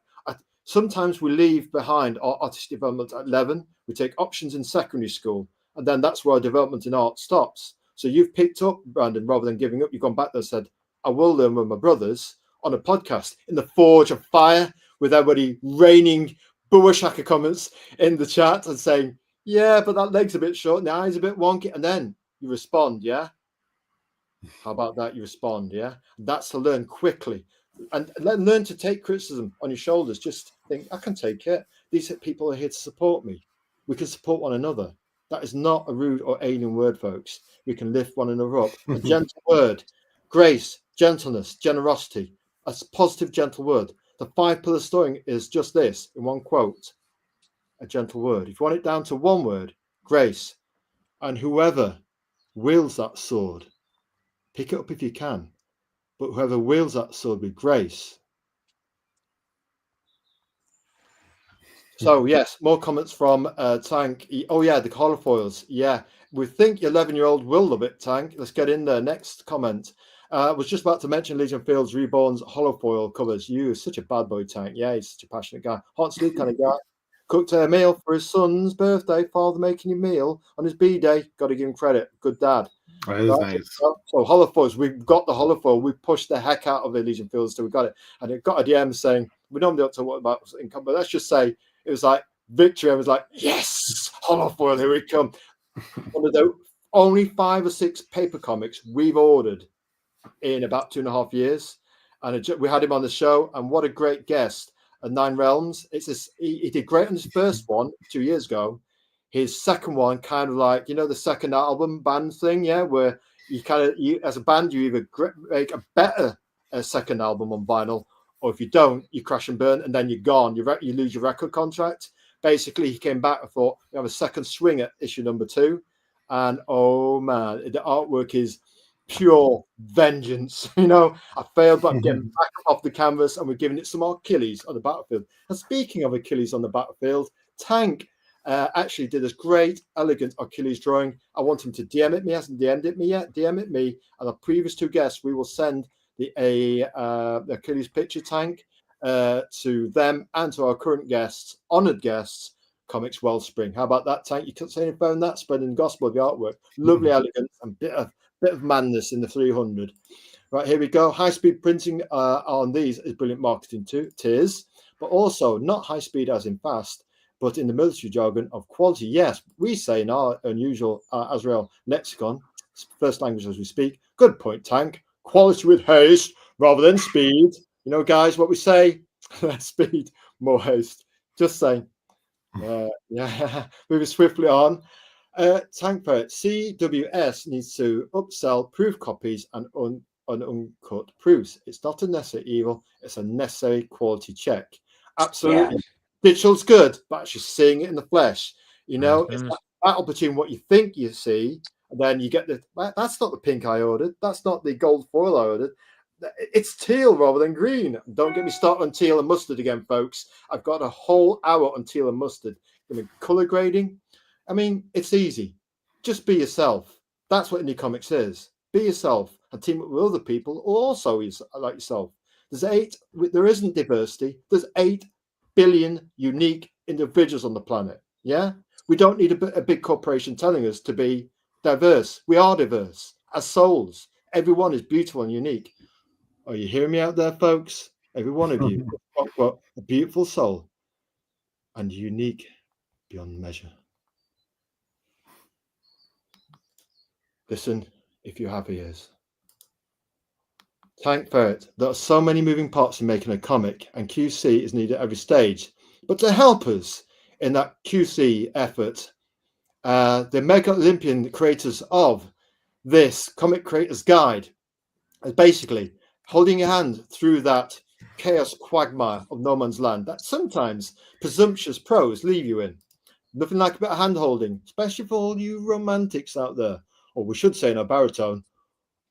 A: sometimes we leave behind our artistic development at 11. We take options in secondary school, and then that's where our development in art stops. So you've picked up, Brandon, rather than giving up, you've gone back there and said, "I will learn with my brothers on a podcast in the Forge of Fire," with everybody raining Buwashaka comments in the chat and saying, "Yeah, but that leg's a bit short and the eye's a bit wonky." And then you respond, yeah? How about that? You respond, yeah? That's to learn quickly. And learn to take criticism on your shoulders. Just think, I can take it. These people are here to support me. We can support one another. That is not a rude or alien word, folks. We can lift one another up. A gentle word, grace, gentleness, generosity. A positive, gentle word. The 5-pillar story is just this, in one quote. A gentle word. If you want it down to one word, grace. And whoever wields that sword, pick it up if you can. But whoever wields that sword with grace. So yes, more comments from Tank. Oh yeah, the holofoils. Yeah, we think 11-year-old will love it. Tank. Let's get in there. Next comment. I was just about to mention Legion Fields Reborn's holofoil covers. You are such a bad boy, Tank. Yeah, he's such a passionate guy. Hot sleep kind of guy. Cooked a meal for his son's birthday. Father making a meal on his B-day. Got to give him credit. Good dad.
C: That is nice.
A: So holofoils, we've got the holofoil. We pushed the heck out of the Legion Fields till we got it. And it got a DM saying, we normally don't talk about income, but let's just say it was like victory. I was like, yes, holofoil, here we come. One of the only 5 or 6 paper comics we've ordered in about 2.5 years. And we had him on the show, and what a great guest. And Nine Realms, he did great on his first one 2 years ago. His second one, kind of like, the second album band thing, yeah, where you as a band, you either make a better second album on vinyl, or if you don't, you crash and burn, and then you're gone. You lose your record contract. Basically, he came back and thought, we have a second swing at issue number 2. And oh man, the artwork is pure vengeance. I failed, but I'm getting back off the canvas, and we're giving it some more Achilles on the battlefield. And speaking of Achilles on the battlefield, Tank actually did this great, elegant Achilles drawing. I want him to DM it me. He hasn't DM'd it me yet. DM it me. And the previous 2 guests, we will send the Achilles picture, Tank, to them and to our current guests, honoured guests, Comix Wellspring. How about that, Tank? You couldn't say anything about that. Spreading the gospel of the artwork. Lovely elegance and bit of madness in the 300. Right, here we go. High-speed printing on these is brilliant marketing too. Tis, but also not high-speed as in fast, but in the military jargon of quality. Yes, we say in our unusual Azrael lexicon, first language as we speak. Good point, Tank. Quality with haste rather than speed. Guys, what we say, less speed, more haste. Just saying. Yeah, moving swiftly on. Tank Ferret, CWS needs to upsell proof copies and uncut proofs. It's not a necessary evil, it's a necessary quality check. Absolutely. Yeah. Digital's good, but actually seeing it in the flesh, it's that battle between what you think you see, and then you get that's not the pink I ordered, that's not the gold foil I ordered. It's teal rather than green. Don't get me started on teal and mustard again, folks. I've got a whole hour on teal and mustard. Color grading. I mean, it's easy. Just be yourself. That's what indie comics is. Be yourself and team up with other people who also is like yourself. There isn't diversity. There's 8 billion unique individuals on the planet. Yeah, we don't need a big corporation telling us to be diverse. We are diverse as souls. Everyone is beautiful and unique. Are you hearing me out there, folks? Every one of you have got a beautiful soul and unique beyond measure. Listen, if you have ears. Tank Ferret, there are so many moving parts in making a comic, and QC is needed at every stage. But to help us in that QC effort, the Mega Olympian creators of this Comic Creators Guide is basically holding your hand through that chaos quagmire of no man's land that sometimes presumptuous pros leave you in. Nothing like a bit of hand holding, especially for all you romantics out there. Or we should say in a baritone,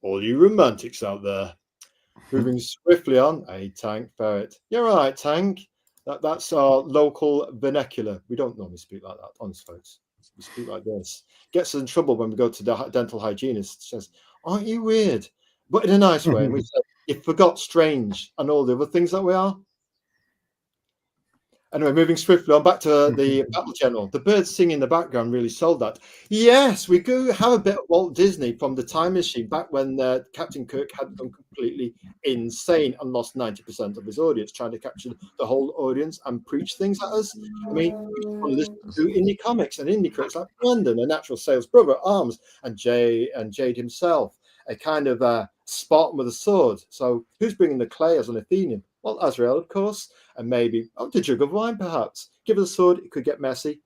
A: all you romantics out there. Moving swiftly on, Tank Ferret. You're right, Tank. That's our local vernacular. We don't normally speak like that, honest folks. We speak like this. Gets us in trouble when we go to the dental hygienist. Says, aren't you weird? But in a nice way. We say, you forgot strange and all the other things that we are. Anyway, moving swiftly on back to the Battle General. The birds singing in the background really sold that. Yes, we do have a bit of Walt Disney from the Time Machine back when Captain Kirk had gone completely insane and lost 90% of his audience, trying to capture the whole audience and preach things at us. I mean, we want to listen to indie comics and indie critics like Brandon, a natural sales brother at arms, and Jade himself, a kind of Spartan with a sword. So who's bringing the clay as an Athenian? Well, Azrael, of course, and maybe the jug of wine, perhaps. Give us a sword, it could get messy.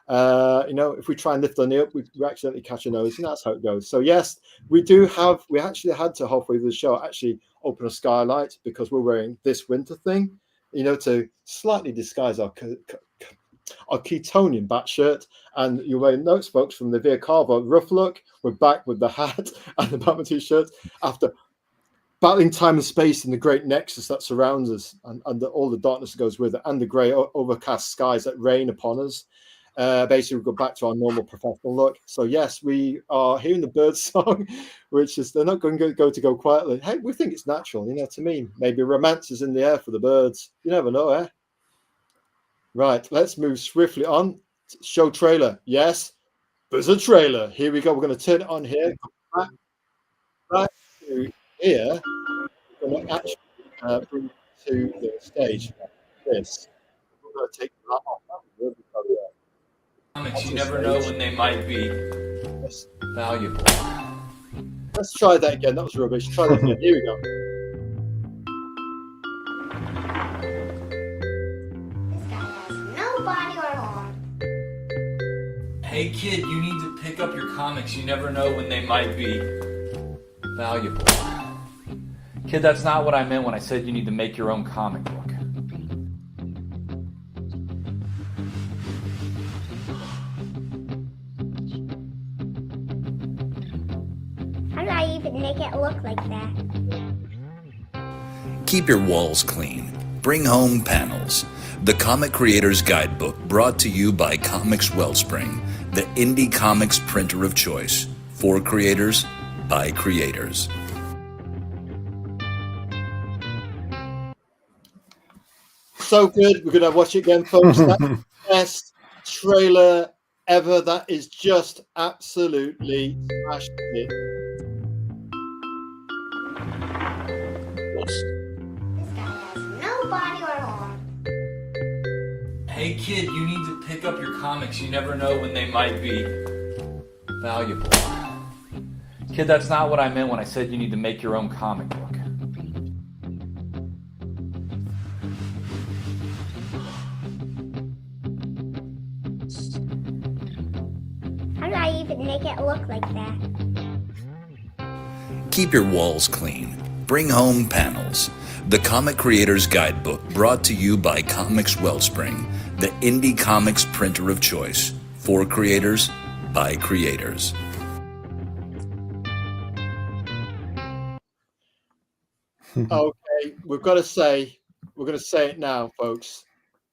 A: If we try and lift our knee up, we accidentally catch a nose, and that's how it goes. So yes, we actually had to halfway through the show actually open a skylight because we're wearing this winter thing, to slightly disguise our our Ketonian bat shirt, and you're wearing notes, folks, from the Via Carvo rough look. We're back with the hat and the Batman t-shirt after battling time and space in the great nexus that surrounds us, and all the darkness that goes with it, and the grey overcast skies that rain upon us. Basically, we go back to our normal professional look. So yes, we are hearing the bird song, which is they're not going to go quietly. Hey, we think it's natural, you know what I mean? Maybe romance is in the air for the birds. You never know, eh? Right, let's move swiftly on. Show trailer. Yes, there's a trailer. Here we go. We're going to turn it on here. Back to here. We're going to actually bring it to the stage. This. We're going to take that off.
D: Comics, you never know when they might be valuable.
A: Let's try that again. That was rubbish. Try that again. Here we go.
E: This guy has no body or arm.
D: Hey kid, you need to pick up your comics. You never know when they might be valuable. Kid, that's not what I meant when I said you need to make your own comic book.
E: How do I even make it look like that?
F: Keep your walls clean. Bring home panels. The Comic Creator's Guidebook brought to you by Comix Wellspring, the indie comics printer of choice. For creators, by creators.
A: So good. We're going to watch it again, folks. That's the best trailer ever. That is just absolutely smashed it.
E: This guy has no body or arm.
D: Hey kid, you need to pick up your comics. You never know when they might be valuable. Kid, that's not what I meant when I said you need to make your own comic book.
E: How do I even make it look like that?
F: Keep your walls clean. Bring home panels. The Comic Creator's Guidebook brought to you by Comix Wellspring, the indie comics printer of choice. For creators, by creators.
A: Okay, we're going to say it now, folks.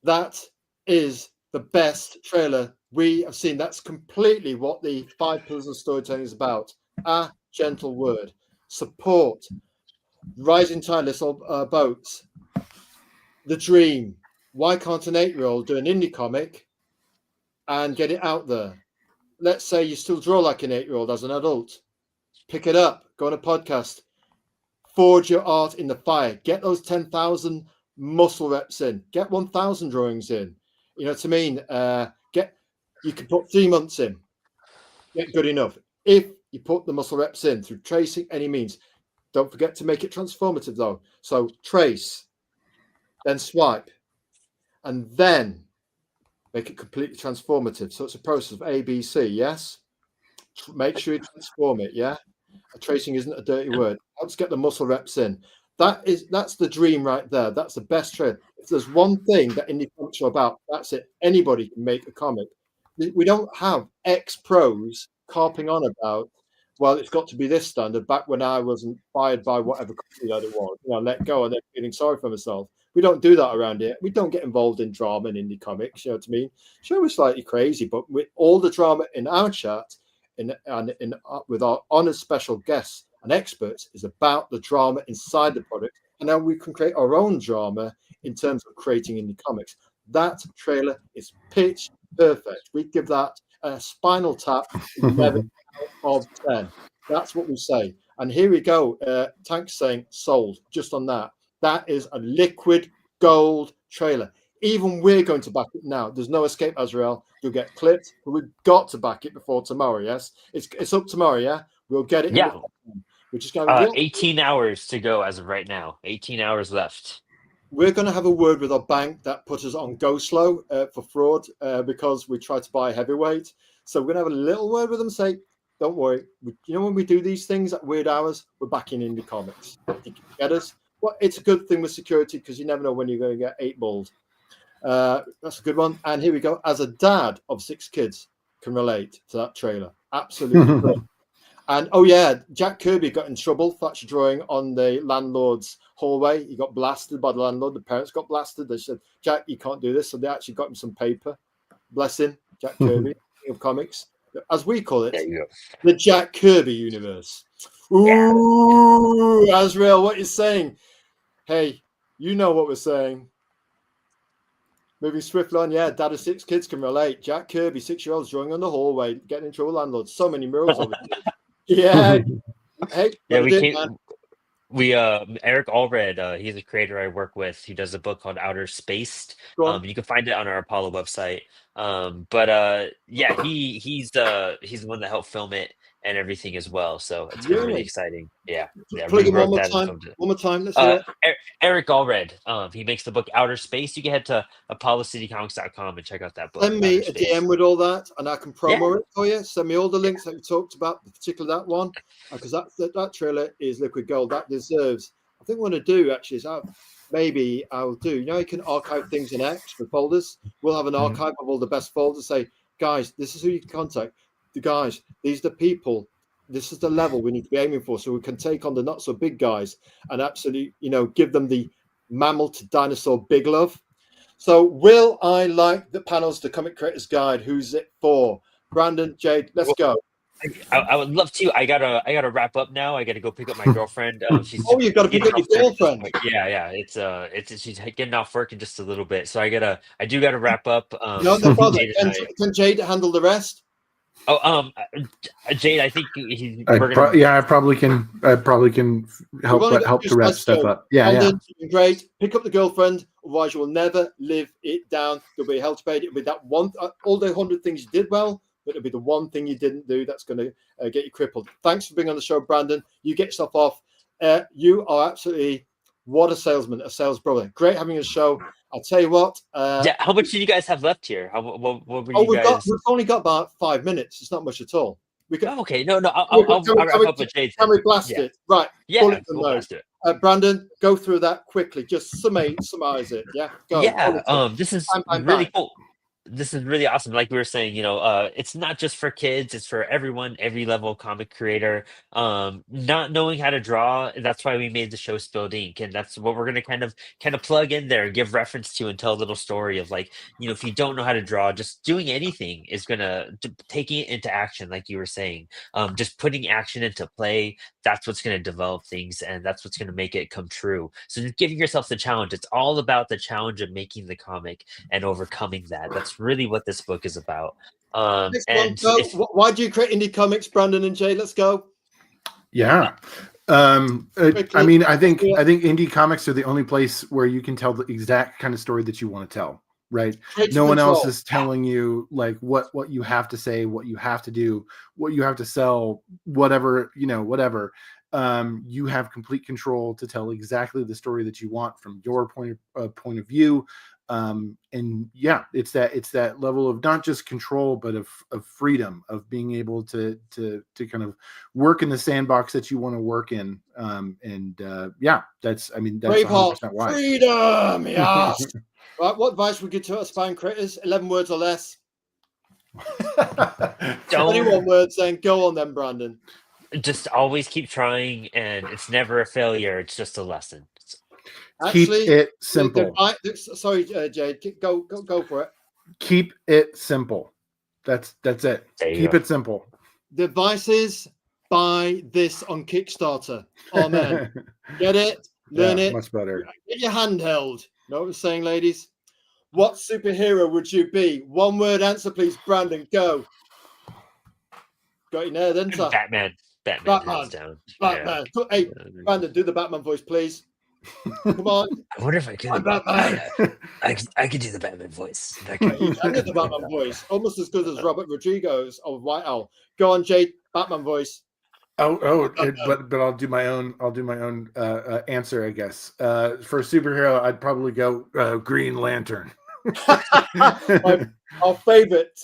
A: That is the best trailer we have seen. That's completely what the 5 pillars of storytelling is about. A gentle word, support, rising tide lifts all boats, the dream. Why can't an 8-year-old do an indie comic and get it out there? Let's say you still draw like an 8-year-old as an adult. Pick it up, go on a podcast, forge your art in the fire, get those 10,000 muscle reps in, get 1,000 drawings in. You know what I mean? You can put 3 months in, get good enough. If you put the muscle reps in through tracing any means, don't forget to make it transformative though. So trace, then swipe, and then make it completely transformative. So it's a process of A, B, C, yes? Make sure you transform it, yeah? Tracing isn't a dirty word. Let's get the muscle reps in. That's the dream right there. That's the best trade. If there's one thing that indie comics are about, that's it. Anybody can make a comic. We don't have ex-pros carping on about, well, it's got to be this standard. Back when I wasn't fired by whatever company that it was, let go and then feeling sorry for myself. We don't do that around here. We don't get involved in drama and indie comics. You know what I mean? Sure, we're slightly crazy, but with all the drama in our chat, with our honoured special guests and experts, is about the drama inside the product, and now we can create our own drama in terms of creating indie comics. That trailer is pitch perfect. We give that a spinal tap 11 out of 10. That's what we say. And here we go. Tank's saying sold just on that. That is a liquid gold trailer. Even we're going to back it now. There's no escape, Azrael. You'll get clipped, but we've got to back it before tomorrow. Yes, it's up tomorrow. Yeah, we'll get it.
B: Yeah,
A: we're just going to
B: 18 hours to go as of right now. 18 hours left.
A: We're going to have a word with our bank that put us on go slow for fraud because we tried to buy heavyweight. So we're going to have a little word with them. Say, don't worry. When we do these things at weird hours, we're back in indie comics. You can get us. Well, it's a good thing with security because you never know when you're going to get 8 balled. That's a good one. And here we go. As a dad of 6 kids, can relate to that trailer. Absolutely. Brilliant. And oh yeah, Jack Kirby got in trouble for actually drawing on the landlord's hallway. He got blasted by the landlord. The parents got blasted. They said, "Jack, you can't do this." So they actually got him some paper. Bless him, Jack Kirby of comics, as we call it,
B: There you go.
A: the Jack Kirby universe. Ooh, Azrael, what you're saying? Hey, you know what we're saying. Moving swiftly on, yeah, dad of 6 kids can relate. Jack Kirby, 6-year-olds drawing on the hallway, getting in trouble with landlords. So many murals over there. Yeah. Hey,
B: Yeah,
A: what
B: we
A: is it,
B: came.
A: man?
B: Eric Allred, he's a creator I work with. He does a book called Outer Spaced.
A: Go on.
B: You can find it on our Apollo website. Yeah, he's the one that helped film it and everything as well. So it's been really
A: Really?
B: exciting. Yeah,
A: Plug him one
B: rewrote
A: more
B: that and
A: time.
B: filmed it.
A: One more time. Let's hear it.
B: Eric Allred, he makes the book Outer Space. You can head to ApolloCityComics.com and check out that book.
A: Send me
B: Outer
A: a
B: Space.
A: DM with all that, and I can promo
B: Yeah.
A: it for you. Send me all the links that we talked about, particularly that one, because that trailer is liquid gold. That deserves. I think what I'm going to do actually is maybe I'll do. You know, you can archive things in X for folders. We'll have an archive of all the best folders. Say, guys, this is who you can contact. The guys, these are the people. This is the level we need to be aiming for, so we can take on the not so big guys and absolutely, give them the mammal to dinosaur big love. So, will I like the panels, the Comic Creators Guide? Who's it for? Brandon, Jade, let's go.
B: I would love to. I gotta wrap up now. I gotta go pick up my girlfriend. She's
A: You've got to pick
B: getting
A: up your
B: off work at this
A: girlfriend.
B: point. Yeah. It's she's getting off work in just a little bit, so I do gotta wrap up.
A: No bother.
B: Jade and I-
A: Can Jade handle the rest?
B: Jade, I think he's.
C: I probably can help
A: We've only got
C: help
A: two
C: to wrap
A: slides
C: stuff
A: to go.
C: up. Yeah,
A: Brandon, you've been great. Pick up the girlfriend, otherwise you will never live it down. There'll be hell to pay. It'll be that one, all the 100 things you did well, but it'll be the one thing you didn't do that's going to get you crippled. Thanks for being on the show, Brandon. You get yourself off. You are absolutely what a salesman, a sales brother. Great having a show. I'll tell you what.
B: How much do you guys have left here? What were you guys?
A: We've only got about 5 minutes. It's not much at all. We can.
B: Oh, okay, no, I'll wrap up with Jade.
A: Can we blast it? Right.
B: Yeah, we'll blast it.
A: Brandon, go through that quickly. Just summarize it. Yeah. Go.
B: Yeah. This is really
A: bang.
B: cool. This is really awesome. Like we were saying, it's not just for kids, it's for everyone, every level of comic creator. Not knowing how to draw, that's why we made the show Spilled Ink. And that's what we're gonna kind of plug in there and give reference to and tell a little story of, like, if you don't know how to draw, just doing anything is taking it into action, like you were saying. Just putting action into play, that's what's gonna develop things, and that's what's gonna make it come true. So just giving yourself the challenge. It's all about the challenge of making the comic and overcoming that. That's really what this book is about.
A: Why do you create indie comics, Brandon and Jay? Let's go.
C: Yeah. I mean, I think indie comics are the only place where you can tell the exact kind of story that you want to tell, right? No one else is telling you like what you have to say, what you have to do, what you have to sell, whatever. You have complete control to tell exactly the story that you want from your point of view. And yeah, it's that level of not just control, but of freedom, of being able to kind of work in the sandbox that you want to work in. That's 100% why.
A: Freedom, yes. Right, what advice would you give to aspiring creators? 11 words or less. 21 words, then go on then, Brandon.
B: Just always keep trying, and it's never a failure. It's just a lesson.
C: Keep it simple.
A: Sorry, Jade. Go for it.
C: Keep it simple. That's it. Keep it simple.
A: The advice is buy this on Kickstarter. Oh man, get it, learn it.
C: Much better.
A: Get your hand held. Know what I'm saying, ladies? What superhero would you be? 1 word answer, please, Brandon. Go. Got you there, then, sir.
B: Batman.
A: Batman.
B: Down.
A: Batman.
B: Yeah.
A: Hey, Brandon, do the Batman voice, please. Come on.
B: I wonder if I could. I could do the Batman voice.
A: You can do the Batman voice, almost as good as Robert Rodriguez of White Owl. Go on, Jade. Batman voice.
C: But I'll do my own answer, I guess. For a superhero, I'd probably go Green Lantern.
A: Our favourite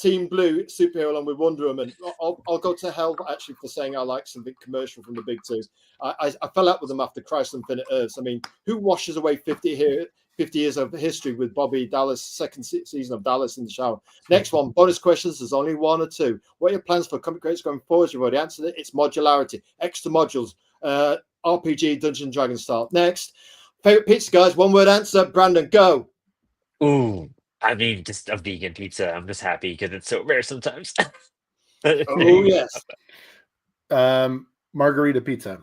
A: Team Blue superhero, along with Wonder Woman. I'll go to hell actually for saying I like something commercial from the big two. I fell out with them after Christ Infinite Earths. I mean, who washes away 50 years of history with Bobby Dallas, second season of Dallas in the shower? Next one, bonus questions. There's only one or two. What are your plans for comic creators going forward? You've already answered it. It's modularity, extra modules, RPG, Dungeon Dragon style. Next, favorite pizza, guys. One word answer. Brandon, go.
B: Ooh, I mean, just a vegan pizza. I'm just happy because it's so rare sometimes.
A: Oh yes,
C: Margarita pizza.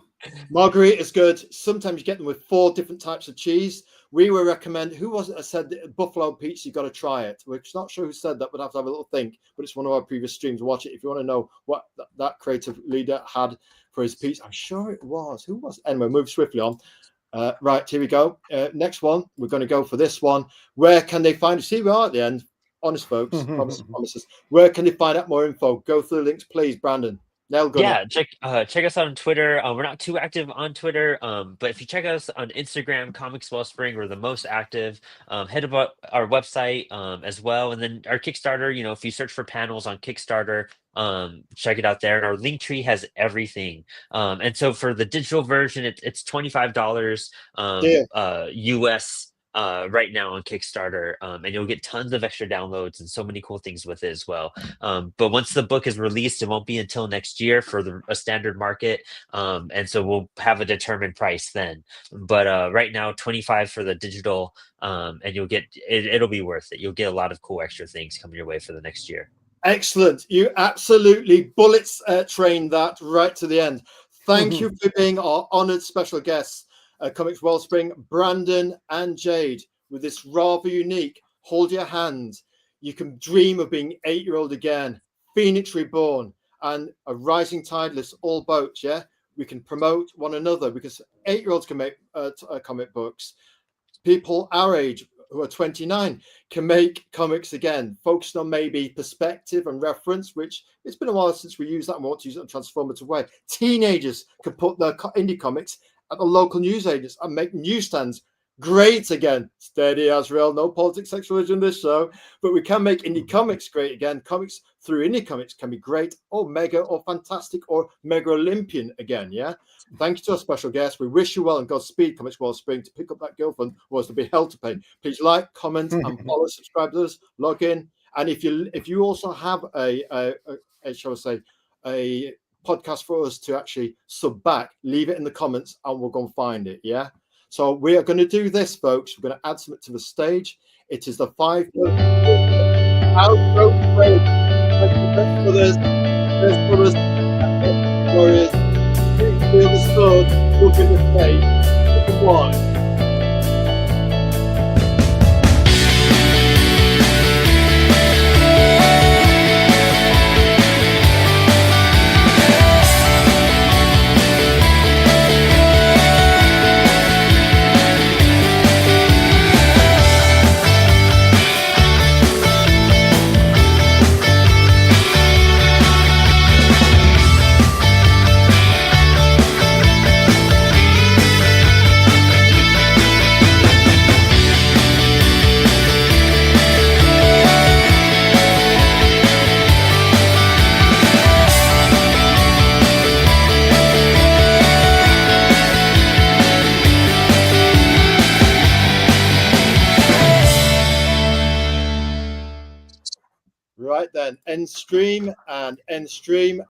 A: margarita is good. Sometimes you get them with 4 different types of cheese. We will recommend. Who was it that said that buffalo pizza? You got to try it. We're not sure who said that, but have to have a little think. But it's one of our previous streams. Watch it if you want to know what that creative leader had for his pizza. I'm sure it was. Who was? Anyway, move swiftly on. Right, here we go. Next one. We're going to go for this one. Where can they find? See, we are at the end. Honest folks. Promises. Where can they find out more info? Go through the links, please, Brandon. Nail gunner.
B: Yeah, check us out on Twitter. We're not too active on Twitter, but if you check us on Instagram, Comix Wellspring, we're the most active. Head about our website as well, and then our Kickstarter. You know, if you search for panels on Kickstarter, check it out there. And our link tree has everything. And so for the digital version, it's $25 US. Right now on Kickstarter, and you'll get tons of extra downloads and so many cool things with it as well. But once the book is released, it won't be until next year for a standard market, and so we'll have a determined price then. But right now, 25 for the digital, and you'll get it'll be worth it. You'll get a lot of cool extra things coming your way for the next year.
A: Excellent. You absolutely bullets trained that right to the end. Thank you for being our honoured special guests. Comix Wellspring, Brandon and Jade, with this rather unique hold your hand. You can dream of being 8-year-old again, Phoenix reborn, and a rising tide lifts all boats. Yeah, we can promote one another because 8-year-olds can make comic books. People our age who are 29 can make comics again, focusing on maybe perspective and reference, which it's been a while since we used that and we want to use it in a transformative way. Teenagers can put their indie comics at the local newsagents and make newsstands great again. Steady, Azrael. No politics, sex, religion in this show. But we can make indie comics great again. Comics through indie comics can be great or mega or fantastic or mega Olympian again. Yeah. Thank you to our special guest. We wish you well and Godspeed, Comix Wellspring, to pick up that girlfriend or else to be hell to pay. Please like, comment, and follow, subscribe to us, log in. And if you also have a shall I say, a podcast for us to actually sub back, leave it in the comments and we'll go and find it. Yeah. So we are going to do this, folks. We're going to add something to the stage. It is the 5 outro break. Brothers, warriors, feel the sword, look in the face, look at one. Right then, end stream and end stream.